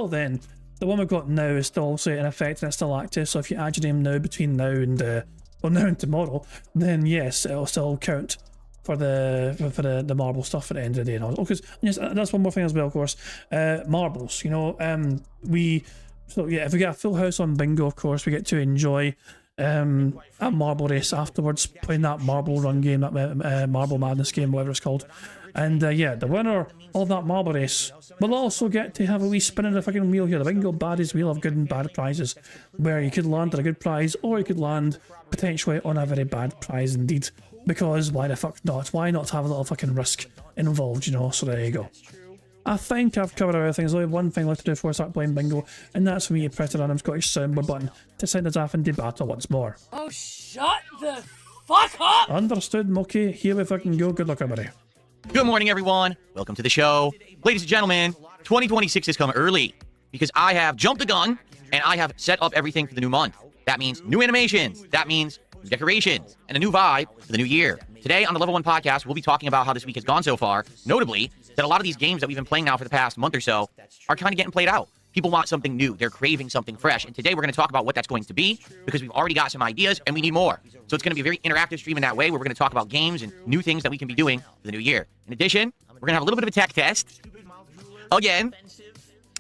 then, the one we've got now is still also in effect and it's still active. So if you add your name now between now and now and tomorrow, then yes, it'll still count for the marble stuff at the end of the day. And all. Because yes, that's one more thing as well, of course. Marbles, you know, so yeah, if we get a full house on bingo, of course, we get to enjoy a marble race afterwards, playing that marble run game, that marble madness game, whatever it's called. And yeah, the winner of that marble race will also get to have a wee spin in the fucking wheel here, the bingo baddies wheel of good and bad prizes, where you could land on a good prize, or you could land potentially on a very bad prize indeed. Because why the fuck not? Why not have a little fucking risk involved, you know? So there you go. I think I've covered everything. There's only one thing left to do before I start playing bingo, and that's for me to press the random Scottish soundboard button to send us off into battle once more. Oh, shut the fuck up! Understood, Moki. Here we fucking go. Good luck, everybody. Good morning, everyone. Welcome to the show. Ladies and gentlemen, 2026 has come early because I have jumped the gun and I have set up everything for the new month. That means new animations. That means new decorations and a new vibe for the new year. Today on the Level 1 podcast, we'll be talking about how this week has gone so far. Notably, that a lot of these games that we've been playing now for the past month or so are kind of getting played out. People want something new. They're craving something fresh. And today we're going to talk about what that's going to be because we've already got some ideas and we need more. So it's going to be a very interactive stream in that way where we're going to talk about games and new things that we can be doing for the new year. In addition, we're going to have a little bit of a tech test again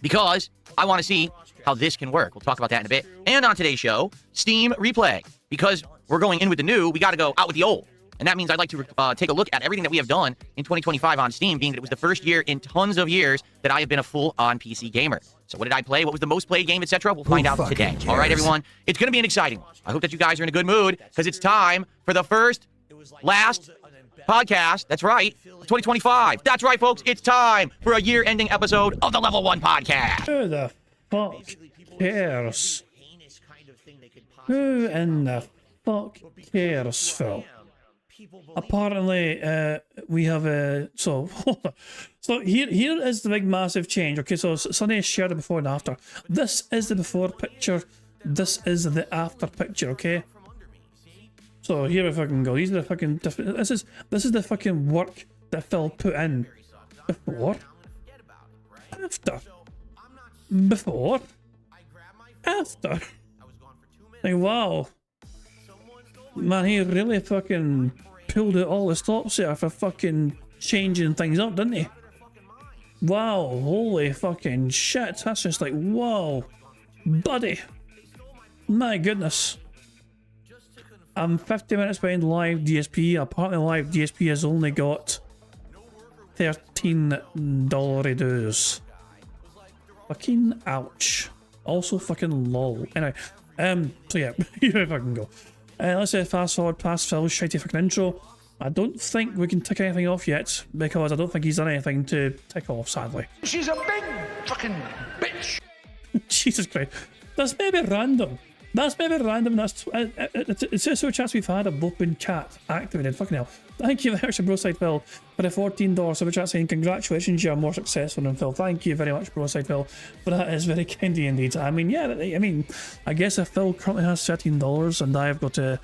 because I want to see how this can work. We'll talk about that in a bit. And on today's show, Steam Replay. Because we're going in with the new, we got to go out with the old. And that means I'd like to take a look at everything that we have done in 2025 on Steam, being that it was the first year in tons of years that I have been a full-on PC gamer. So what did I play? What was the most played game, etc.? We'll find out today. All right, everyone? It's going to be an exciting one. I hope that you guys are in a good mood because it's time for the last podcast. That's right, 2025. That's right, folks. It's time for a year-ending episode of the Level 1 podcast. Who the fuck cares? Who in the fuck cares, Phil? Apparently, we have a so here is the big massive change. Okay, so Sunny shared it before and after. This is the before picture. This is the after picture. Okay. So here we fucking go. These are the fucking different. This is the fucking work that Phil put in before, after, before, after. Like wow, man, he really fucking pulled out all the stops there for fucking changing things up, didn't he? Wow, holy fucking shit. That's just like, whoa, buddy. My goodness. I'm 50 minutes behind live DSP. Apparently live DSP has only got $13 dues. Fucking ouch. Also fucking lol. Anyway, so yeah, here we fucking go. Let's say fast forward past Phil's shitty fucking intro. I don't think we can tick anything off yet because I don't think he's done anything to tick off, sadly. She's a big fucking bitch. Jesus Christ. That's maybe random. That's maybe random. That's it's just a chance we've had a open chat activated. Fucking hell. Thank you very much, Broside Phil, for the $14 super chat saying congratulations, you're more successful than Phil. Thank you very much, Broside Phil, but that is very kind of you indeed. I mean, yeah, I guess if Phil currently has $13 and I've got to,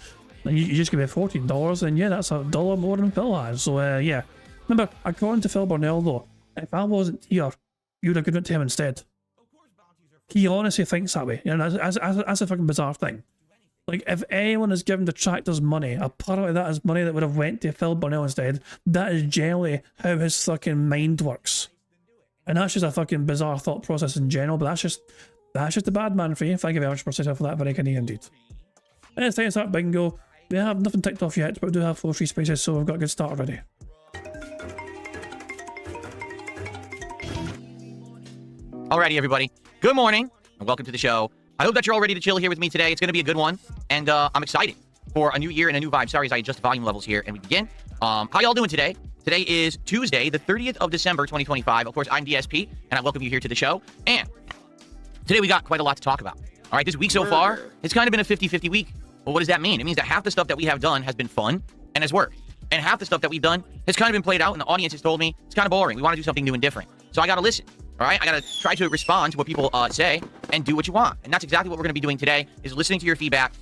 and you just give me $14, then yeah, that's $1 more than Phil has. So yeah. Remember, according to Phil Burnell though, if I wasn't here, you'd have given it to him instead. He honestly thinks that way. You know, that's a fucking bizarre thing. Like, if anyone is given detractors money, apparently that is money that would have went to Phil Burnell instead. That is generally how his fucking mind works. And that's just a fucking bizarre thought process in general, but that's just a bad man for you. Thank you very much for that, very kind of you indeed. And it's time to start bingo. We have nothing ticked off yet, but we do have 4 free spaces, so we've got a good start already. Alrighty, everybody. Good morning and welcome to the show. I hope that you're all ready to chill here with me today. It's going to be a good one, and I'm excited for a new year and a new vibe. Sorry as I adjust the volume levels here, and we begin. How y'all doing today? Today is Tuesday, the 30th of December, 2025. Of course, I'm DSP, and I welcome you here to the show. And today we got quite a lot to talk about. All right, this week so far, it's kind of been a 50-50 week. Well, what does that mean? It means that half the stuff that we have done has been fun and has worked. And half the stuff that we've done has kind of been played out, and the audience has told me it's kind of boring. We want to do something new and different. So I got to listen. All right, I got to try to respond to what people say and do what you want. And that's exactly what we're going to be doing today, is listening to your feedback,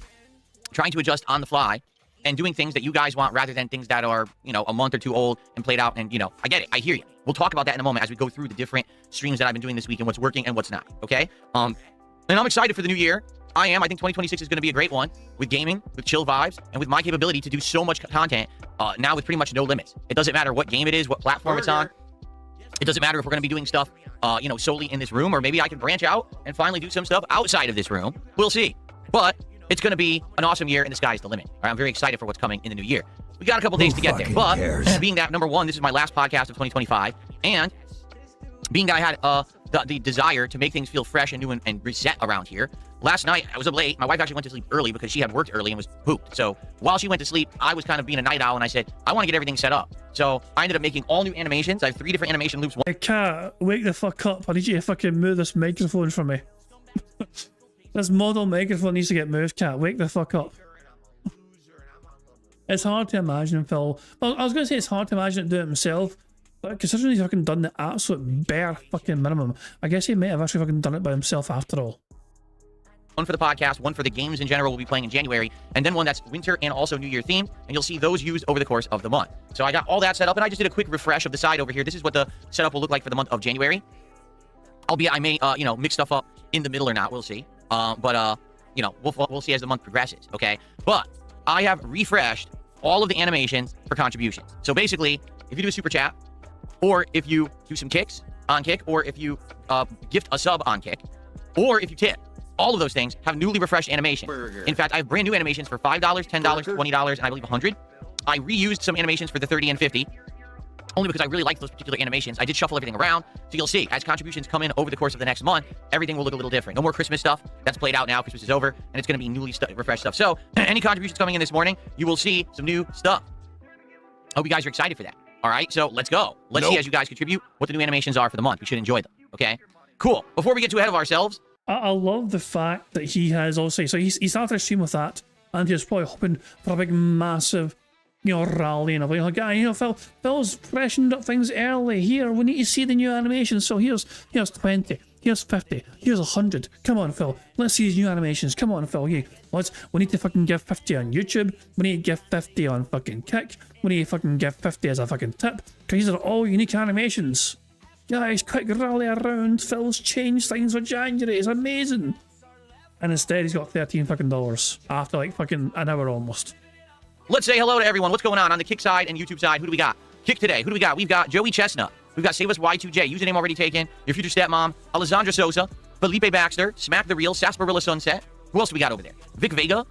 trying to adjust on the fly, and doing things that you guys want rather than things that are, you know, a month or two old and played out. And, you know, I get it. I hear you. We'll talk about that in a moment as we go through the different streams that I've been doing this week and what's working and what's not, okay? And I'm excited for the new year. I think 2026 is going to be a great one with gaming, with chill vibes, and with my capability to do so much content now with pretty much no limits. It doesn't matter what game it is, what platform it's on. It doesn't matter if we're going to be doing stuff, solely in this room, or maybe I can branch out and finally do some stuff outside of this room. We'll see. But it's going to be an awesome year, and the sky's the limit. All right, I'm very excited for what's coming in the new year. We got a couple days to get there. But being that, number one, this is my last podcast of 2025, and being that I had the desire to make things feel fresh and new and reset around here, last night I was up late. My wife actually went to sleep early because she had worked early and was pooped. So while she went to sleep, I was kind of being a night owl, and I said, I want to get everything set up. So I ended up making all new animations. I have 3 different animation loops. Hey, cat, wake the fuck up. I need you to fucking move this microphone for me. This model microphone needs to get moved, cat. Wake the fuck up. It's hard to imagine, Phil. Well, I was going to say it's hard to imagine it do it himself, but considering he's fucking done the absolute bare fucking minimum, I guess he may have actually fucking done it by himself after all. One for the podcast, one for the games in general we'll be playing in January, and then one that's winter and also New Year themed, and you'll see those used over the course of the month. So I got all that set up, and I just did a quick refresh of the side over here. This is what the setup will look like for the month of January. Albeit I may, mix stuff up in the middle or not. We'll see. We'll see as the month progresses, okay? But I have refreshed all of the animations for contributions. So basically, if you do a super chat, or if you do some kicks on Kick, or if you gift a sub on Kick, or if you tip, all of those things have newly refreshed animations. In fact, I have brand new animations for $5, $10, $20, and I believe $100. I reused some animations for the 30 and 50, only because I really like those particular animations. I did shuffle everything around, so you'll see, as contributions come in over the course of the next month, everything will look a little different. No more Christmas stuff. That's played out now. Christmas is over, and it's going to be newly refreshed stuff. So, any contributions coming in this morning, you will see some new stuff. I hope you guys are excited for that. All right, so let's go. Let's see as you guys contribute what the new animations are for the month. We should enjoy them, okay? Cool. Before we get too ahead of ourselves, I love the fact that he has also, so he started a stream with that, and he was probably hoping for a big, massive, rally and everything. Like, Phil's freshened up things early. Here, we need to see the new animations. So here's 20, here's 50, here's 100. Come on, Phil. Let's see these new animations. Come on, Phil. Yeah, we need to fucking give 50 on YouTube. We need to give 50 on fucking Kick. We need to fucking give 50 as a fucking tip. Because these are all unique animations. Guys, quick rally around. Phil's changed things for January. It's amazing. And instead, he's got $13 fucking after like fucking an hour almost. let's say hello to everyone. What's going on the Kick side and YouTube side? Who do we got? Kick today. Who do we got? We've got Joey Chestnut. We've got Save Us Y2J. Username already taken. Your future stepmom. Alessandra Sosa. Felipe Baxter. Smack the Real. Sarsaparilla Sunset. Who else do we got over there? Vic Vega.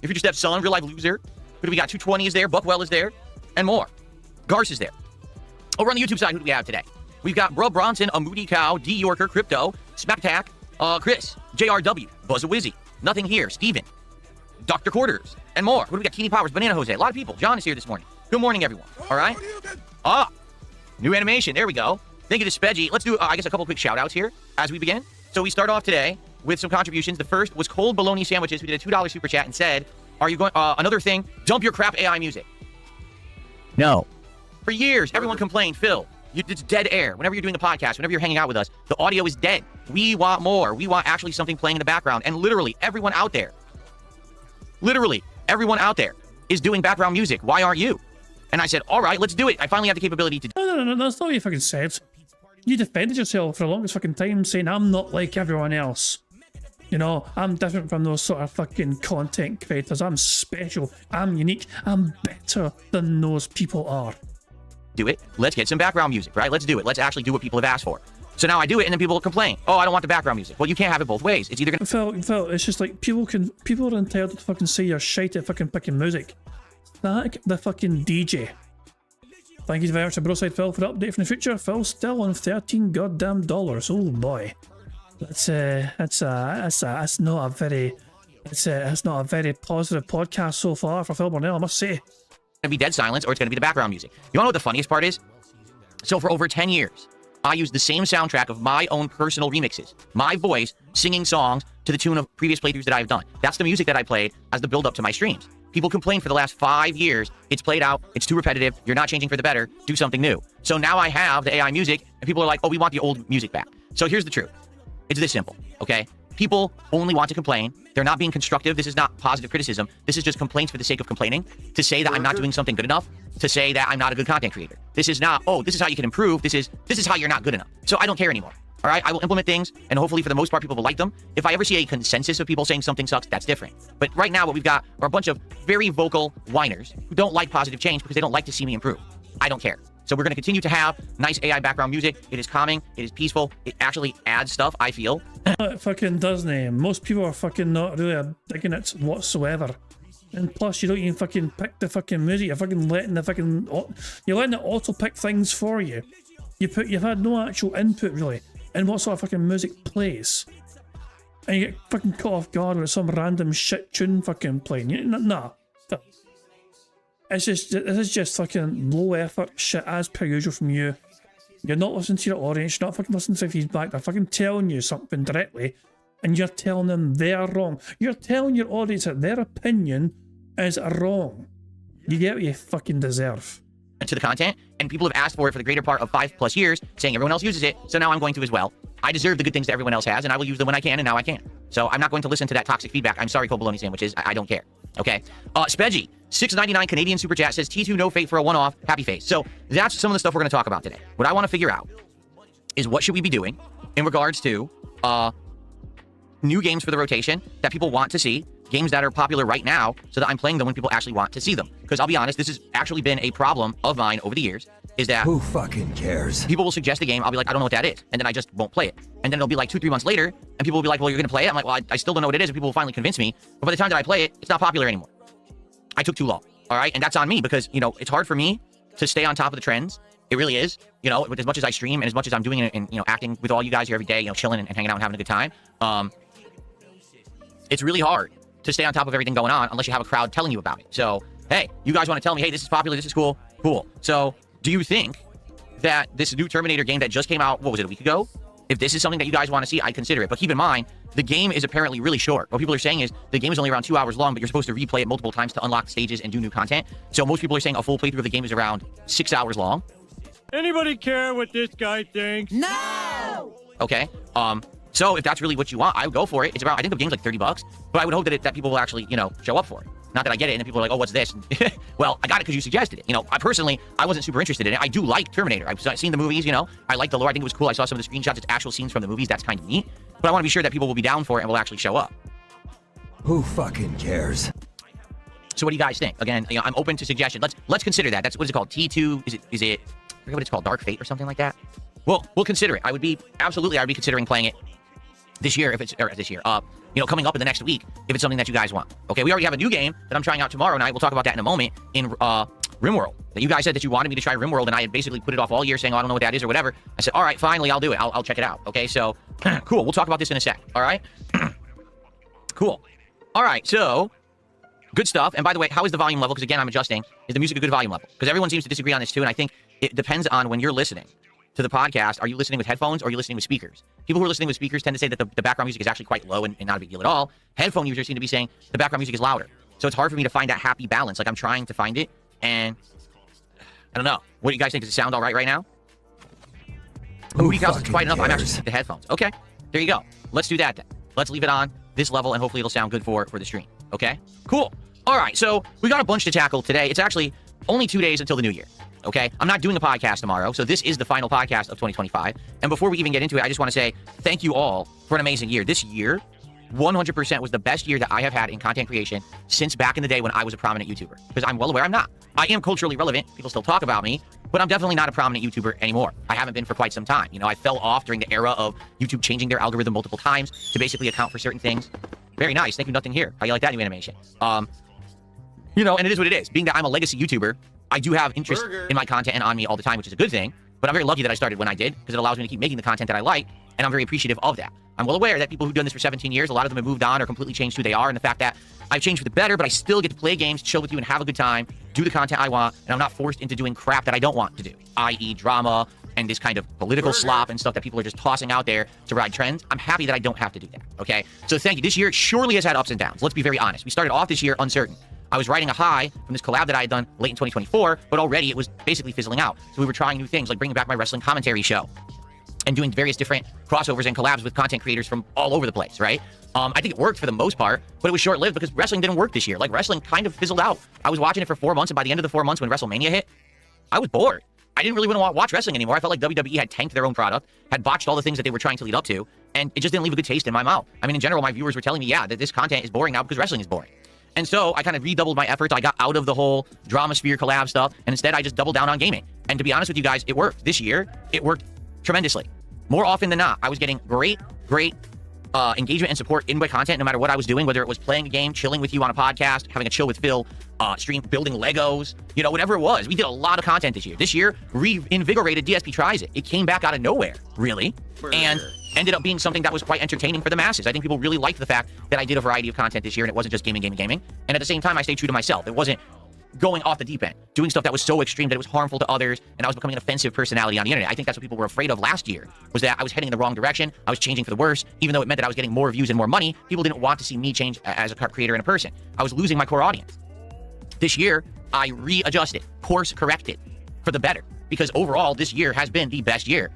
Your future stepson. Real Life Loser. Who do we got? 220 is there. Buckwell is there. And more. Garce is there. Over on the YouTube side, who do we have today? We've got Bro Bronson, A Moody Cow, D Yorker, Crypto, Smack Attack, Chris, JRW, Buzz a Wizzy, Nothing Here, Steven, Dr. Quarters, and more. What do we got? Keeney Powers, Banana Jose. A lot of people. John is here this morning. Good morning, everyone. All right? New animation. There we go. Thank you to Spedgy. Let's do, I guess, a couple quick shout-outs here as we begin. So we start off today with some contributions. The first was Cold Bologna Sandwiches, who did a $2 super chat and said, are you going, another thing, dump your crap AI music. No. For years, everyone complained, Phil, it's dead air. Whenever you're doing the podcast, whenever you're hanging out with us, the audio is dead. We want more. We want actually something playing in the background. And literally, everyone out there is doing background music. Why aren't you? And I said, all right, let's do it. I finally have the capability to do it. No, that's not what you fucking said. You defended yourself for the longest fucking time saying, I'm not like everyone else. You know, I'm different from those sort of fucking content creators. I'm special. I'm unique. I'm better than those people are. Do it. Let's get some background music, right? Let's do it. Let's actually do what people have asked for. So now I do it, and then people will complain. Oh, I don't want the background music. Well, you can't have it both ways. It's either gonna... Phil, it's just like, people are entitled to fucking say you're shite at fucking picking music. Thank the fucking DJ. Thank you very much to Broside Phil for the update from the future. Phil's still on $13 goddamn dollars. Oh boy. That's not a very positive podcast so far for Phil Burnell, I must say. Gonna be dead silence, or it's gonna be the background music. You wanna know what the funniest part is? So for over 10 years, I used the same soundtrack of my own personal remixes, my voice singing songs to the tune of previous playthroughs that I've done. That's the music that I played as the build-up to my streams. People complained for the last 5 years, it's played out, it's too repetitive, you're not changing for the better, do something new. So now I have the AI music, and people are like, oh, we want the old music back. So here's the truth. It's this simple, okay? People only want to complain. They're not being constructive. This is not positive criticism. This is just complaints for the sake of complaining, to say that I'm not doing something good enough, to say that I'm not a good content creator. This is not, oh, this is how you can improve. This is how you're not good enough. So I don't care anymore. All right, I will implement things, and hopefully for the most part, people will like them. If I ever see a consensus of people saying something sucks, that's different. But right now, what we've got are a bunch of very vocal whiners who don't like positive change because they don't like to see me improve. I don't care. So we're going to continue to have nice AI background music. It is calming. It is peaceful. It actually adds stuff, I feel. It fucking doesn't. Most people are fucking not really digging it whatsoever. And plus, you don't even fucking pick the fucking music. You're fucking letting the fucking... You're letting it auto-pick things for you. You've had no actual input, really, in what sort of fucking music plays. And you get fucking caught off guard with some random shit tune fucking playing. Nah. This is just fucking low effort shit as per usual from you. You're not listening to your audience, you're not fucking listening to feedback, they're fucking telling you something directly, and you're telling them they're wrong. You're telling your audience that their opinion is wrong. You get what you fucking deserve. To the content, and people have asked for it for the greater part of 5+ years, saying everyone else uses it, so now I'm going to as well. I deserve the good things that everyone else has, and I will use them when I can, and now I can. So I'm not going to listen to that toxic feedback. I'm sorry, cold bologna sandwiches. I don't care. Okay. Spedgy, $6.99 Canadian super chat says T2 no fate for a one-off. Happy face. So that's some of the stuff we're going to talk about today. What I want to figure out is what should we be doing in regards to new games for the rotation that people want to see, games that are popular right now, so that I'm playing them when people actually want to see them. Because I'll be honest, this has actually been a problem of mine over the years, is that Who fucking cares? people will suggest a game, I'll be like, I don't know what that is, and then I just won't play it. And then it'll be like 2-3 months later, and people will be like, well, you're gonna play it? I'm like, well, I still don't know what it is, and people will finally convince me. But by the time that I play it, it's not popular anymore. I took too long, all right? And that's on me, because, you know, it's hard for me to stay on top of the trends. It really is, you know, with as much as I stream and as much as I'm doing it and, you know, acting with all you guys here every day, you know, chilling and hanging out and having a good time. It's really hard to stay on top of everything going on unless you have a crowd telling you about it. So, hey, you guys want to tell me, hey, this is popular, this is cool, cool. So, do you think that this new Terminator game that just came out, what was it, a week ago? If this is something that you guys want to see, I'd consider it. But keep in mind, the game is apparently really short. What people are saying is the game is only around 2 hours long, but you're supposed to replay it multiple times to unlock stages and do new content. So most people are saying a full playthrough of the game is around 6 hours long. Anybody care what this guy thinks? No! Okay. So if that's really what you want, I would go for it. It's about, I think the game's like $30, but I would hope that people will actually, you know, show up for it. Not that I get it, and then people are like, oh, what's this? Well, I got it because you suggested it. You know, I wasn't super interested in it. I do like Terminator. I've seen the movies, you know. I like the lore. I think it was cool. I saw some of the screenshots. It's actual scenes from the movies. That's kind of neat. But I want to be sure that people will be down for it and will actually show up. Who fucking cares? So what do you guys think? Again, you know, I'm open to suggestion. Let's consider that. That's, what is it called? T2? Is it, I forget what it's called, Dark Fate or something like that? Well, we'll consider it. I'd be considering playing it this year, if it's, or this year, you know, coming up in the next week, if it's something that you guys want. Okay, we already have a new game that I'm trying out tomorrow night. We'll talk about that in a moment, in RimWorld. That you guys said that you wanted me to try RimWorld, and I had basically put it off all year saying, oh, I don't know what that is or whatever. I said, all right, finally, I'll do it. I'll check it out. Okay, so, cool. We'll talk about this in a sec, all right? Cool. All right, so, good stuff. And by the way, how is the volume level? Because again, I'm adjusting. Is the music a good volume level? Because everyone seems to disagree on this too, and I think it depends on when you're listening to the podcast. Are you listening with headphones or are you listening with speakers? People who are listening with speakers tend to say that the background music is actually quite low and not a big deal at all. Headphone users seem to be saying the background music is louder. So it's hard for me to find that happy balance. Like, I'm trying to find it, and I don't know. What do you guys think? Does it sound all right now? Movie counts is quite enough. I'm actually the headphones. Okay, there you go. Let's do that then. Let's leave it on this level, and hopefully it'll sound good for the stream. Okay, cool. All right, so we got a bunch to tackle today. It's actually only 2 days until the new year. Okay, I'm not doing a podcast tomorrow, so this is the final podcast of 2025. And before we even get into it, I just want to say thank you all for an amazing year. This year, 100% was the best year that I have had in content creation since back in the day when I was a prominent YouTuber. Because I'm well aware I'm not. I am culturally relevant. People still talk about me, but I'm definitely not a prominent YouTuber anymore. I haven't been for quite some time. You know, I fell off during the era of YouTube changing their algorithm multiple times to basically account for certain things. Very nice. Thank you, Nothing Here. How you like that new animation? You know, and it is what it is. Being that I'm a legacy YouTuber, I do have interest in my content and on me all the time, which is a good thing. But I'm very lucky that I started when I did, because it allows me to keep making the content that I like, and I'm very appreciative of that. I'm well aware that people who've done this for 17 years, a lot of them have moved on or completely changed who they are, and the fact that I've changed for the better, but I still get to play games, chill with you, and have a good time, do the content I want, and I'm not forced into doing crap that I don't want to do, i.e. drama and this kind of political slop and stuff that people are just tossing out there to ride trends. I'm happy that I don't have to do that, okay? So thank you. This year surely has had ups and downs. Let's be very honest. We started off this year uncertain. I was riding a high from this collab that I had done late in 2024, but already it was basically fizzling out. So we were trying new things, like bringing back my wrestling commentary show and doing various different crossovers and collabs with content creators from all over the place, right? I think it worked for the most part, but it was short-lived because wrestling didn't work this year. Like, wrestling kind of fizzled out. I was watching it for 4 months, and by the end of the 4 months when WrestleMania hit, I was bored. I didn't really want to watch wrestling anymore. I felt like WWE had tanked their own product, had botched all the things that they were trying to lead up to, and it just didn't leave a good taste in my mouth. I mean, in general, my viewers were telling me, yeah, that this content is boring now because wrestling is boring. And so I kind of redoubled my efforts. I got out of the whole Drama Sphere collab stuff, and instead I just doubled down on gaming. And to be honest with you guys, it worked. This year, it worked tremendously. More often than not, I was getting great engagement and support in my content, no matter what I was doing, whether it was playing a game, chilling with you on a podcast, having a chill with Phil, stream, building Legos, you know, whatever it was. We did a lot of content this year. This year, reinvigorated DSP Tries It. It came back out of nowhere, really, and ended up being something that was quite entertaining for the masses. I think people really liked the fact that I did a variety of content this year, and it wasn't just gaming. And at the same time, I stayed true to myself. It wasn't going off the deep end, doing stuff that was so extreme that it was harmful to others, and I was becoming an offensive personality on the internet. I think that's what people were afraid of last year, was that I was heading in the wrong direction. I was changing for the worse. Even though it meant that I was getting more views and more money, people didn't want to see me change as a creator and a person. I was losing my core audience. This year, I readjusted, course corrected for the better, because overall, this year has been the best year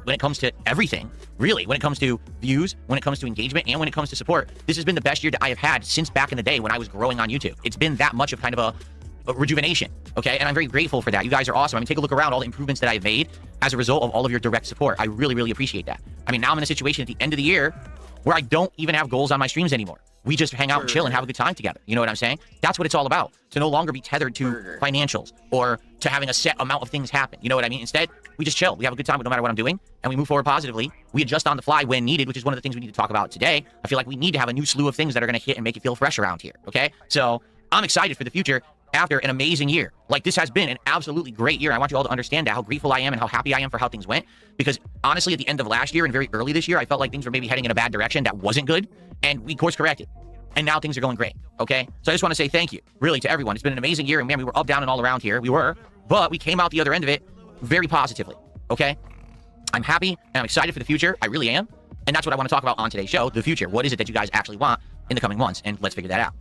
when it comes to everything, really. When it comes to views, when it comes to engagement, and when it comes to support, this has been the best year that I have had since back in the day when I was growing on YouTube. It's been that much of kind of a rejuvenation, okay? And I'm very grateful for that. You guys are awesome. I mean, take a look around all the improvements that I've made as a result of all of your direct support. I really, really appreciate that. I mean, now I'm in a situation at the end of the year where I don't even have goals on my streams anymore. We just hang out and chill and have a good time together. You know what I'm saying? That's what it's all about. To no longer be tethered to financials or to having a set amount of things happen. You know what I mean? Instead, we just chill. We have a good time no matter what I'm doing, and we move forward positively. We adjust on the fly when needed, which is one of the things we need to talk about today. I feel like we need to have a new slew of things that are going to hit and make it feel fresh around here, okay? So I'm excited for the future after an amazing year. Like, this has been an absolutely great year. I want you all to understand that, how grateful I am and how happy I am for how things went. Because honestly, at the end of last year and very early this year, I felt like things were maybe heading in a bad direction that wasn't good, and we course corrected. And now things are going great, okay? So I just want to say thank you, really, to everyone. It's been an amazing year, and man, we were up, down, and all around here. We were, but we came out the other end of it very positively, okay? I'm happy, and I'm excited for the future. I really am. And that's what I want to talk about on today's show, the future. What is it that you guys actually want in the coming months? And let's figure that out.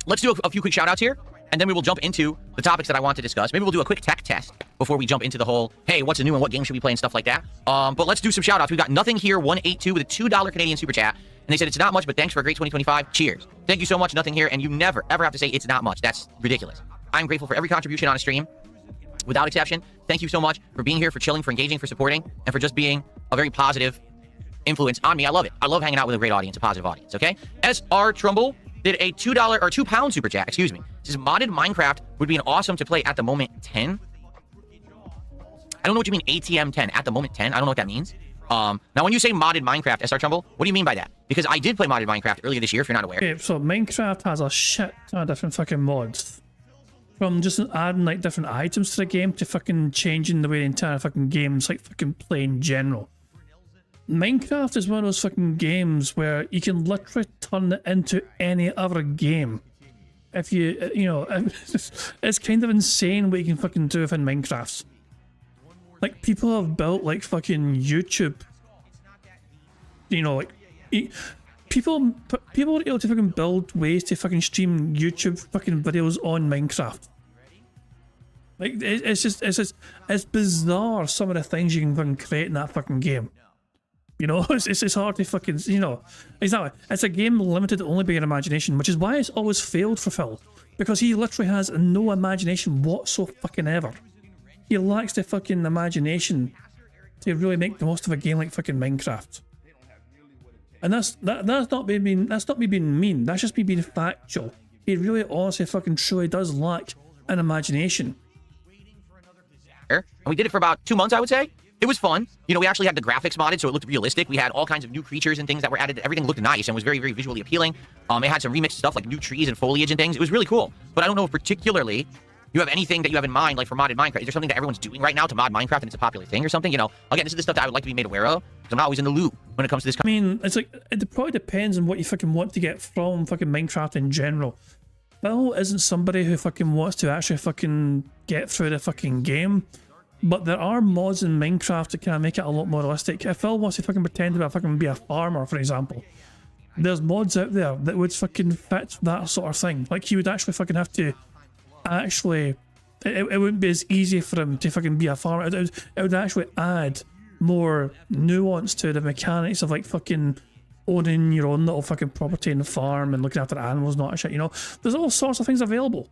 Let's do a few quick shout-outs here, and then we will jump into the topics that I want to discuss. Maybe we'll do a quick tech test before we jump into the whole, hey, what's new and what game should we play and stuff like that. But let's do some shout-outs. We've got Nothing Here 182 with a $2 Canadian super chat, and they said, it's not much, but thanks for a great 2025. Cheers. Thank you so much, Nothing Here, and you never, ever have to say it's not much. That's ridiculous. I'm grateful for every contribution on a stream, without exception. Thank you so much for being here, for chilling, for engaging, for supporting, and for just being a very positive influence on me. I love it. I love hanging out with a great audience, a positive audience, okay? S.R. Trumbull did a $2 or £2 super chat, excuse me. This is modded Minecraft would be an awesome to play at the moment 10. I don't know what you mean ATM 10, at the moment 10. I don't know what that means. Now when you say modded Minecraft, SR Trumbull, what do you mean by that? Because I did play modded Minecraft earlier this year, if you're not aware. Okay, so Minecraft has a shit ton of different fucking mods. From just adding like different items to the game to fucking changing the way the entire fucking game's like fucking play in general. Minecraft is one of those fucking games where you can literally turn it into any other game. If you, you know, it's kind of insane what you can fucking do within Minecraft. Like, people have built like fucking YouTube, you know, like, people are able to fucking build ways to fucking stream YouTube fucking videos on Minecraft. Like, it's bizarre some of the things you can fucking create in that fucking game. You know, it's hard to fucking, you know, exactly. It's a game limited only by your imagination, which is why it's always failed for Phil. Because he literally has no imagination whatsoever. He lacks the fucking imagination to really make the most of a game like fucking Minecraft. And that's not me being mean, that's just me being factual. He really honestly fucking truly does lack an imagination. And we did it for about 2 months, I would say. It was fun. You know, we actually had the graphics modded, so it looked realistic. We had all kinds of new creatures and things that were added. Everything looked nice and was very, very visually appealing. It had some remixed stuff like new trees and foliage and things. It was really cool. But I don't know if particularly you have anything that you have in mind, like for modded Minecraft. Is there something that everyone's doing right now to mod Minecraft and it's a popular thing or something? You know, again, this is the stuff that I would like to be made aware of, because I'm not always in the loop when it comes to this. I mean, it's like, it probably depends on what you fucking want to get from fucking Minecraft in general. Phil isn't somebody who fucking wants to actually fucking get through the fucking game. But there are mods in Minecraft that kind of make it a lot more realistic. If Phil wants to fucking pretend to be a farmer, for example, there's mods out there that would fucking fit that sort of thing. Like, he would actually fucking have to it wouldn't be as easy for him to fucking be a farmer. It would actually add more nuance to the mechanics of like fucking owning your own little fucking property in the farm and looking after animals and all that shit, you know. There's all sorts of things available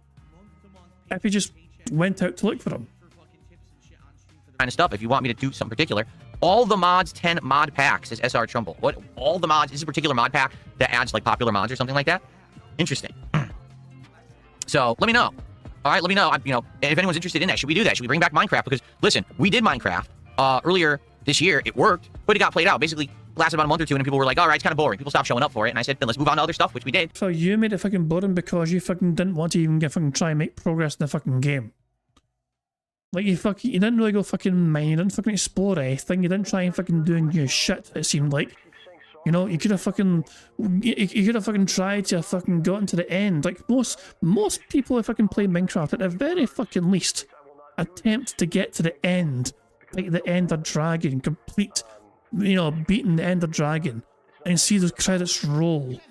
if you just went out to look for them. Kind of stuff. If you want me to do something particular, all the mods 10 mod packs is SR Trumbull. What all the mods? Is a particular mod pack that adds like popular mods or something like that? Interesting. So let me know. All right, let me know. You know, if anyone's interested in that, should we do that? Should we bring back Minecraft? Because listen, we did Minecraft earlier this year. It worked, but it got played out. Basically, lasted about a month or two, and people were like, "All right, it's kind of boring." People stopped showing up for it, and I said, "Then let's move on to other stuff," which we did. So you made it fucking boring because you fucking didn't want to even fucking try and make progress in the fucking game. Like you didn't really go fucking mine, you didn't fucking explore anything, you didn't try and fucking do new shit. It seemed like, you know, you could have fucking tried to have fucking gotten to the end. Like most people who fucking play Minecraft at the very fucking least attempt to get to the end, like the Ender Dragon, complete, you know, beating the Ender Dragon, and see those credits roll.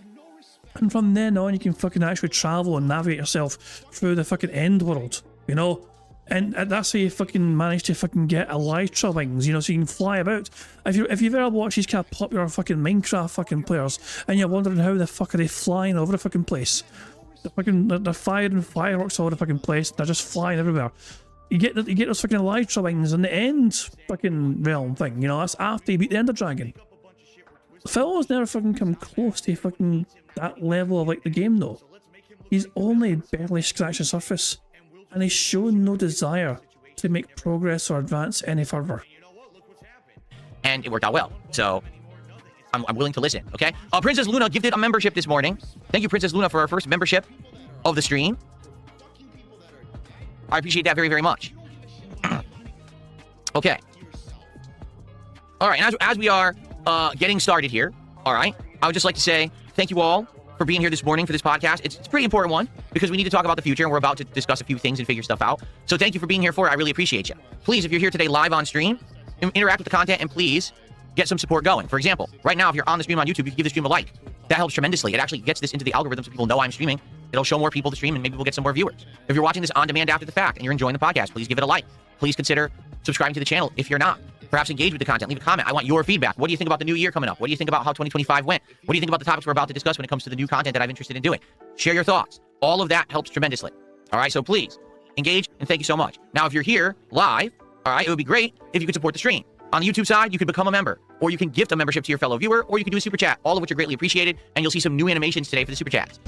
And from then on, you can fucking actually travel and navigate yourself through the fucking end world, you know? And that's how you fucking manage to fucking get elytra wings, you know, so you can fly about. If you've ever watched these kind of popular fucking Minecraft fucking players, and you're wondering how the fuck are they flying over the fucking place, they're firing fireworks all over the fucking place, they're just flying everywhere. You get those fucking elytra wings in the end fucking realm thing, you know, that's after you beat the Ender Dragon. Phil has never fucking come close to fucking that level of like the game though. He's only barely scratched the surface, and he's shown no desire to make progress or advance any further. And it worked out well, so I'm willing to listen, okay? Princess Luna gifted a membership this morning. Thank you, Princess Luna, for our first membership of the stream. I appreciate that very, very much. Okay. All right, and as we are getting started here, all right, I would just like to say thank you all for being here this morning for this podcast. It's a pretty important one because we need to talk about the future, and we're about to discuss a few things and figure stuff out. So thank you for being here for it. I really appreciate you. Please, if you're here today live on stream, interact with the content, and please get some support going. For example, right now, if you're on the stream on YouTube, you can give the stream a like. That helps tremendously. It actually gets this into the algorithm so people know I'm streaming. It'll show more people the stream, and maybe we'll get some more viewers. If you're watching this on demand after the fact and you're enjoying the podcast, please give it a like. Please consider subscribing to the channel if you're not. Perhaps engage with the content. Leave a comment. I want your feedback. What do you think about the new year coming up? What do you think about how 2025 went? What do you think about the topics we're about to discuss when it comes to the new content that I'm interested in doing? Share your thoughts. All of that helps tremendously. All right, so please engage, and thank you so much. Now, if you're here live, all right, it would be great if you could support the stream. On the YouTube side, you can become a member, or you can gift a membership to your fellow viewer, or you can do a super chat, all of which are greatly appreciated, and you'll see some new animations today for the super chats.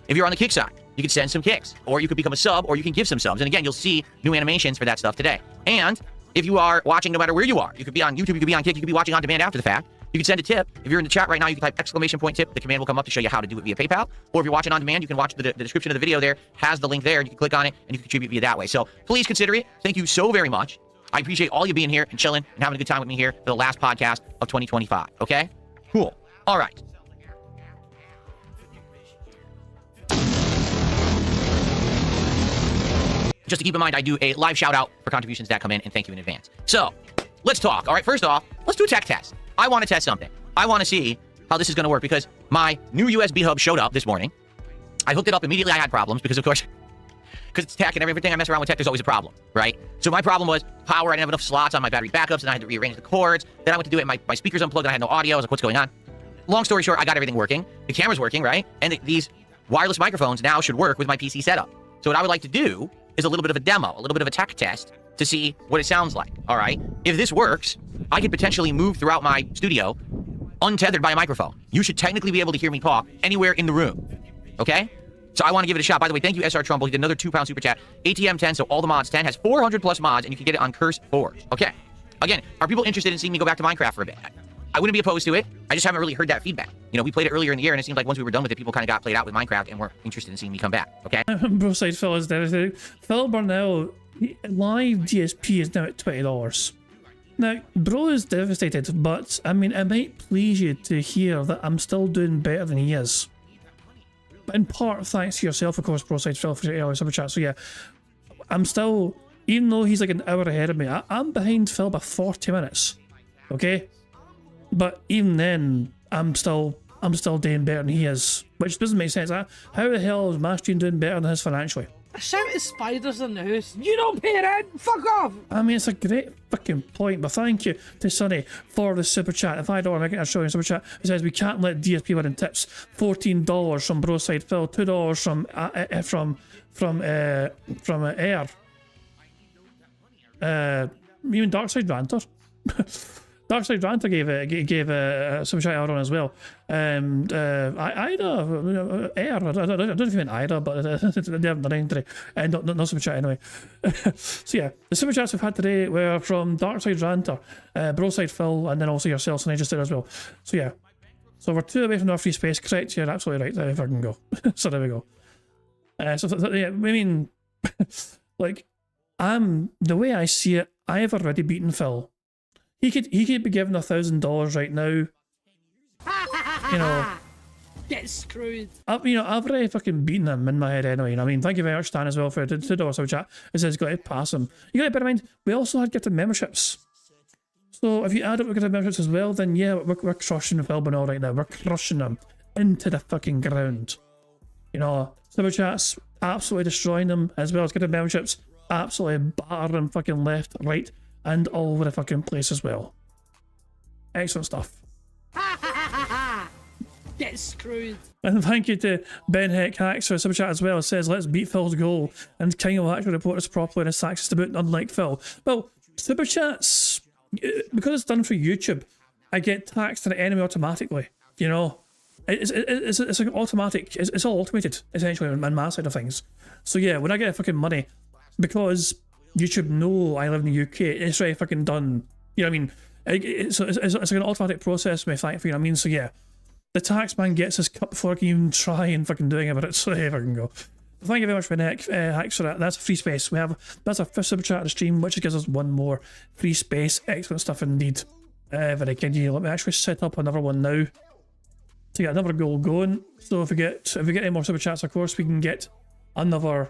If you're on the kick side, you can send some kicks, or you could become a sub, or you can give some subs. And again, you'll see new animations for that stuff today. And if you are watching no matter where you are, you could be on YouTube, you could be on Kick, you could be watching on demand after the fact, you can send a tip. If you're in the chat right now, you can type !tip. The command will come up to show you how to do it via PayPal. Or if you're watching on demand, you can watch the description of the video there, has the link there, and you can click on it, and you can contribute via that way. So please consider it. Thank you so very much. I appreciate all you being here and chilling and having a good time with me here for the last podcast of 2025. Okay? Cool. All right. Just to keep in mind, I do a live shout out for contributions that come in, and thank you in advance. So let's talk. All right, first off, let's do a tech test. I want to test something. I want to see how this is going to work because my new USB hub showed up this morning. I hooked it up immediately. I had problems because, of course, because it's tech and everything I mess around with tech, there's always a problem, right? So my problem was power. I didn't have enough slots on my battery backups, and I had to rearrange the cords. Then I went to do it, my speakers unplugged, and I had no audio. I was like, what's going on? Long story short, I got everything working. The camera's working, right? And these wireless microphones now should work with my PC setup. So what I would like to do is a little bit of a demo, a little bit of a tech test to see what it sounds like, all right? If this works, I could potentially move throughout my studio untethered by a microphone. You should technically be able to hear me talk anywhere in the room, okay? So I want to give it a shot. By the way, thank you, SR Trumbull. He did another £2 super chat. ATM 10, so all the mods 10, has 400 plus mods, and you can get it on Curse 4. Okay. Again, are people interested in seeing me go back to Minecraft for a bit? I wouldn't be opposed to it. I just haven't really heard that feedback. You know, we played it earlier in the year, and it seemed like once we were done with it, people kind of got played out with Minecraft and weren't interested in seeing me come back, okay? Bro side Phil is devastated. Phil Burnell, live DSP is now at $20. Now, bro is devastated, but I mean, it might please you to hear that I'm still doing better than he is. But in part, thanks to yourself, of course, bro side Phil, for your super chat. So yeah, I'm still, even though he's like an hour ahead of me, I'm behind Phil by 40 minutes, okay? But even then, I'm still doing better than he is, which doesn't make sense. How the hell is my stream doing better than his financially? I shouted spiders in the house. You don't pay rent. Fuck off. I mean, it's a great fucking point, but thank you to Sonny for the super chat. If I don't want to show you super chat, it says we can't let DSP win in tips. $14 from Broside Phil, $2 from Air. Even Darkside Ranter. Darkside Ranter gave a super chat out on as well. Ida, Air, I don't know if you meant Ida, but they haven't done anything today. No super chat anyway. So yeah, the super chats we've had today were from Darkside Ranter, Broside Phil, and then also yourself, and I just did as well. So yeah, so we're 2 away from our free space. Correct, you're absolutely right. If I can go. So there we go. Yeah, I mean, like, the way I see it, I have already beaten Phil. He could be given $1,000 right now. You know, Get screwed. I've already fucking beaten him in my head anyway. You know what I mean? Thank you very much, Stan, as well for the $2 super chat. It says got to pass him. You got to bear in mind, we also had gifted memberships. So if you add up the gifted memberships as well, then yeah, we're crushing Phil Bernal right now. We're crushing him into the fucking ground. You know, super chats absolutely destroying them, as well as gifted memberships absolutely battering him fucking left, right, and all over the fucking place as well. Excellent stuff. Get screwed. And thank you to Ben Heck Hacks for a super chat as well. It says, let's beat Phil's goal, and King will actually report us properly and his taxes to boot, unlike Phil. Well, super chats, because it's done for YouTube, I get taxed to the enemy automatically. You know, it's like automatic. It's all automated essentially on my side of things. So yeah, when I get fucking money, because YouTube know I live in the UK, it's already fucking done. You know what I mean? It's like an automatic process, you know what I mean? So yeah, the tax man gets his cut before I can even try and fucking doing it, but it's so if I can go. Thank you very much for Hacks for that. That's a free space. That's our first super chat of the stream, which gives us one more free space. Excellent stuff indeed. Very good. Let me actually set up another one now to get another goal going. So if we get any more super chats, of course, we can get another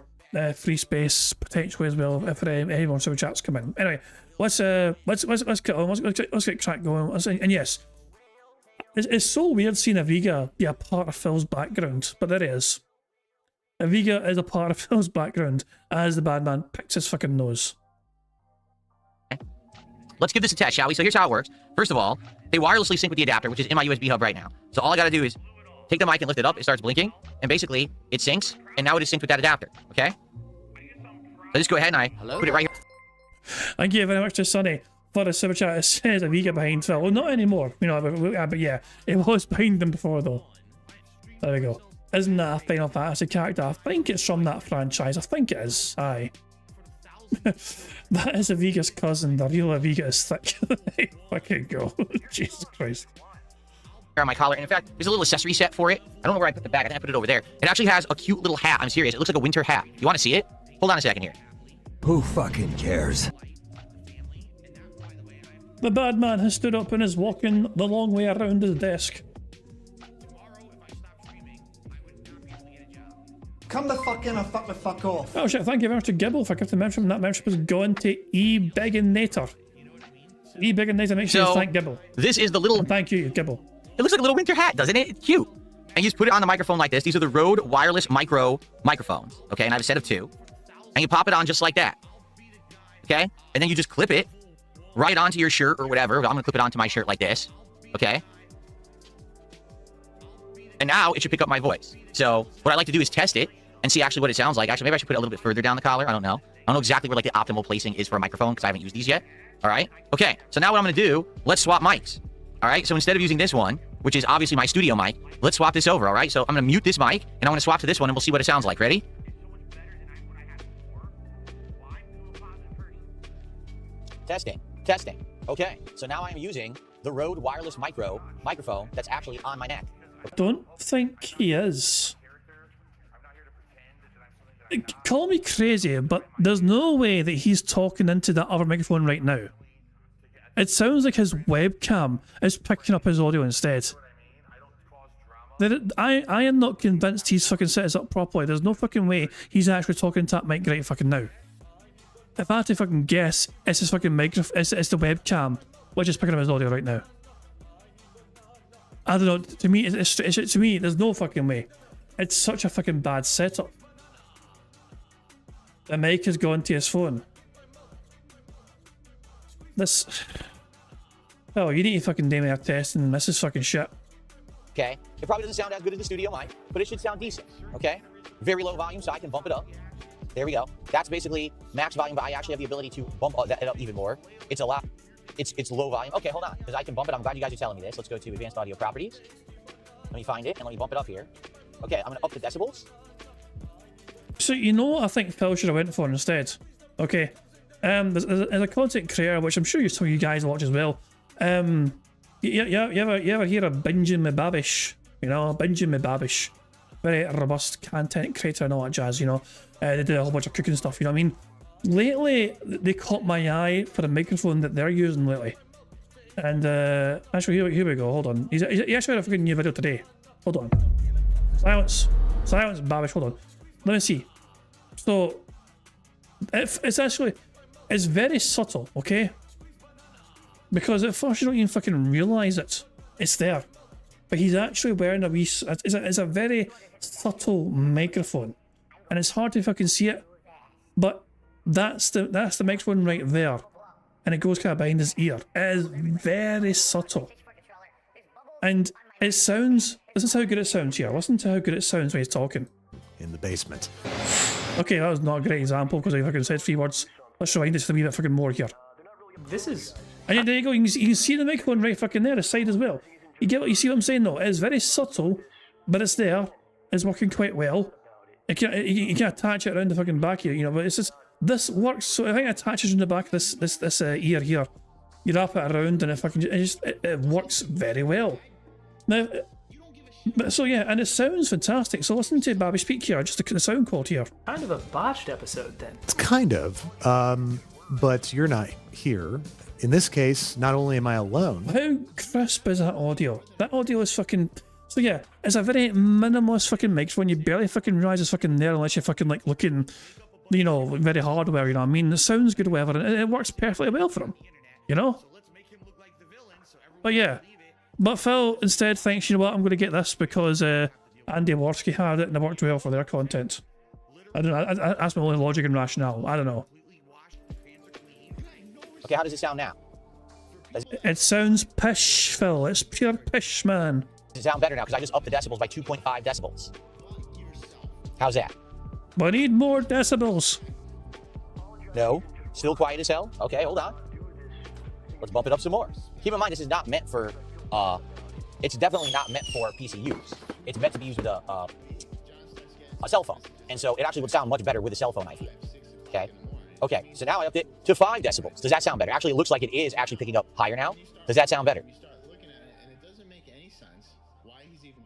free space potentially as well if any more super chats come in. Anyway, let's get on. Let's get crack going. And yes, it's so weird seeing Aviga be a part of Phil's background, but there he is. Aviga is a part of Phil's background as the bad man picks his fucking nose. Let's give this a test, shall we? So here's how it works. First of all, they wirelessly sync with the adapter, which is in my USB hub right now. So all I gotta do is take the mic and lift it up, it starts blinking, and basically it syncs, and now it is synced with that adapter, okay? So just go ahead and I put it right here. Thank you very much to Sonny for the super chat. It says Aviga behind Phil. Well, not anymore, you know, but yeah, it was behind them before though. There we go. Isn't that a Final Fantasy character? I think it's from that franchise. I think it is. Aye. That is Aviga's cousin. The real Aviga is thick. Fucking go. Jesus Christ. On my collar, and in fact, there's a little accessory set for it. I don't know where I put the bag. I think I put it over there. It actually has a cute little hat. I'm serious. It looks like a winter hat. You want to see it? Hold on a second here. Who fucking cares? The bad man has stood up and is walking the long way around his desk. Come the fuck in or fuck the fuck off. Oh shit, thank you very much to Gibble for gifting the membership, and that membership is going to E-Biginator. E-Biginator, make sure you thank Gibble. This is the little... And thank you, Gibble. It looks like a little winter hat, doesn't it? It's cute. And you just put it on the microphone like this. These are the Rode wireless micro microphones, okay? And I have a set of 2. And you pop it on just like that, okay? And then you just clip it right onto your shirt or whatever. I'm gonna clip it onto my shirt like this, okay? And now it should pick up my voice. So what I like to do is test it and see actually what it sounds like. Actually, maybe I should put it a little bit further down the collar. I don't know. I don't know exactly where like the optimal placing is for a microphone because I haven't used these yet. All right. Okay. So now what I'm going to do, let's swap mics. All right. So instead of using this one, which is obviously my studio mic, let's swap this over. All right. So I'm going to mute this mic and I'm going to swap to this one and we'll see what it sounds like. Ready? Testing. Testing. Okay. So now I'm using the Rode wireless microphone that's actually on my neck. Don't think he is. Call me crazy, but there's no way that he's talking into that other microphone right now. It sounds like his webcam is picking up his audio instead. I am not convinced he's fucking set us up properly. There's no fucking way he's actually talking to that mic right fucking now. If I had to fucking guess, it's his fucking microphone, it's the webcam which is picking up his audio right now. I don't know, to me, to me, there's no fucking way. It's such a fucking bad setup. The mic has gone to his phone. This... Oh, you need to fucking do me a test and this is fucking shit. Okay, it probably doesn't sound as good as the studio mic, but it should sound decent, okay? Very low volume, so I can bump it up. There we go. That's basically max volume, but I actually have the ability to bump it up even more. It's a lot. It's low volume. Okay, hold on, because I can bump it. I'm glad you guys are telling me this. Let's go to advanced audio properties. Let me find it and let me bump it up here. Okay, I'm gonna up the decibels. So you know what I think Phil should have went for instead? Okay, there's a content creator which I'm sure some of you guys watch as well. You ever hear of Benjamin Babish? You know, Benjamin Babish, very robust content creator and all that jazz. You know, they do a whole bunch of cooking stuff. You know what I mean? Lately, they caught my eye for the microphone that they're using lately. And actually, here we go. Hold on. He actually had a fucking new video today. Hold on. Silence, Babish. Hold on. Let me see. So it's very subtle, okay? Because at first you don't even fucking realise it. It's there. But he's actually wearing a wee... It's a very subtle microphone. And it's hard to fucking see it. But that's the microphone right there. And it goes kind of behind his ear. It is very subtle. And it sounds... This is how good it sounds here. Listen to how good it sounds when he's talking. In the basement. Okay, that was not a great example because I fucking said 3 words. Let's rewind it just a wee bit fucking more here. This is... And there you go, you can see the microphone right fucking there, the side as well. You see what I'm saying though? It's very subtle, but it's there. It's working quite well. You can attach it around the fucking back here, you know, but it's just... This works, so I think it attaches in the back of this ear here. You wrap it around and it works very well. Now, so yeah, and it sounds fantastic. So listen to Babby speak here, just the sound quality here. Kind of a botched episode then. It's kind of, but you're not here. In this case, not only am I alone. How crisp is that audio? That audio is fucking... So yeah, it's a very minimalist fucking microphone. You barely fucking realise it's fucking there unless you're fucking like looking, you know, very hardware, you know what I mean? It sounds good, whatever, and it works perfectly well for him, you know? But yeah. But Phil instead thinks, you know what, I'm going to get this because Andy Worski had it and it worked well for their content. I don't know, that's my only logic and rationale. I don't know. Okay, how does it sound now? It sounds pish, Phil. It's pure pish, man. Does it sound better now? Because I just upped the decibels by 2.5 decibels. How's that? I need more decibels. No. Still quiet as hell? Okay, hold on. Let's bump it up some more. Keep in mind, this is not meant for... it's definitely not meant for PC use. It's meant to be used with a cell phone. And so it actually would sound much better with a cell phone, I feel. Okay? Okay, so now I upped it to 5 decibels. Does that sound better? Actually, it looks like it is actually picking up higher now. Does that sound better?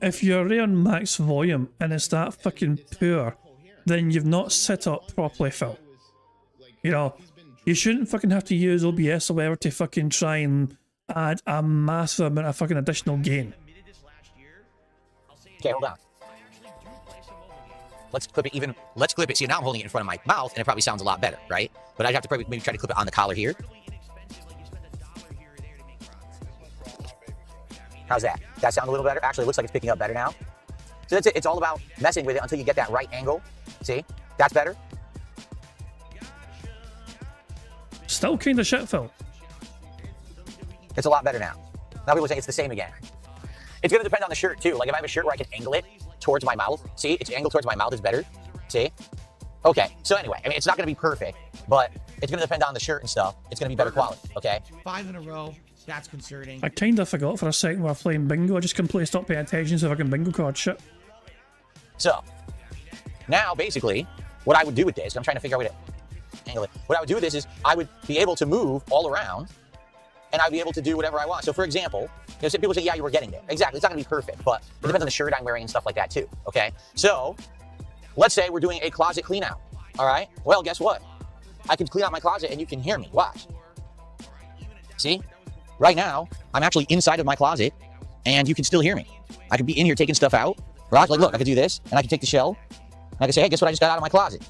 If you're already on max volume and it's that fucking poor, then you've not set up properly, Phil. You know, you shouldn't fucking have to use OBS or whatever to fucking try and add a massive amount of fucking additional gain. Okay, hold on. Let's clip it even. Let's clip it. See, now I'm holding it in front of my mouth, and it probably sounds a lot better, right? But I'd have to probably maybe try to clip it on the collar here. How's that? That sound a little better? Actually, it looks like it's picking up better now. So that's it. It's all about messing with it until you get that right angle. See? That's better. Still kind of shit, Phil. It's a lot better now. Now people say it's the same again. It's going to depend on the shirt, too. Like, if I have a shirt where I can angle it towards my mouth, see? It's angled towards my mouth is better. See? Okay. So anyway, I mean, it's not going to be perfect, but it's going to depend on the shirt and stuff. It's going to be better quality, okay? 5 in a row. That's concerning. I kind of forgot for a second while playing bingo. I just completely stopped paying attention to fucking bingo card shit. So, now, basically, what I would do with this, I'm trying to figure out a way to angle it. What I would do with this is I would be able to move all around, and I'd be able to do whatever I want. So, for example, you know, some people say, yeah, you were getting there. Exactly. It's not going to be perfect, but it depends on the shirt I'm wearing and stuff like that, too, okay? So, let's say we're doing a closet clean out, all right? Well, guess what? I can clean out my closet, and you can hear me. Watch. See? Right now, I'm actually inside of my closet, and you can still hear me. I could be in here taking stuff out, right? Like, look, I could do this, and I could take the shell, and I could say, hey, guess what I just got out of my closet?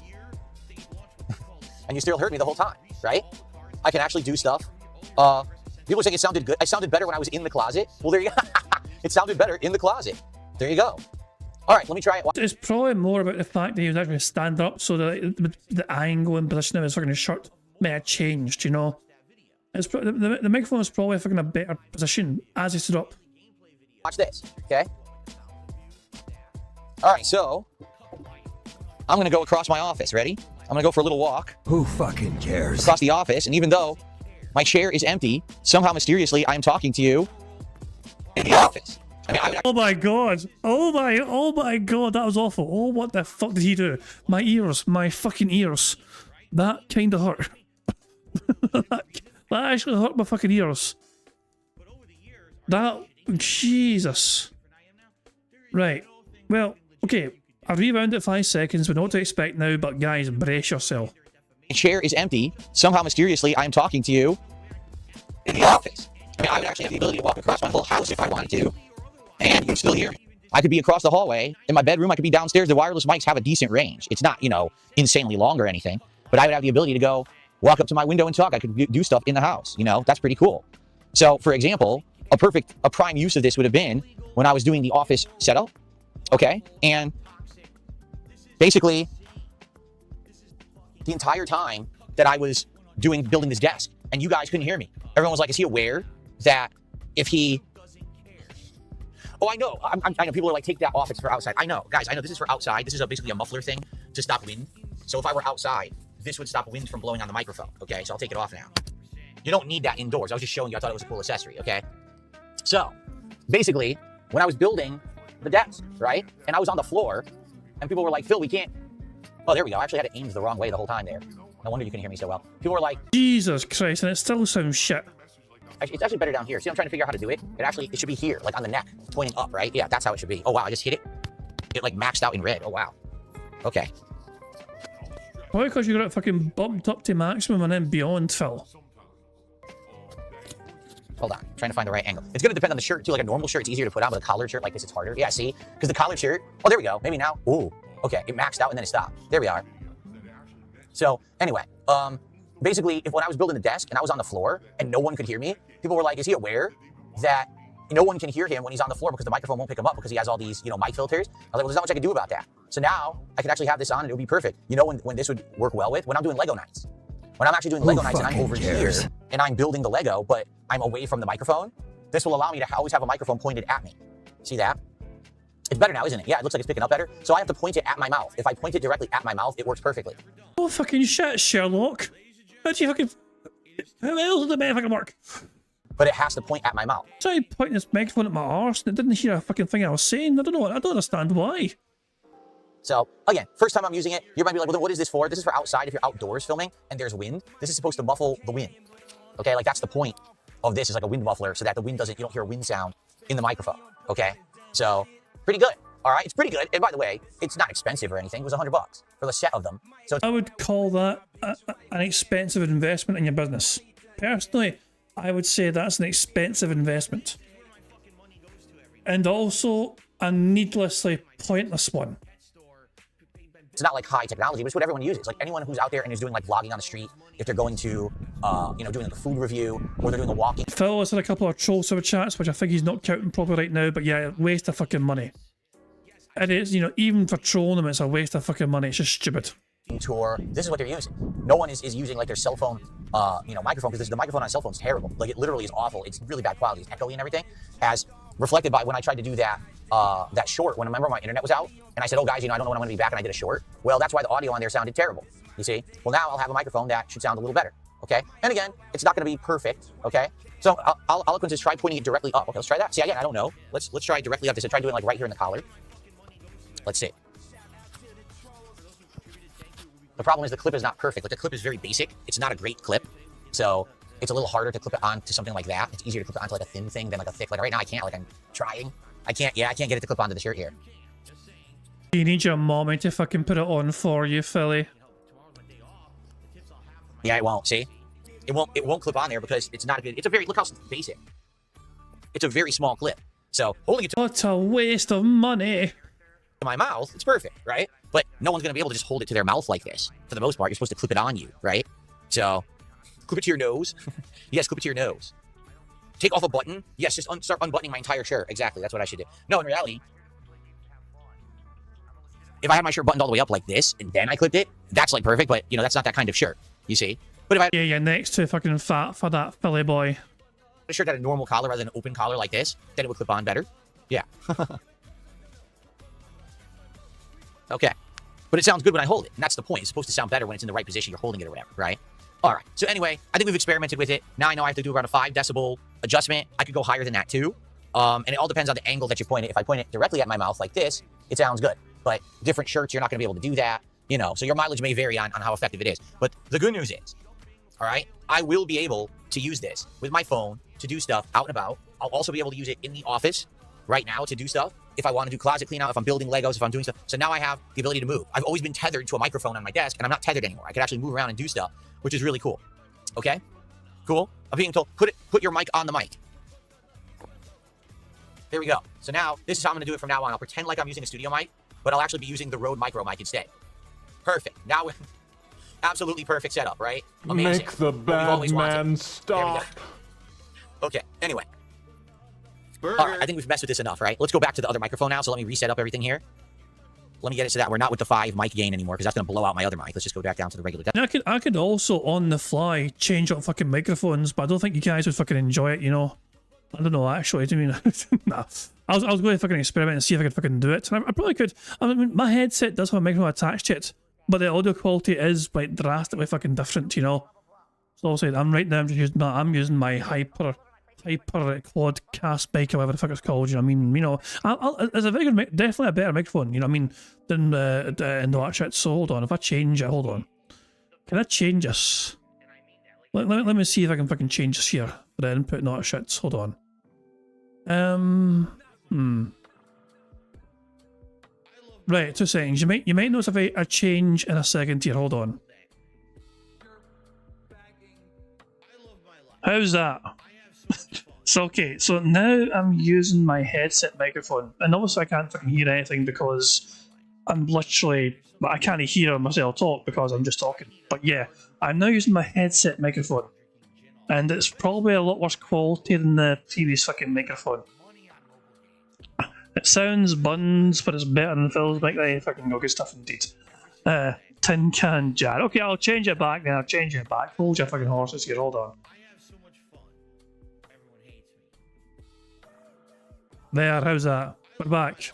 And you still heard me the whole time, right? I can actually do stuff. People say it sounded good. I sounded better when I was in the closet. Well, there you go. It sounded better in the closet. There you go. All right, let me try it. It's probably more about the fact that he was actually standing up, so the angle and position of his fucking shirt may have changed, you know? It's the microphone is probably fucking a better position as he stood up. Watch this, okay? All right, so I'm gonna go across my office. Ready? I'm gonna go for a little walk. Who fucking cares? Across the office, and even though my chair is empty, somehow mysteriously I'm talking to you in the office. I mean, oh my god! Oh my god! That was awful. Oh, what the fuck did he do? My ears, my fucking ears. That kind of hurt. that actually hurt my fucking ears. That Jesus. Right. Well, okay. I rewound it 5 seconds. We know what to expect now, but guys, brace yourself. My chair is empty. Somehow mysteriously I'm talking to you in the office. I mean, I would actually have the ability to walk across my whole house if I wanted to, and you'd still hear me. I could be across the hallway in my bedroom. I could be downstairs. The wireless mics have a decent range. It's not, you know, insanely long or anything, but I would have the ability to go walk up to my window and talk. I could do stuff in the house. You know, that's pretty cool. So, for example, a prime use of this would have been when I was doing the office setup. Okay, and basically the entire time that I was building this desk, and you guys couldn't hear me. Everyone was like, "Is he aware that if he?" Oh, I know. I know. People are like, "Take that off. It's for outside." I know, guys. I know this is for outside. This is basically a muffler thing to stop wind. So if I were outside, this would stop wind from blowing on the microphone. Okay, so I'll take it off now. You don't need that indoors. I was just showing you. I thought it was a cool accessory. Okay. So basically, when I was building the desk, right, and I was on the floor, and people were like, "Phil, we can't." Oh, there we go. I actually had it aimed the wrong way the whole time there. No wonder you can hear me so well. People were like, Jesus Christ, and it still sounds shit. It's actually better down here. See, I'm trying to figure out how to do it. It should be here, like on the neck, pointing up, right? Yeah, that's how it should be. Oh, wow, I just hit it. It like maxed out in red. Oh, wow. Okay. Why? Because you got it fucking bumped up to maximum and then beyond, Phil. Hold on. I'm trying to find the right angle. It's going to depend on the shirt, too. Like a normal shirt, it's easier to put on, but a collared shirt like this, it's harder. Yeah, see? Because the collared shirt... Oh, there we go. Maybe now. Ooh. Okay, it maxed out and then it stopped. There we are. So, anyway, basically, when I was building the desk and I was on the floor and no one could hear me, people were like, "Is he aware that no one can hear him when he's on the floor because the microphone won't pick him up because he has all these, you know, mic filters?" I was like, "Well, there's not much I can do about that." So now I can actually have this on and it would be perfect. You know when this would work well with? When I'm doing Lego nights. When I'm actually doing Lego nights and I'm over here and I'm building the Lego, but I'm away from the microphone, this will allow me to always have a microphone pointed at me. See that? It's better now, isn't it? Yeah, it looks like it's picking up better. So I have to point it at my mouth. If I point it directly at my mouth, it works perfectly. Oh, fucking shit, Sherlock. How do you fucking... How else does the man fucking work? But it has to point at my mouth. So I pointing this microphone at my arse and it didn't hear a fucking thing I was saying. I don't understand why. So, again, first time I'm using it, you might be like, "Well, then what is this for?" This is for outside if you're outdoors filming and there's wind. This is supposed to muffle the wind. Okay, like that's the point of this, is like a wind muffler so that the wind doesn't, you don't hear a wind sound in the microphone. Okay, so pretty good. All right, it's pretty good. And by the way, it's not expensive or anything. It was $100 for the set of them. So I would call that an expensive investment in your business. Personally, I would say that's an expensive investment. And also a needlessly pointless one. it's not like high technology, but it's what everyone uses. Like anyone who's out there and is doing like vlogging on the street, if they're going to, you know, doing like a food review or they're doing a walking. Phil has had a couple of troll super chats, which I think he's not counting properly right now, but yeah, waste of fucking money. It is, you know, even for trolling them, it's a waste of fucking money. It's just stupid. Tour. This is what they're using. No one is using like their cell phone, you know, microphone, because the microphone on a cell phone is terrible. Like it literally is awful. It's really bad quality. It's echoey and everything, as reflected by when I tried to do that that short. When I remember my internet was out, and I said, "Oh guys, you know, I don't know when I'm going to be back," and I did a short. Well, that's why the audio on there sounded terrible. You see? Well, now I'll have a microphone that should sound a little better. Okay. And again, it's not going to be perfect. Okay. So I'll just try pointing it directly up. Okay, let's try that. See, again, I don't know. Let's try directly up. This. I try doing like right here in the collar. Let's see. The problem is the clip is not perfect. Like the clip is very basic. It's not a great clip. So it's a little harder to clip it onto something like that. It's easier to clip it onto like a thin thing than like a thick. Like right now I can't, like I'm trying. I can't get it to clip onto the shirt here. You need your mommy to fucking put it on for you, Philly. Yeah, it won't. See? It won't clip on there because it's not a good, it's a very, look how basic. It's a very small clip. So holding it to what a waste of money. my mouth, it's perfect, right? But no one's gonna be able to just hold it to their mouth like this. For the most part, you're supposed to clip it on you, right? So clip it to your nose. Yes, clip it to your nose. Take off a button. Yes, just start unbuttoning my entire shirt. Exactly, that's what I should do. No, in reality, If I had my shirt buttoned all the way up like this, and then I clipped it, that's like perfect, but, you know, that's not that kind of shirt, you see? But if I had Yeah, next to fucking fat for that Philly boy. a shirt that had a normal collar rather than an open collar like this, then it would clip on better. Yeah. Okay. But it sounds good when I hold it, and that's the point. It's supposed to sound better when it's in the right position, you're holding it or whatever, right? All right. So anyway, I think we've experimented with it. Now I know I have to do around a 5 decibel adjustment. I could go higher than that too. And it all depends on the angle that you point it. If I point it directly at my mouth like this, it sounds good. But different shirts, you're not going to be able to do that. You know, so your mileage may vary on how effective it is. But the good news is, all right, I will be able to use this with my phone to do stuff out and about. I'll also be able to use it in the office right now to do stuff. If I want to do closet clean out, if I'm building Legos, if I'm doing stuff. So now I have the ability to move. I've always been tethered to a microphone on my desk, and I'm not tethered anymore. I can actually move around and do stuff, which is really cool. Okay? Cool? I'm being told, put your mic on the mic. There we go. So now, this is how I'm going to do it from now on. I'll pretend like I'm using a studio mic, but I'll actually be using the Rode micro mic instead. Perfect. Now, absolutely perfect setup, right? Amazing. Make the bad man stop. Okay, anyway. All right, I think we've messed with this enough, right? Let's go back to the other microphone now. So let me reset up everything here. Let me get it so that we're not with the 5 mic gain anymore, because that's going to blow out my other mic. Let's just go back down to the regular. I could also, on the fly, change up fucking microphones, but I don't think you guys would fucking enjoy it, you know? I don't know, actually. I mean, nah. I was going to fucking experiment and see if I could fucking do it. And I probably could. I mean, my headset does have a microphone attached to it, but the audio quality is, like, drastically fucking different, you know? So obviously, I'm using my hyper quadcast mic, or whatever the fuck it's called. You know what I mean? You know, it's a very good, definitely a better microphone. You know what I mean? Than that shit. So hold on, if I change it, hold on. Can I change this? Let me see if I can fucking change this here for the input. Not shits. Hold on. Right, 2 seconds. You might notice if I change in a second here. Hold on. How's that? So okay, so now I'm using my headset microphone, and obviously I can't fucking hear anything because I'm literally, I can't hear myself talk because I'm just talking. But yeah, I'm now using my headset microphone, and it's probably a lot worse quality than the previous fucking microphone. It sounds buns, but it's better than Phil's mic. There, fucking go, good stuff indeed. Tin can jar. Okay, I'll change it back then. I'll change it back. Hold your fucking horses here. Hold on. There, how's that? We're back.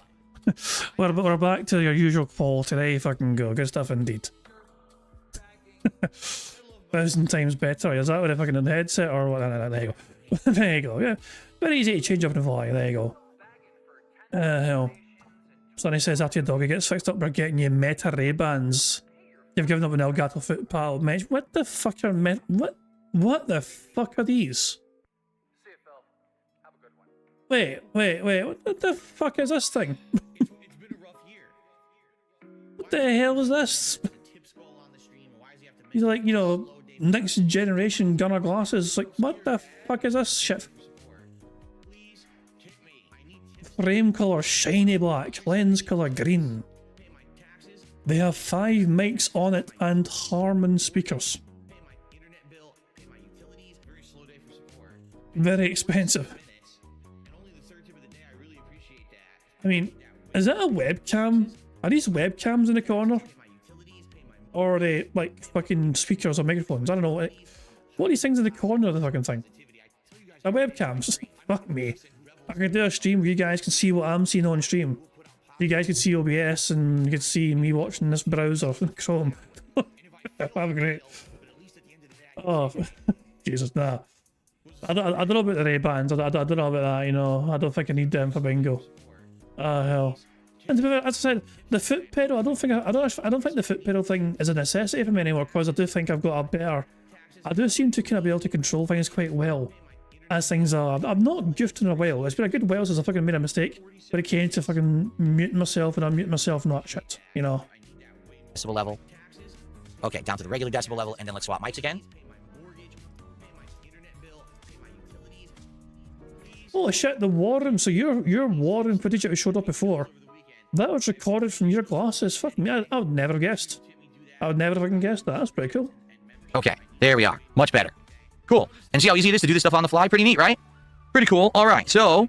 we're back to your usual quality. There you fucking go. Good stuff indeed. 1,000 times better. Is that what a fucking headset or what? No, there you go. There you go. Yeah, very easy to change up in the volume. There you go. Hell. Sonny says after your doggy gets fixed up, we're getting you Meta Ray-Bans. You've given up an Elgato foot paddle. What the fuck are what the fuck are these? Wait, what the fuck is this thing? What the hell is this? He's like, you know, next generation gunner glasses. Like, what the fuck is this shit? Frame color shiny black, lens color green. They have 5 mics on it and Harman speakers. Very expensive. I mean, is that a webcam? Are these webcams in the corner? Or are they like fucking speakers or microphones? I don't know. What are these things in the corner of the fucking thing? Are webcams? Fuck me. I can do a stream where you guys can see what I'm seeing on stream. You guys can see OBS and you can see me watching this browser, Chrome. I'm great. Oh, Jesus, nah. I don't know about the Ray-Bans. I don't know about that, you know. I don't think I need them for bingo. Hell. And to be fair, as I said, the foot pedal, I don't think the foot pedal thing is a necessity for me anymore, because I do think I've got a better. I do seem to kind of be able to control things quite well as things are. I'm not goofed in a while. It's been a good while since I fucking made a mistake when it came to fucking muting myself and unmuting myself and all that shit, you know. Decibel level. Okay, down to the regular decibel level, and then let's swap mics again. Holy shit, the war room. So your war room footage that we showed up before, that was recorded from your glasses. Fuck me, I would never have guessed. I would never have fucking guessed that. That's pretty cool. Okay, there we are. Much better. Cool. And see how easy it is to do this stuff on the fly? Pretty neat, right? Pretty cool. All right, so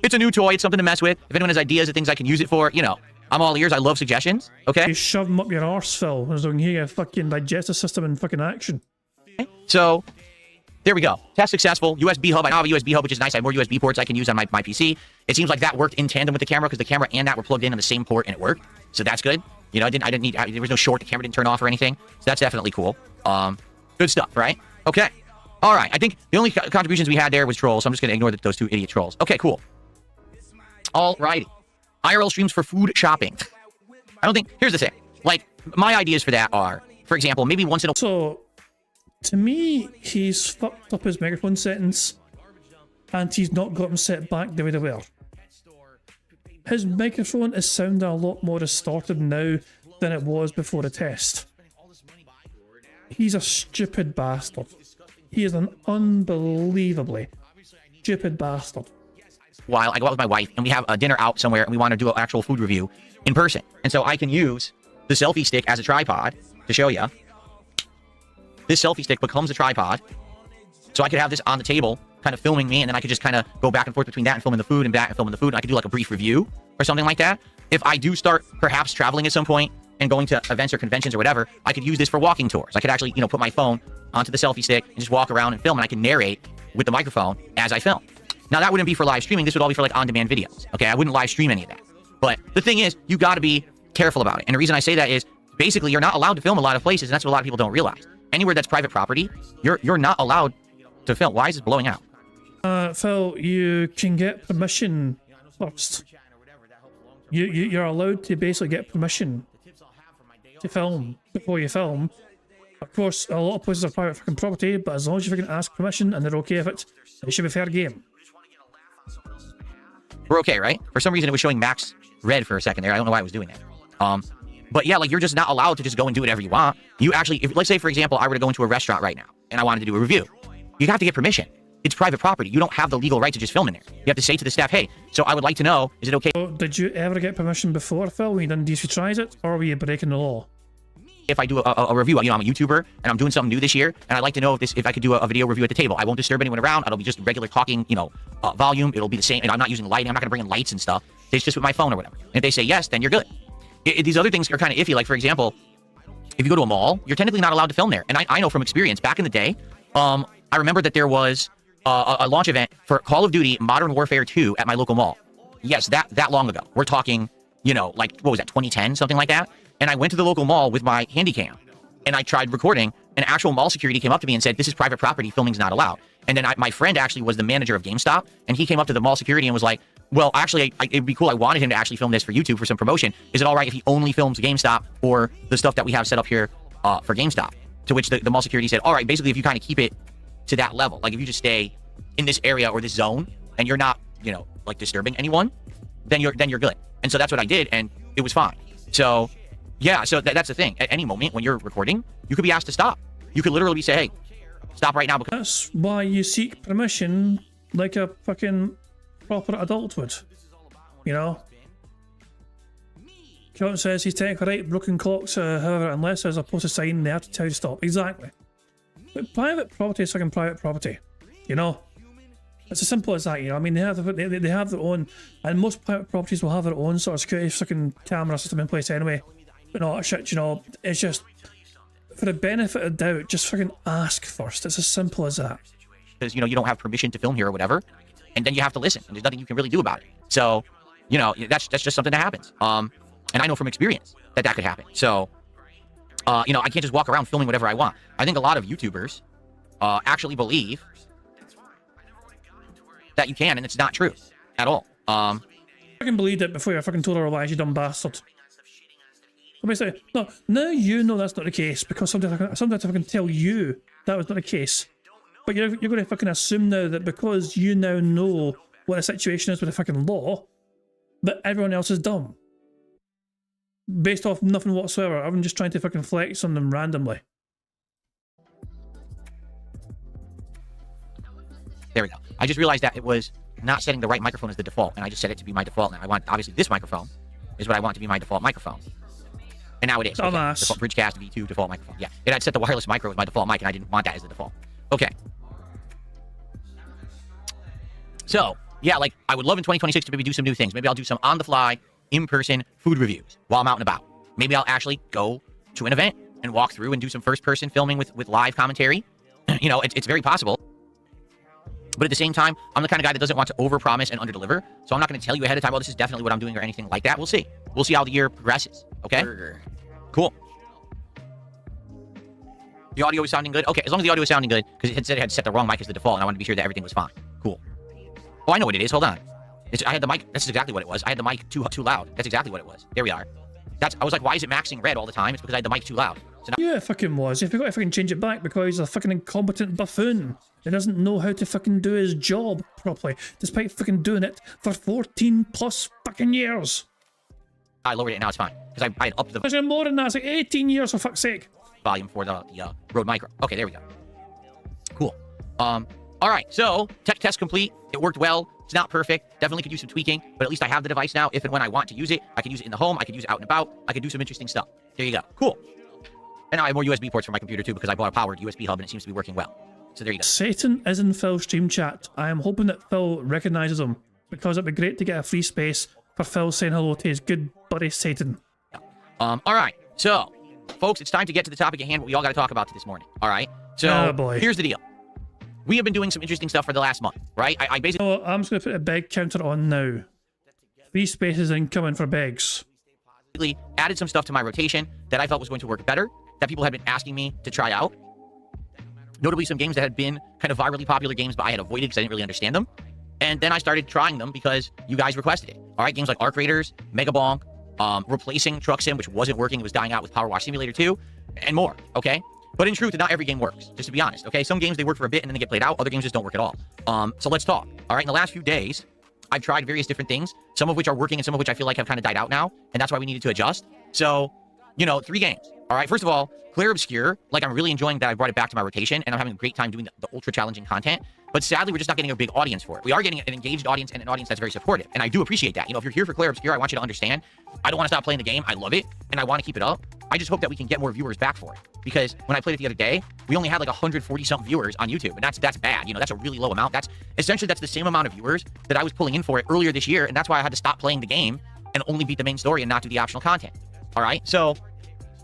it's a new toy. It's something to mess with. If anyone has ideas of things I can use it for, you know, I'm all ears. I love suggestions. Okay. You shove them up your arse, Phil. There's a here, fucking digestive system in fucking action. So there we go. Test successful. USB hub. I now have a USB hub, which is nice. I have more USB ports I can use on my PC. It seems like that worked in tandem with the camera because the camera and that were plugged in on the same port and it worked. So that's good. You know, I didn't need, there was no short. The camera didn't turn off or anything. So that's definitely cool. Good stuff, right? Okay. All right. I think the only contributions we had there was trolls. So I'm just going to ignore those two idiot trolls. Okay, cool. All righty. IRL streams for food shopping. I don't think, here's the thing. Like, my ideas for that are, for example, maybe once in a... So, to me, he's fucked up his microphone settings, and he's not got them set back the way they were. His microphone is sounding a lot more distorted now than it was before the test. He's a stupid bastard. He is an unbelievably stupid bastard. While I go out with my wife and we have a dinner out somewhere and we want to do an actual food review in person. And so I can use the selfie stick as a tripod to show you. This selfie stick becomes a tripod. So I could have this on the table kind of filming me, and then I could just kind of go back and forth between that and filming the food and that and filming the food. And I could do like a brief review or something like that. If I do start perhaps traveling at some point and going to events or conventions or whatever, I could use this for walking tours. I could actually, you know, put my phone onto the selfie stick and just walk around and film, and I can narrate with the microphone as I film. Now, that wouldn't be for live streaming. This would all be for like on-demand videos. Okay, I wouldn't live stream any of that. But the thing is, you got to be careful about it. And the reason I say that is basically you're not allowed to film a lot of places, and that's what a lot of people don't realize. Anywhere that's private property, you're not allowed to film. Why is it blowing out? Phil, you can get permission first. You're allowed to basically get permission to film before you film. Of course, a lot of places are private fucking property, but as long as you fucking ask permission and they're okay with it, it should be fair game. We're okay, right? For some reason, it was showing max red for a second there. I don't know why it was doing that. But yeah, like, you're just not allowed to just go and do whatever you want. You actually, if, let's say, for example, I were to go into a restaurant right now and I wanted to do a review. You have to get permission. It's private property. You don't have the legal right to just film in there. You have to say to the staff, hey, so I would like to know, is it okay? So did you ever get permission before, Phil, when you done DSP Tries It, or were you breaking the law? If I do a review, you know, I'm a YouTuber and I'm doing something new this year, and I'd like to know if I could do a video review at the table. I won't disturb anyone around. It'll be just regular talking, you know, volume. It'll be the same. And I'm not using lighting. I'm not going to bring in lights and stuff. It's just with my phone or whatever. And if they say yes, then you're good. These other things are kind of iffy. Like, for example, if you go to a mall, you're technically not allowed to film there. And I know from experience, back in the day, I remember that there was a launch event for Call of Duty Modern Warfare 2 at my local mall. Yes, that long ago. We're talking, you know, like, what was that, 2010, something like that? And I went to the local mall with my Handycam, and I tried recording, and actual mall security came up to me and said, this is private property, filming's not allowed. And then my friend actually was the manager of GameStop, and he came up to the mall security and was like, well, actually, it'd be cool. I wanted him to actually film this for YouTube for some promotion. Is it all right if he only films GameStop or the stuff that we have set up here for GameStop? To which the mall security said, all right, basically, if you kind of keep it to that level, like if you just stay in this area or this zone and you're not, you know, like disturbing anyone, then you're good. And so that's what I did, and it was fine. So yeah, so that's the thing. At any moment when you're recording, you could be asked to stop. You could literally say, hey, stop right now. Because that's why you seek permission like a fucking proper adult would. You know? Count says he's technically right, broken clocks, however, unless there's a post sign, they have to tell you to stop. Exactly. But private property is fucking private property. You know? It's as simple as that, you know. I mean, they have their own, and most private properties will have their own sort of security fucking camera system in place anyway. But all that shit, you know, it's just, for the benefit of doubt, just fucking ask first. It's as simple as that. Because, you know, you don't have permission to film here or whatever, and then you have to listen, and there's nothing you can really do about it. So, you know, that's just something that happens. And I know from experience that could happen. So, you know, I can't just walk around filming whatever I want. I think a lot of YouTubers actually believe that you can, and it's not true at all. I fucking believed it before you fucking told her lies, you dumb bastard. Basically, no, now you know that's not the case, because sometimes I can tell you that was not the case. But you're going to fucking assume now that because you now know what the situation is with the fucking law, that everyone else is dumb. Based off nothing whatsoever. I'm just trying to fucking flex on them randomly. There we go. I just realized that it was not setting the right microphone as the default, and I just set it to be my default now. I want, obviously, this microphone is what I want to be my default microphone. And now it is. Okay. Default Bridgecast V2 default microphone. Yeah. And I'd set the wireless micro as my default mic, and I didn't want that as the default. Okay. So, yeah, like, I would love in 2026 to maybe do some new things. Maybe I'll do some on-the-fly in-person food reviews while I'm out and about. Maybe I'll actually go to an event and walk through and do some first-person filming with live commentary. You know, it's very possible. But at the same time, I'm the kind of guy that doesn't want to overpromise and underdeliver. So I'm not going to tell you ahead of time, oh, this is definitely what I'm doing or anything like that. We'll see. We'll see how the year progresses. Okay? Cool. The audio is sounding good? Okay, as long as the audio is sounding good, because it said it had set the wrong mic as the default, and I wanted to be sure that everything was fine. Cool. Oh, I know what it is. Hold on. I had the mic. That's exactly what it was. I had the mic too loud. That's exactly what it was. There we are. I was like, why is it maxing red all the time? It's because I had the mic too loud. So now, Yeah, it fucking was. He forgot if I can change it back because he's a fucking incompetent buffoon. He doesn't know how to fucking do his job properly, despite fucking doing it for 14 plus fucking years. I lowered it, and now it's fine. Because I had upped the There's more than that. It's like 18 years, for fuck's sake. volume for the Rode Micro. Okay, there we go. Cool. All right, so tech test complete. It worked well. It's not perfect. Definitely could use some tweaking, but at least I have the device now. If and when I want to use it, I can use it in the home. I can use it out and about. I can do some interesting stuff. There you go. Cool. And now I have more USB ports for my computer too because I bought a powered USB hub and it seems to be working well. So there you go. Satan is in Phil's stream chat. I am hoping that Phil recognizes him because it'd be great to get a free space for Phil saying hello to his good buddy Satan. All right. So, folks, it's time to get to the topic at hand. What we all got to talk about this morning. All right. So boy. Here's the deal. We have been doing some interesting stuff for the last month, right? I basically Oh, I'm just going to put a beg counter on now. Free spaces incoming for begs. added some stuff to my rotation that I felt was going to work better, that people had been asking me to try out. Notably, some games that had been kind of virally popular games, but I had avoided because I didn't really understand them. And then I started trying them because you guys requested it. All right, games like Arc Raiders, Mega Bonk, replacing Truck Sim, which wasn't working. It was dying out with Power Wash Simulator 2, and more, okay? But in truth, not every game works, just to be honest, okay? Some games, they work for a bit and then they get played out. Other games just don't work at all. So let's talk. All right, in the last few days, I've tried various different things, some of which are working and some of which I feel like have kind of died out now, and that's why we needed to adjust. So, you know, 3 games. All right, first of all, Clear Obscure, like I'm really enjoying that I brought it back to my rotation, and I'm having a great time doing the ultra challenging content. But sadly, we're just not getting a big audience for it. We are getting an engaged audience and an audience that's very supportive, and I do appreciate that. You know, if you're here for Clear Obscure, I want you to understand, I don't want to stop playing the game. I love it, and I want to keep it up. I just hope that we can get more viewers back for it, because when I played it the other day, we only had like 140-something viewers on YouTube, and that's bad. You know, that's a really low amount. That's essentially the same amount of viewers that I was pulling in for it earlier this year, and that's why I had to stop playing the game and only beat the main story and not do the optional content. All right, so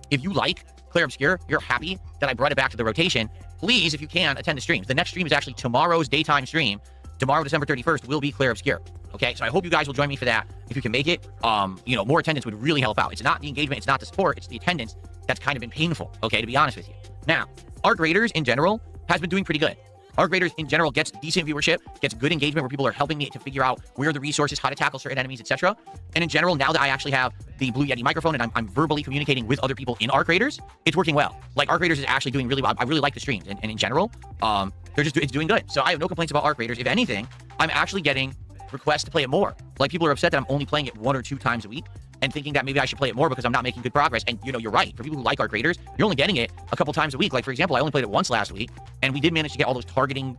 if you like Clear Obscure, you're happy that I brought it back to the rotation, please, if you can, attend the streams. The next stream is actually tomorrow's daytime stream. Tomorrow, December 31st, will be Clear Obscure. Okay, so I hope you guys will join me for that. If you can make it, you know, more attendance would really help out. It's not the engagement, it's not the support, it's the attendance that's kind of been painful, okay, to be honest with you. Now, Arc Raiders in general has been doing pretty good. Arc Raiders in general gets decent viewership, gets good engagement where people are helping me to figure out where are the resources, how to tackle certain enemies, etc. And in general, now that I actually have the Blue Yeti microphone and I'm verbally communicating with other people in Arc Raiders, it's working well. Like, Arc Raiders is actually doing really well. I really like the streams, and in general, it's doing good. So I have no complaints about Arc Raiders. If anything, I'm actually getting requests to play it more. Like, people are upset that I'm only playing it 1 or 2 times a week and thinking that maybe I should play it more because I'm not making good progress. And, you know, you're right. For people who like Arc Raiders, you're only getting it a couple times a week. Like, for example, I only played it once last week, and we did manage to get all those targeting,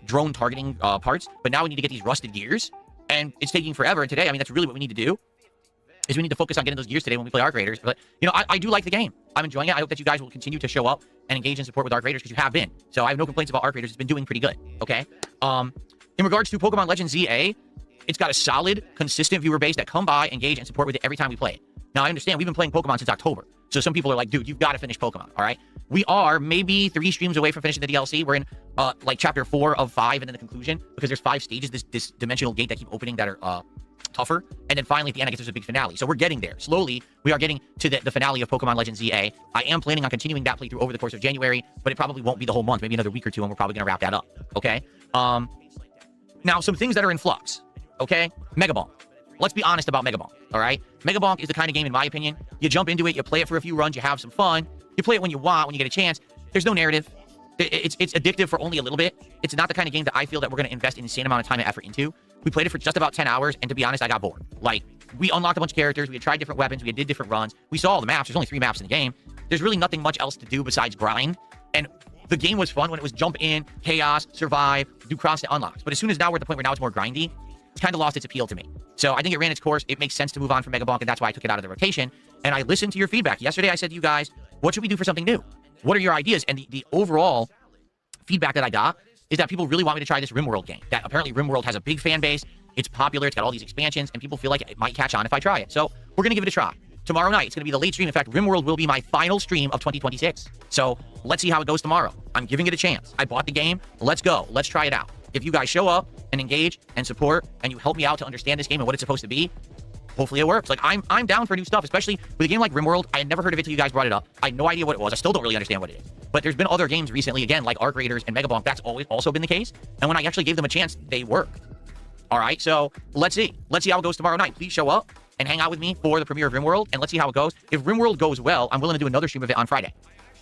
drone targeting parts, but now we need to get these rusted gears, and it's taking forever. And today, I mean, that's really what we need to do, is we need to focus on getting those gears today when we play Arc Raiders. But, you know, I do like the game. I'm enjoying it. I hope that you guys will continue to show up and engage and support with Arc Raiders, because you have been. So I have no complaints about Arc Raiders. It's been doing pretty good, okay? In regards to Pokemon Legends ZA, it's got a solid, consistent viewer base that come by, engage, and support with it every time we play it. Now, I understand we've been playing Pokemon since October, so some people are like, dude, you've got to finish Pokemon, all right? We are maybe 3 streams away from finishing the DLC. We're in, like, Chapter 4 of 5 and then the conclusion, because there's 5 stages, this dimensional gate that keep opening that are tougher, and then finally at the end, I guess there's a big finale. So we're getting there. Slowly, we are getting to the finale of Pokemon Legends ZA. I am planning on continuing that playthrough over the course of January, but it probably won't be the whole month, maybe another week or 2, and we're probably going to wrap that up, okay? Now, some things that are in flux, okay? Mega Bonk. Let's be honest about Mega Bonk, all right? Mega Bonk is the kind of game, in my opinion, you jump into it, you play it for a few runs, you have some fun, you play it when you want, when you get a chance. There's no narrative. It's addictive for only a little bit. It's not the kind of game that I feel that we're going to invest an insane amount of time and effort into. We played it for just about 10 hours, and to be honest, I got bored. Like, we unlocked a bunch of characters, we had tried different weapons, we did different runs, we saw all the maps. There's only 3 maps in the game. There's really nothing much else to do besides grind, and the game was fun when it was jump in, chaos, survive, do constant unlocks. But as soon as now we're at the point where now it's more grindy, it's kind of lost its appeal to me. So I think it ran its course. It makes sense to move on from Mega Bonk, and that's why I took it out of the rotation. And I listened to your feedback. Yesterday, I said to you guys, what should we do for something new? What are your ideas? And the overall feedback that I got is that people really want me to try this RimWorld game. That apparently RimWorld has a big fan base. It's popular. It's got all these expansions, and people feel like it might catch on if I try it. So we're going to give it a try. Tomorrow night, it's going to be the late stream. In fact, RimWorld will be my final stream of 2026. So let's see how it goes tomorrow. I'm giving it a chance. I bought the game. Let's go. Let's try it out. If you guys show up and engage and support, and you help me out to understand this game and what it's supposed to be, hopefully it works. Like, I'm down for new stuff, especially with a game like RimWorld. I had never heard of it till you guys brought it up. I had no idea what it was. I still don't really understand what it is. But there's been other games recently, again, like Arc Raiders and Megabonk. That's always also been the case. And when I actually gave them a chance, they worked. All right, so let's see. Let's see how it goes tomorrow night. Please show up and hang out with me for the premiere of RimWorld, and let's see how it goes. If RimWorld goes well, I'm willing to do another stream of it on Friday.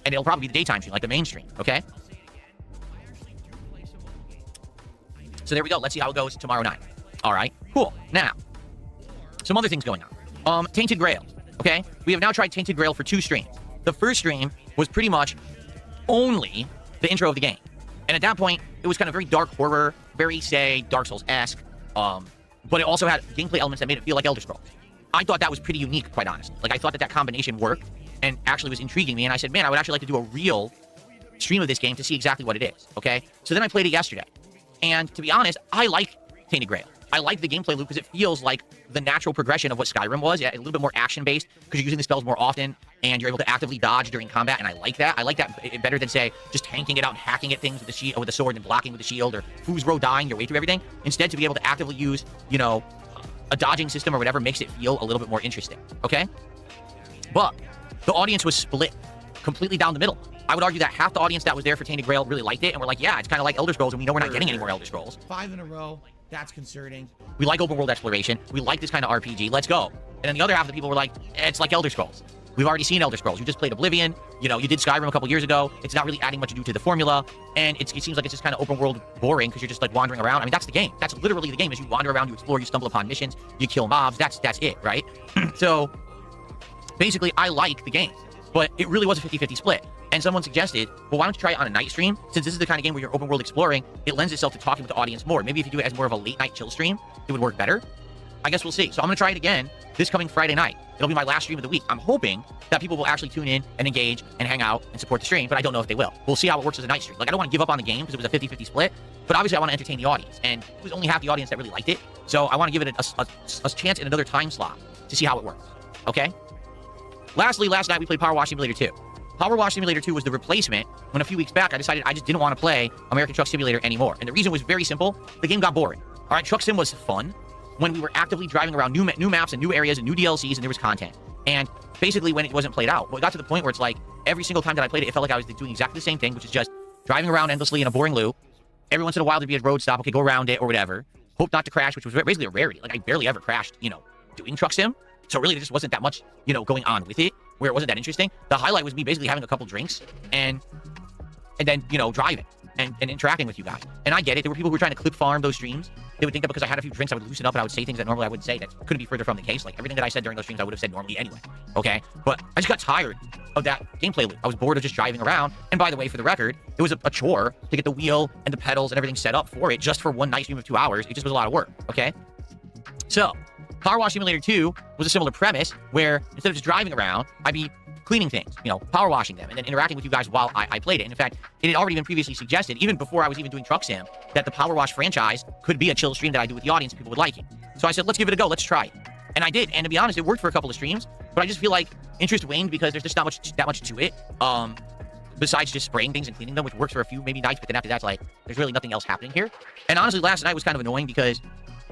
And it'll probably be the daytime stream, like the main stream, okay? So there we go. Let's see how it goes tomorrow night. All right, cool. Now, some other things going on. Tainted Grail, okay? We have now tried Tainted Grail for 2 streams. The first stream was pretty much only the intro of the game. And at that point, it was kind of very dark horror, very, say, Dark Souls-esque, but it also had gameplay elements that made it feel like Elder Scrolls. I thought that was pretty unique, quite honestly. Like, I thought that combination worked and actually was intriguing me, and I said, man, I would actually like to do a real stream of this game to see exactly what it is, okay? So then I played it yesterday, and to be honest, I like Tainted Grail. I like the gameplay loop because it feels like the natural progression of what Skyrim was. Yeah, a little bit more action-based because you're using the spells more often and you're able to actively dodge during combat, and I like that. I like that better than, say, just tanking it out and hacking at things with the shield, with the sword, and blocking with the shield, or Fusro dying your way through everything. Instead, to be able to actively use, you know, a dodging system or whatever makes it feel a little bit more interesting, okay? But the audience was split completely down the middle. I would argue that half the audience that was there for Tainted Grail really liked it and were like, yeah, it's kind of like Elder Scrolls, and we know we're not getting any more Elder Scrolls. 5 in a row. That's concerning. We like open world exploration. We like this kind of RPG. Let's go. And then the other half of the people were like, it's like Elder Scrolls. We've already seen Elder Scrolls. You just played Oblivion. You know, you did Skyrim a couple years ago. It's not really adding much new to the formula. And it seems like it's just kind of open world boring because you're just like wandering around. I mean, that's the game. That's literally the game. As you wander around, you explore, you stumble upon missions, you kill mobs. That's it, right? So basically, I like the game. But it really was a 50-50 split. And someone suggested, well, why don't you try it on a night stream? Since this is the kind of game where you're open world exploring, it lends itself to talking with the audience more. Maybe if you do it as more of a late night chill stream, it would work better. I guess we'll see. So I'm going to try it again this coming Friday night. It'll be my last stream of the week. I'm hoping that people will actually tune in and engage and hang out and support the stream, but I don't know if they will. We'll see how it works as a night stream. Like, I don't want to give up on the game because it was a 50-50 split, but obviously I want to entertain the audience. And it was only half the audience that really liked it. So I want to give it a chance in another time slot to see how it works. Okay? Lastly, last night we played Power Wash Simulator 2. Power Wash Simulator 2 was the replacement when a few weeks back I decided I just didn't want to play American Truck Simulator anymore. And the reason was very simple. The game got boring. All right, Truck Sim was fun when we were actively driving around new maps and new areas and new DLCs and there was content. And basically when it wasn't played out, well, it got to the point where it's like every single time that I played it, it felt like I was doing exactly the same thing, which is just driving around endlessly in a boring loop. Every once in a while there'd be a road stop, okay, go around it or whatever. Hope not to crash, which was basically a rarity. Like, I barely ever crashed, you know, doing Truck Sim. So really, there just wasn't that much, you know, going on with it, where it wasn't that interesting. The highlight was me basically having a couple drinks and then, you know, driving and interacting with you guys. And I get it. There were people who were trying to clip farm those streams. They would think that because I had a few drinks, I would loosen up and I would say things that normally I wouldn't say. That couldn't be further from the case. Like, everything that I said during those streams, I would have said normally anyway. Okay? But I just got tired of that gameplay loop. I was bored of just driving around. And by the way, for the record, it was a chore to get the wheel and the pedals and everything set up for it just for one night stream of 2 hours. It just was a lot of work. Okay? So, Power Wash Simulator 2 was a similar premise where instead of just driving around, I'd be cleaning things, you know, power washing them, and then interacting with you guys while I played it. And in fact, it had already been previously suggested, even before I was even doing Truck Sim, that the Power Wash franchise could be a chill stream that I do with the audience and people would like it. So I said, let's give it a go, let's try it. And I did, and to be honest, it worked for a couple of streams, but I just feel like interest waned because there's just not that much to it. Besides just spraying things and cleaning them, which works for a few maybe nights, but then after that's like, there's really nothing else happening here. And honestly, last night was kind of annoying because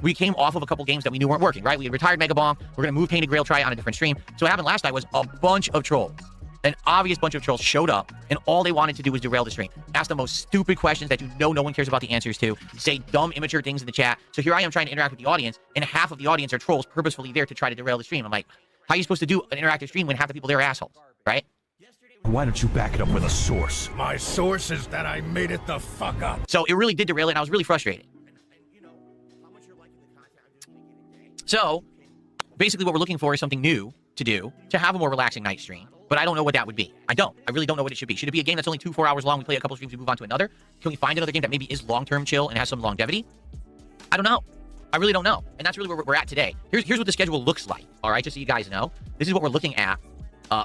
we came off of a couple games that we knew weren't working, right? We had retired Megabonk. We're going to move Tainted Grail, try it on a different stream. So what happened last night was a bunch of trolls. An obvious bunch of trolls showed up, and all they wanted to do was derail the stream. Ask the most stupid questions that you know no one cares about the answers to. Say dumb, immature things in the chat. So here I am trying to interact with the audience, and half of the audience are trolls purposefully there to try to derail the stream. I'm like, how are you supposed to do an interactive stream when half the people there are assholes, right? Why don't you back it up with a source? My source is that I made it the fuck up. So it really did derail it, and I was really frustrated. So basically what we're looking for is something new to do to have a more relaxing night stream. But I don't know what that would be. I really don't know what it should be. Should it be a game that's only 2-4 hours long? We play a couple streams, we move on to another? Can we find another game that maybe is long-term chill and has some longevity? I don't know. I really don't know. And that's really where we're at today. Here's what the schedule looks like. All right, just so you guys know. This is what we're looking at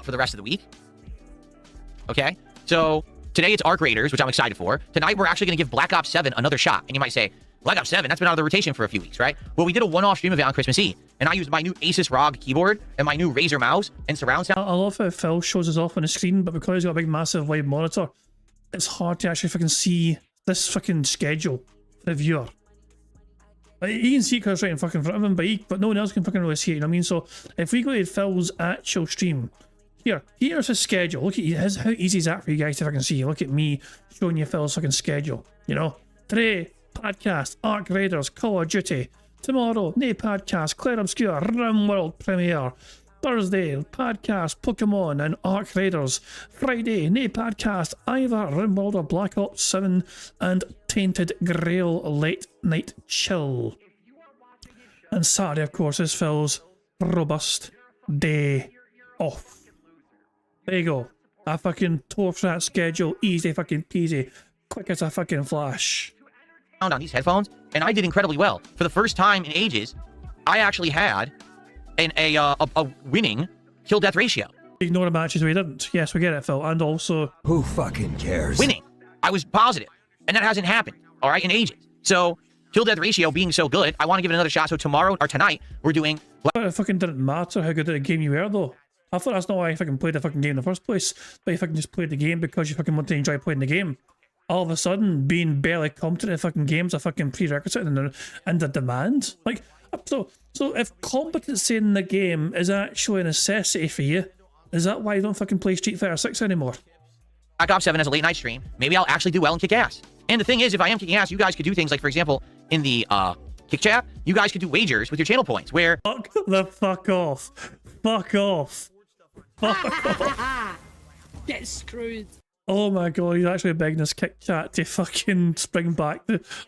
for the rest of the week. Okay? So Today it's Arc Raiders, which I'm excited for. Tonight we're actually going to give Black Ops 7 another shot. And you might say, Black Ops 7, that's been out of the rotation for a few weeks, right? Well, we did a one-off stream event on Christmas Eve, and I used my new Asus ROG keyboard and my new Razer mouse and surround sound. I love how Phil shows us off on the screen, but because he's got a big massive wide monitor, it's hard to actually fucking see this fucking schedule for the viewer. Like, he can see it because it's right in fucking front of him, but no one else can fucking really see it, you know what I mean? So if we go to Phil's actual stream, here's his schedule. Look at his, how easy is that for you guys to fucking see? Look at me showing you Phil's fucking schedule, you know? Today, podcast, Arc Raiders, Call of Duty. Tomorrow, Nay Podcast, Claire Obscure, RimWorld premiere. Thursday, podcast, Pokemon and Arc Raiders. Friday, Nay Podcast, either RimWorld or Black Ops 7 and Tainted Grail Late Night Chill. And Saturday, of course, is Phil's robust day off. There you go. I fucking tore for that schedule, easy fucking peasy, quick as a fucking flash. On these headphones, and I did incredibly well. For the first time in ages, I actually had a winning kill-death ratio. Ignore the matches we didn't. Yes, we get it, Phil. And also... Who fucking cares? Winning. I was positive, and that hasn't happened, all right, in ages. So, kill-death ratio being so good, I want to give it another shot. So tomorrow, or tonight, we're doing... But it fucking didn't matter how good at the game you were, though. I thought that's not why you fucking played the fucking game in the first place. But you fucking just played the game because you fucking want to enjoy playing the game. All of a sudden, being barely competent in fucking games a fucking prerequisite and a demand. Like, so if competency in the game is actually a necessity for you, is that why you don't fucking play Street Fighter 6 anymore? Black Ops 7 as a late night stream. Maybe I'll actually do well and kick ass. And the thing is, if I am kicking ass, you guys could do things like, for example, in the kick chat, you guys could do wagers with your channel points where... Fuck the fuck off. Fuck off. Fuck off. Get screwed. Oh my god, he's actually begging this kick chat to fucking spring back.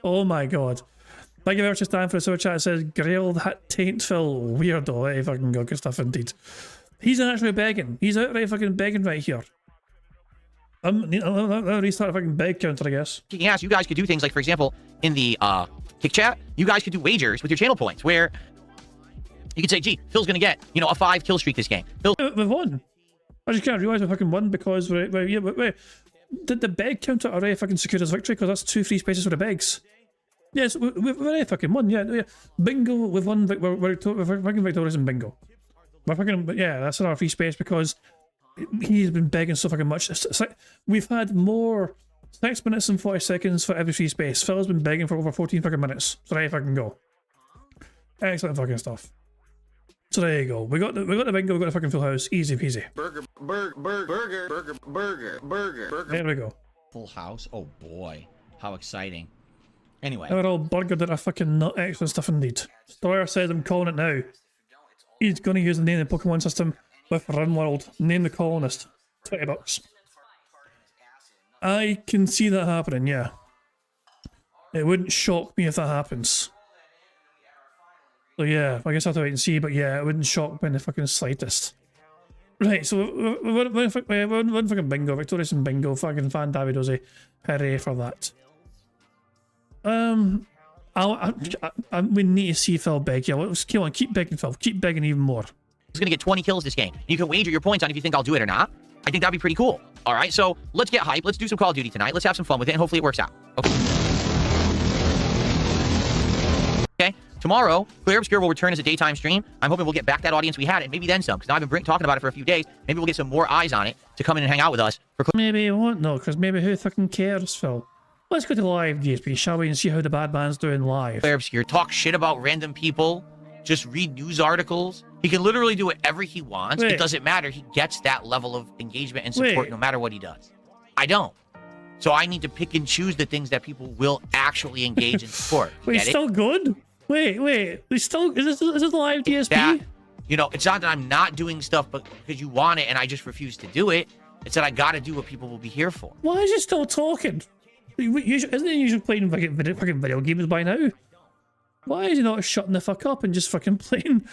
Oh my god. Thank you very much for standing for the super chat. It says, Grail that taint Phil weirdo. Hey, fucking good stuff indeed. He's actually begging. He's outright fucking begging right here. I'll restart a fucking beg counter, I guess. Kicking ass, you guys could do things like, for example, in the kick chat, you guys could do wagers with your channel points where you could say, gee, Phil's gonna get, you know, a 5 kill streak this game. Phil we've won. I just can't realise we fucking won because wait. Did the beg counter already fucking secure his victory? Because that's 2 free spaces for the begs. Yes, we've already fucking won. Yeah. Bingo, we've won. We're fucking victorious in bingo. We're fucking, yeah, that's another free space because he's been begging so fucking much. It's like we've had more 6 minutes and 40 seconds for every free space. Phil's been begging for over 14 fucking minutes. So there you fucking go. Excellent fucking stuff. So there you go. We got the bingo. We got the fucking full house. Easy peasy. Burger. There we go. Full house. Oh boy, how exciting. Anyway. They're all burgered at a fucking nut. Excellent stuff indeed. Stoyer says I'm calling it now. He's going to use the name of the Pokemon system with RimWorld. Name the colonist. $20. I can see that happening, yeah. It wouldn't shock me if that happens. So yeah, I guess I'll have to wait and see, but yeah, it wouldn't shock me in the fucking slightest. Right, so we're fucking bingo, victorious in bingo, fucking fan Davidosi. Hooray for that. We need to see Phil beg. Yeah, let's keep on, keep begging Phil, keep begging even more. He's gonna get 20 kills this game. You can wager your points on if you think I'll do it or not. I think that'd be pretty cool. All right, so let's get hype. Let's do some Call of Duty tonight. Let's have some fun with it, and hopefully it works out. Okay. Tomorrow, Clear Obscure will return as a daytime stream. I'm hoping we'll get back that audience we had and maybe then some, because now I've been talking about it for a few days. Maybe we'll get some more eyes on it to come in and hang out with us. Maybe it won't, no, because maybe who fucking cares, Phil? Let's go to live DSP, shall we, and see how the bad man's doing live. Clear Obscure, talk shit about random people, just read news articles. He can literally do whatever he wants. It doesn't matter. He gets that level of engagement and support no matter what he does. I don't. So I need to pick and choose the things that people will actually engage and support. Wait, still good? Wait, we still, is this live DSP? That, you know, it's not that I'm not doing stuff but because you want it and I just refuse to do it. It's that I gotta do what people will be here for. Why is he still talking? Isn't he usually playing fucking video games by now? Why is he not shutting the fuck up and just fucking playing?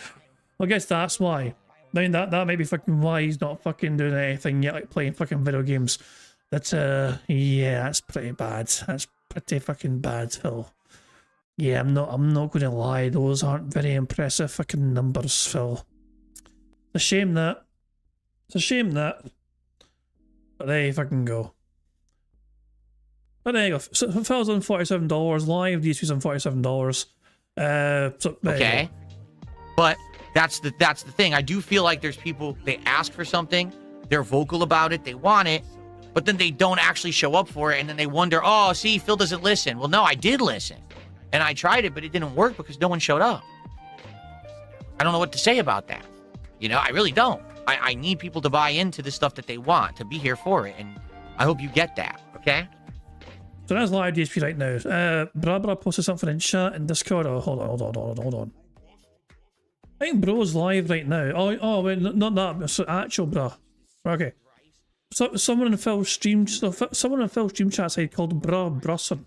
I guess that's why. I mean, that may be fucking why he's not fucking doing anything yet, like playing fucking video games. That's, yeah, that's pretty bad. That's pretty fucking bad, Phil. Yeah, I'm not gonna lie, those aren't very impressive fucking numbers, Phil. It's a shame that. It's a shame that. But there you fucking go. But there you go. So Phil's on $47. Live DSP's on $47. So there Okay. you go. But that's the thing. I do feel like there's people, they ask for something, they're vocal about it, they want it, but then they don't actually show up for it, and then they wonder, oh, see, Phil doesn't listen. Well, no, I did listen. And I tried it, but it didn't work because no one showed up. I don't know what to say about that. You know, I really don't. I need people to buy into the stuff that they want, to be here for it, and I hope you get that, okay? So that's live DSP right now. Bra posted something in chat and Discord. Oh, hold on. I think Bro's live right now. Oh, wait, not that. It's actual Bra. Okay. So someone in Phil's stream, someone in Phil's stream chat side called Bra Brusson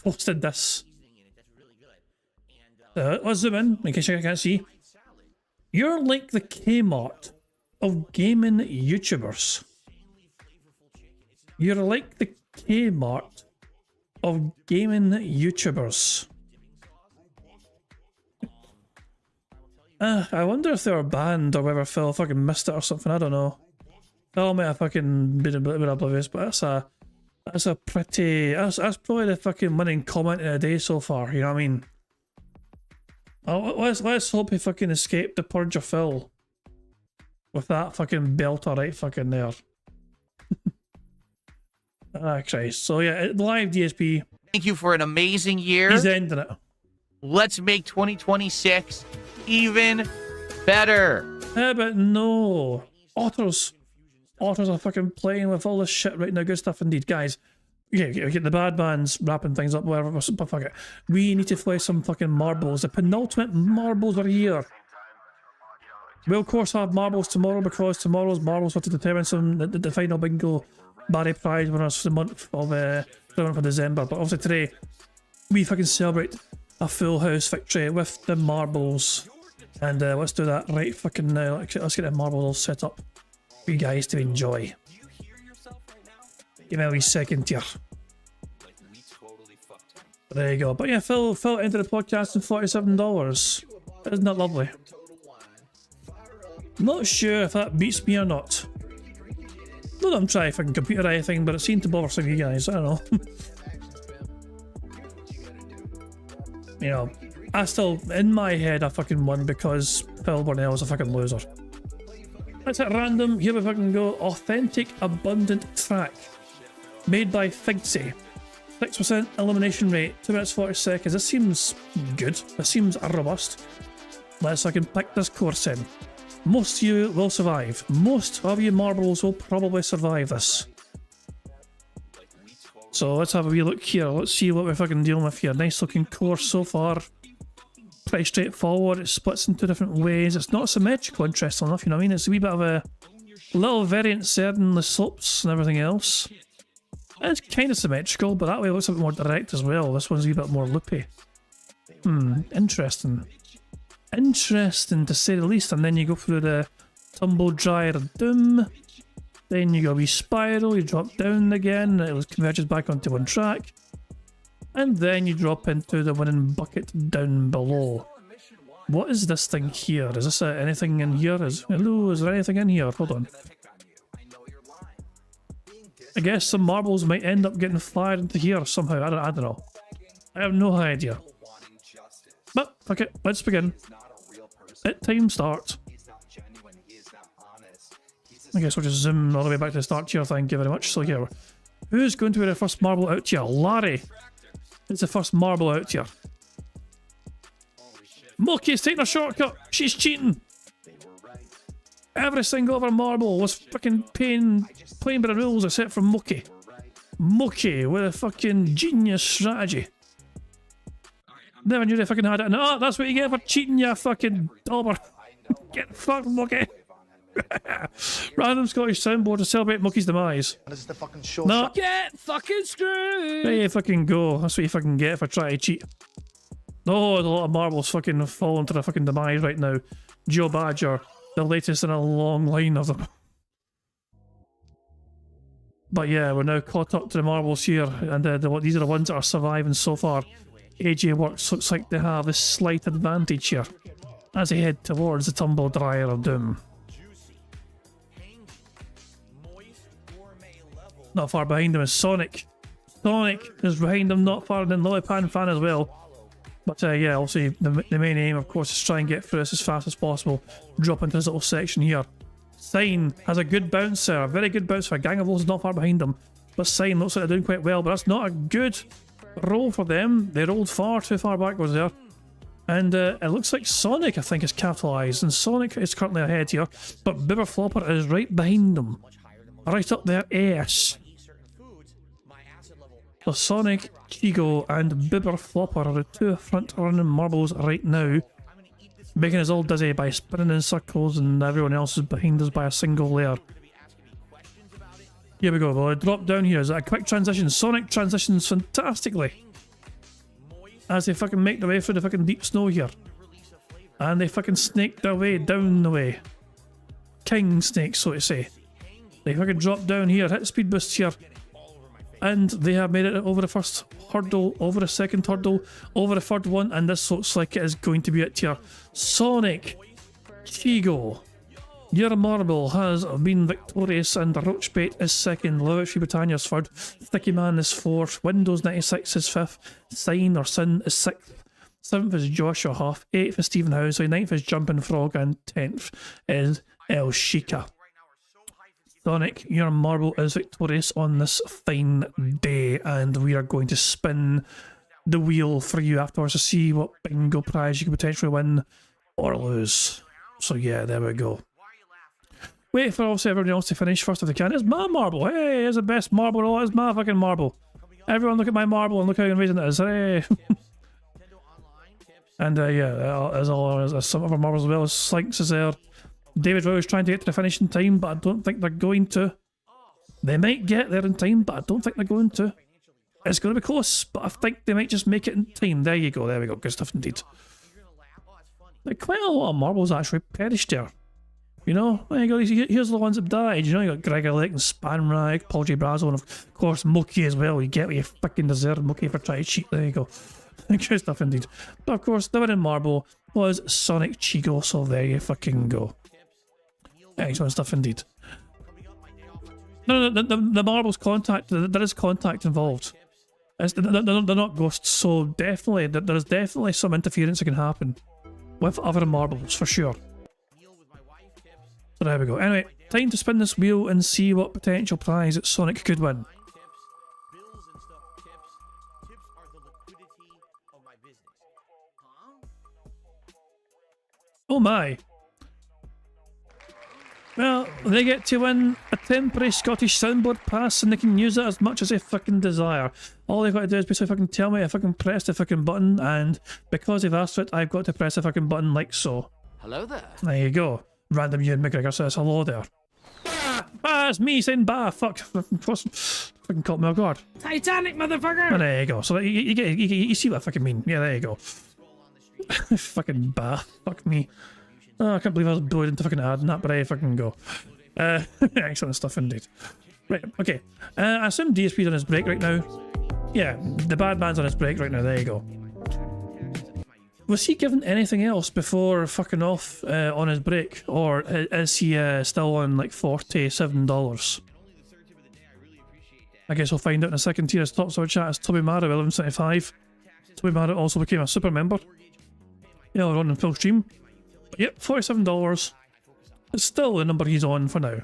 posted this. Let's zoom in case you can't see. You're like the Kmart of gaming YouTubers. You're like the Kmart of gaming YouTubers. I wonder if they were banned or whether Phil fucking missed it or something. I don't know. Phil might have fucking been a bit oblivious, but that's a pretty. That's probably the fucking winning comment of the day so far. You know what I mean? Oh, let's hope he fucking escaped the purge of Phil with that fucking belter right fucking there. Ah, Christ. So yeah, live DSP. Thank you for an amazing year. He's ending it. Let's make 2026 even better. Yeah, but no. Otters are fucking playing with all this shit right now. Good stuff indeed, guys. Yeah, we get the bad man's wrapping things up, whatever, but fuck it. We need to play some fucking marbles. The penultimate marbles are here. We'll of course have marbles tomorrow because tomorrow's marbles are to determine the final bingo Barry prize winners for the month of December. But obviously today we fucking celebrate a full house victory with the marbles. And let's do that right fucking now. Let's get the marbles all set up for you guys to enjoy. Give me a wee second here. There you go. But yeah, Phil entered the podcast in $47. Isn't that lovely? Not sure if that beats me or not. Not that I'm trying fucking compete or anything, but it seemed to bother some of you guys. I don't know. You know, I still, in my head, I fucking won because Phil Burnell was a fucking loser. Let's hit random. Here we fucking go. Authentic Abundant Track. Made by Figsy. 6% elimination rate. 2 minutes 40 seconds. This seems good. This seems robust. Let's fucking pick this course in. Most of you will survive. Most of you marbles will probably survive this. So let's have a wee look here. Let's see what we're fucking dealing with here. Nice looking course so far. Pretty straightforward. It splits in 2 different ways. It's not symmetrical, interesting enough, you know what I mean? It's a wee bit of a little variance there in the slopes and everything else. It's kind of symmetrical, but that way it looks a bit more direct as well. This one's a wee bit more loopy. Interesting. Interesting to say the least. And then you go through the tumble dryer of doom. Then you go a wee spiral, you drop down again, it converges back onto one track. And then you drop into the winning bucket down below. What is this thing here? Is this anything in here? Hello, is there anything in here? Hold on. I guess some marbles might end up getting fired into here somehow. I don't know. I have no idea. But, fuck it, let's begin. Let time start. I guess we'll just zoom all the way back to the start here, thank you very much. So here, who's going to be the first marble out here? Larry is the first marble out here. Mookie's taking a shortcut. She's cheating. Every single other marble was fucking playing by the rules except for Mookie. Mookie with a fucking genius strategy. Never knew they fucking had it. And oh, that's what you get for cheating, you fucking dauber. Get fucked, Mookie. Random Scottish soundboard to celebrate Mookie's demise. This is the fucking show. No. Get fucking screwed! There you fucking go. That's what you fucking get for trying to cheat. Oh, there's a lot of marbles fucking falling to their fucking demise right now. Joe Badger, the latest in a long line of them. But yeah, we're now caught up to the marbles here, and these are the ones that are surviving so far. AJ Works looks like they have a slight advantage here as they head towards the tumble dryer of doom. not far behind him is Sonic. Sonic is behind him, not far, and then Lillipan Fan as well. But yeah, obviously the main aim, of course, is try and get through this as fast as possible. Drop into this little section here. Sign has a good bouncer, a very good bouncer. Gang of Wolves is not far behind them. But Sign looks like they're doing quite well, but that's not a good roll for them. They rolled far too far backwards there. And it looks like Sonic, I think, is capitalised, and Sonic is currently ahead here, but Bibber Flopper is right behind them. Right up their ass. So Sonic, Chigo, and Bibber Flopper are the two front-running marbles right now, making us all dizzy by spinning in circles, and everyone else is behind us by a single layer. Here we go, well, I drop down here. Is that a quick transition? Sonic transitions fantastically as they fucking make their way through the fucking deep snow here. And they fucking snake their way down the way. King snakes, so to say. They fucking drop down here, hit speed boost here. And they have made it over the first hurdle, over the second hurdle, over the third one, and this looks like it is going to be it here. Sonic, Chigo, your marble has been victorious, and Roachbait is second, Lavatory Britannia's third, Sticky Man is fourth, Windows 96 is fifth, Sign or Sin is sixth, 7th is Joshua Huff, 8th is Stephen Housley, 9th is Jumping Frog, and 10th is El Shika. Sonic, your marble is victorious on this fine day, and we are going to spin the wheel for you afterwards to see what bingo prize you can potentially win or lose. So yeah, there we go. Wait for obviously everyone else to finish first if they can. It's my marble. Hey, it's the best marble. Oh, it's my fucking marble. Everyone look at my marble and look how amazing it is. Hey. And yeah, as some of our marbles as well. Slinks is there. David Rowe is trying to get to the finish in time, but I don't think they're going to. They might get there in time, but I don't think they're going to. It's going to be close, but I think they might just make it in time. There you go, there we go. Good stuff indeed. Like, quite a lot of marbles actually perished there. You know, there you go. Here's the ones that died. You know, you got Gregor Lake and Spanrag, Paul J. Brazo, and of course Mookie as well. You get what you fucking deserve, Mookie, for trying to cheat. There you go. Good stuff indeed. But of course, the winning marble was Sonic Chigo, so there you fucking go. Excellent stuff indeed. No, the marbles contact, there is contact involved. They're not ghosts, so definitely, there's definitely some interference that can happen with other marbles, for sure. So there we go. Anyway, time to spin this wheel and see what potential prize that Sonic could win. Oh my. Well, they get to win a temporary Scottish soundboard pass, and they can use it as much as they fucking desire. All they've got to do is basically fucking tell me if I can press the fucking button, and because they've asked for it, I've got to press the fucking button like so. Hello there. There you go. Random Ewan McGregor says hello there. Ah, it's me saying bah, fuck. Fucking caught me off guard. Titanic, motherfucker! And there you go. So you see what I fucking mean. Yeah, there you go. Fucking bah. Fuck me. Oh, I can't believe I was bullied into fucking adding that, but I fucking go. Excellent stuff indeed. Right, okay. I assume DSP's on his break right now. Yeah, the bad man's on his break right now, there you go. Was he given anything else before fucking off on his break? Or is he still on like $47? I guess we'll find out in a second. Here, top of our chat is Toby Mara, 1175. Toby Mara also became a super member. Yeah, we're on in full stream. Yep, $47. It's still the number he's on for now.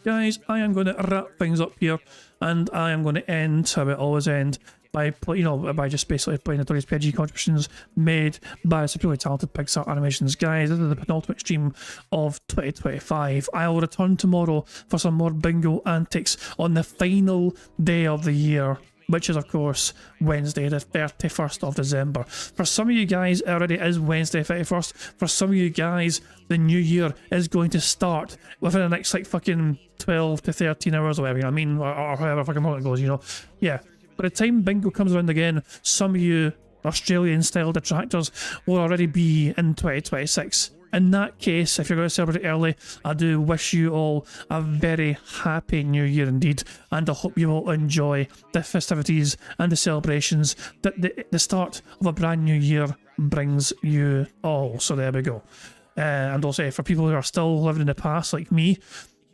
Guys, I am going to wrap things up here, and I am going to end how I always end by by just basically playing the Notorious PG contributions made by supremely talented Pixar Animations. Guys, this is the penultimate stream of 2025. I will return tomorrow for some more bingo antics on the final day of the year, which is, of course, Wednesday, the 31st of December. For some of you guys, it already is Wednesday, 31st. For some of you guys, the new year is going to start within the next, like, fucking 12 to 13 hours or whatever, you know what I mean? Or however fucking long it goes, you know? Yeah. By the time bingo comes around again, some of you Australian-style detractors will already be in 2026. In that case, if you're going to celebrate early, I do wish you all a very happy new year indeed, and I hope you all enjoy the festivities and the celebrations that the start of a brand new year brings you all. So there we go. And also, for people who are still living in the past like me,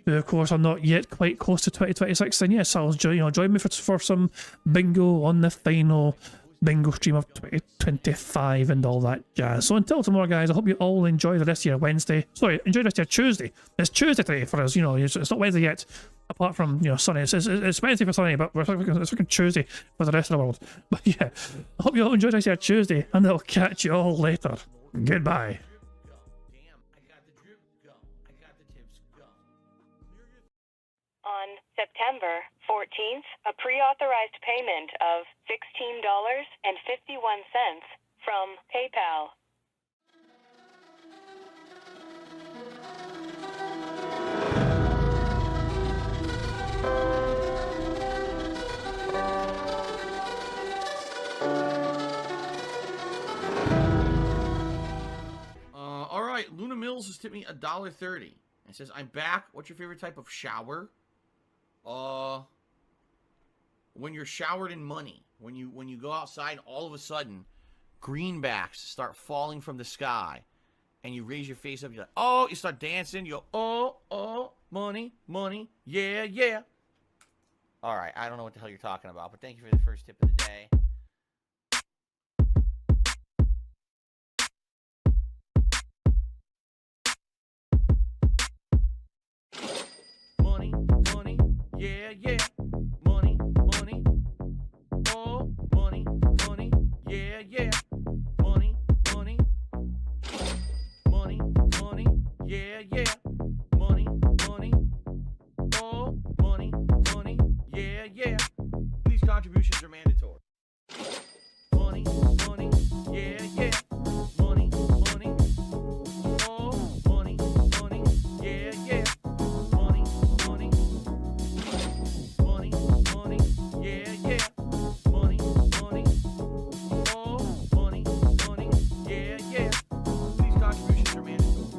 who of course are not yet quite close to 2026, then yes, I'll join me for some bingo on the final bingo stream of 2025 and all that jazz. So until tomorrow, guys, I hope you all enjoy the rest of your Wednesday. Sorry, enjoy the rest of your Tuesday. It's Tuesday today for us, you know, it's not Wednesday yet, apart from, you know, Sunday. It's Wednesday for Sunday, but it's fucking Tuesday for the rest of the world. But yeah, I hope you all enjoy the rest of your Tuesday, and I'll catch you all later. Goodbye. On September 14th, a pre-authorized payment of $16.51 from PayPal. All right, Luna Mills has tipped me $1.30. It says, I'm back. What's your favorite type of shower? When you're showered in money. When you go outside and all of a sudden greenbacks start falling from the sky and you raise your face up, you're like, oh, you start dancing, you go, oh, money, money, yeah, yeah. All right, I don't know what the hell you're talking about, but thank you for the first tip of the day. Money, money, yeah, yeah. Money, money, oh, money, money, yeah, yeah. Money, money, money, money, yeah, yeah. Money, money, oh, money, money, yeah, yeah. These contributions are mandatory. Money, money, yeah, yeah. Money, money, oh, money, money, yeah, yeah. Money, money, money, money, yeah, yeah. Money, money, oh, money, money, yeah, yeah. These contributions are mandatory.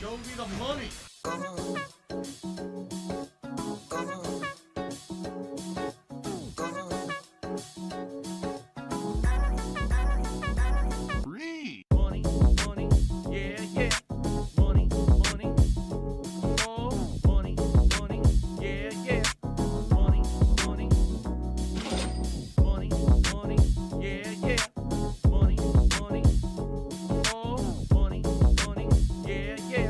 Show me the money. Money, money, yeah, yeah. Money, money, oh, money, money, yeah, yeah. Money, money, money, money, yeah, yeah. Money, money, oh, money, money, yeah, yeah.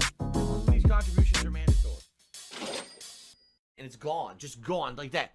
These contributions are mandatory. And it's gone, just gone like that.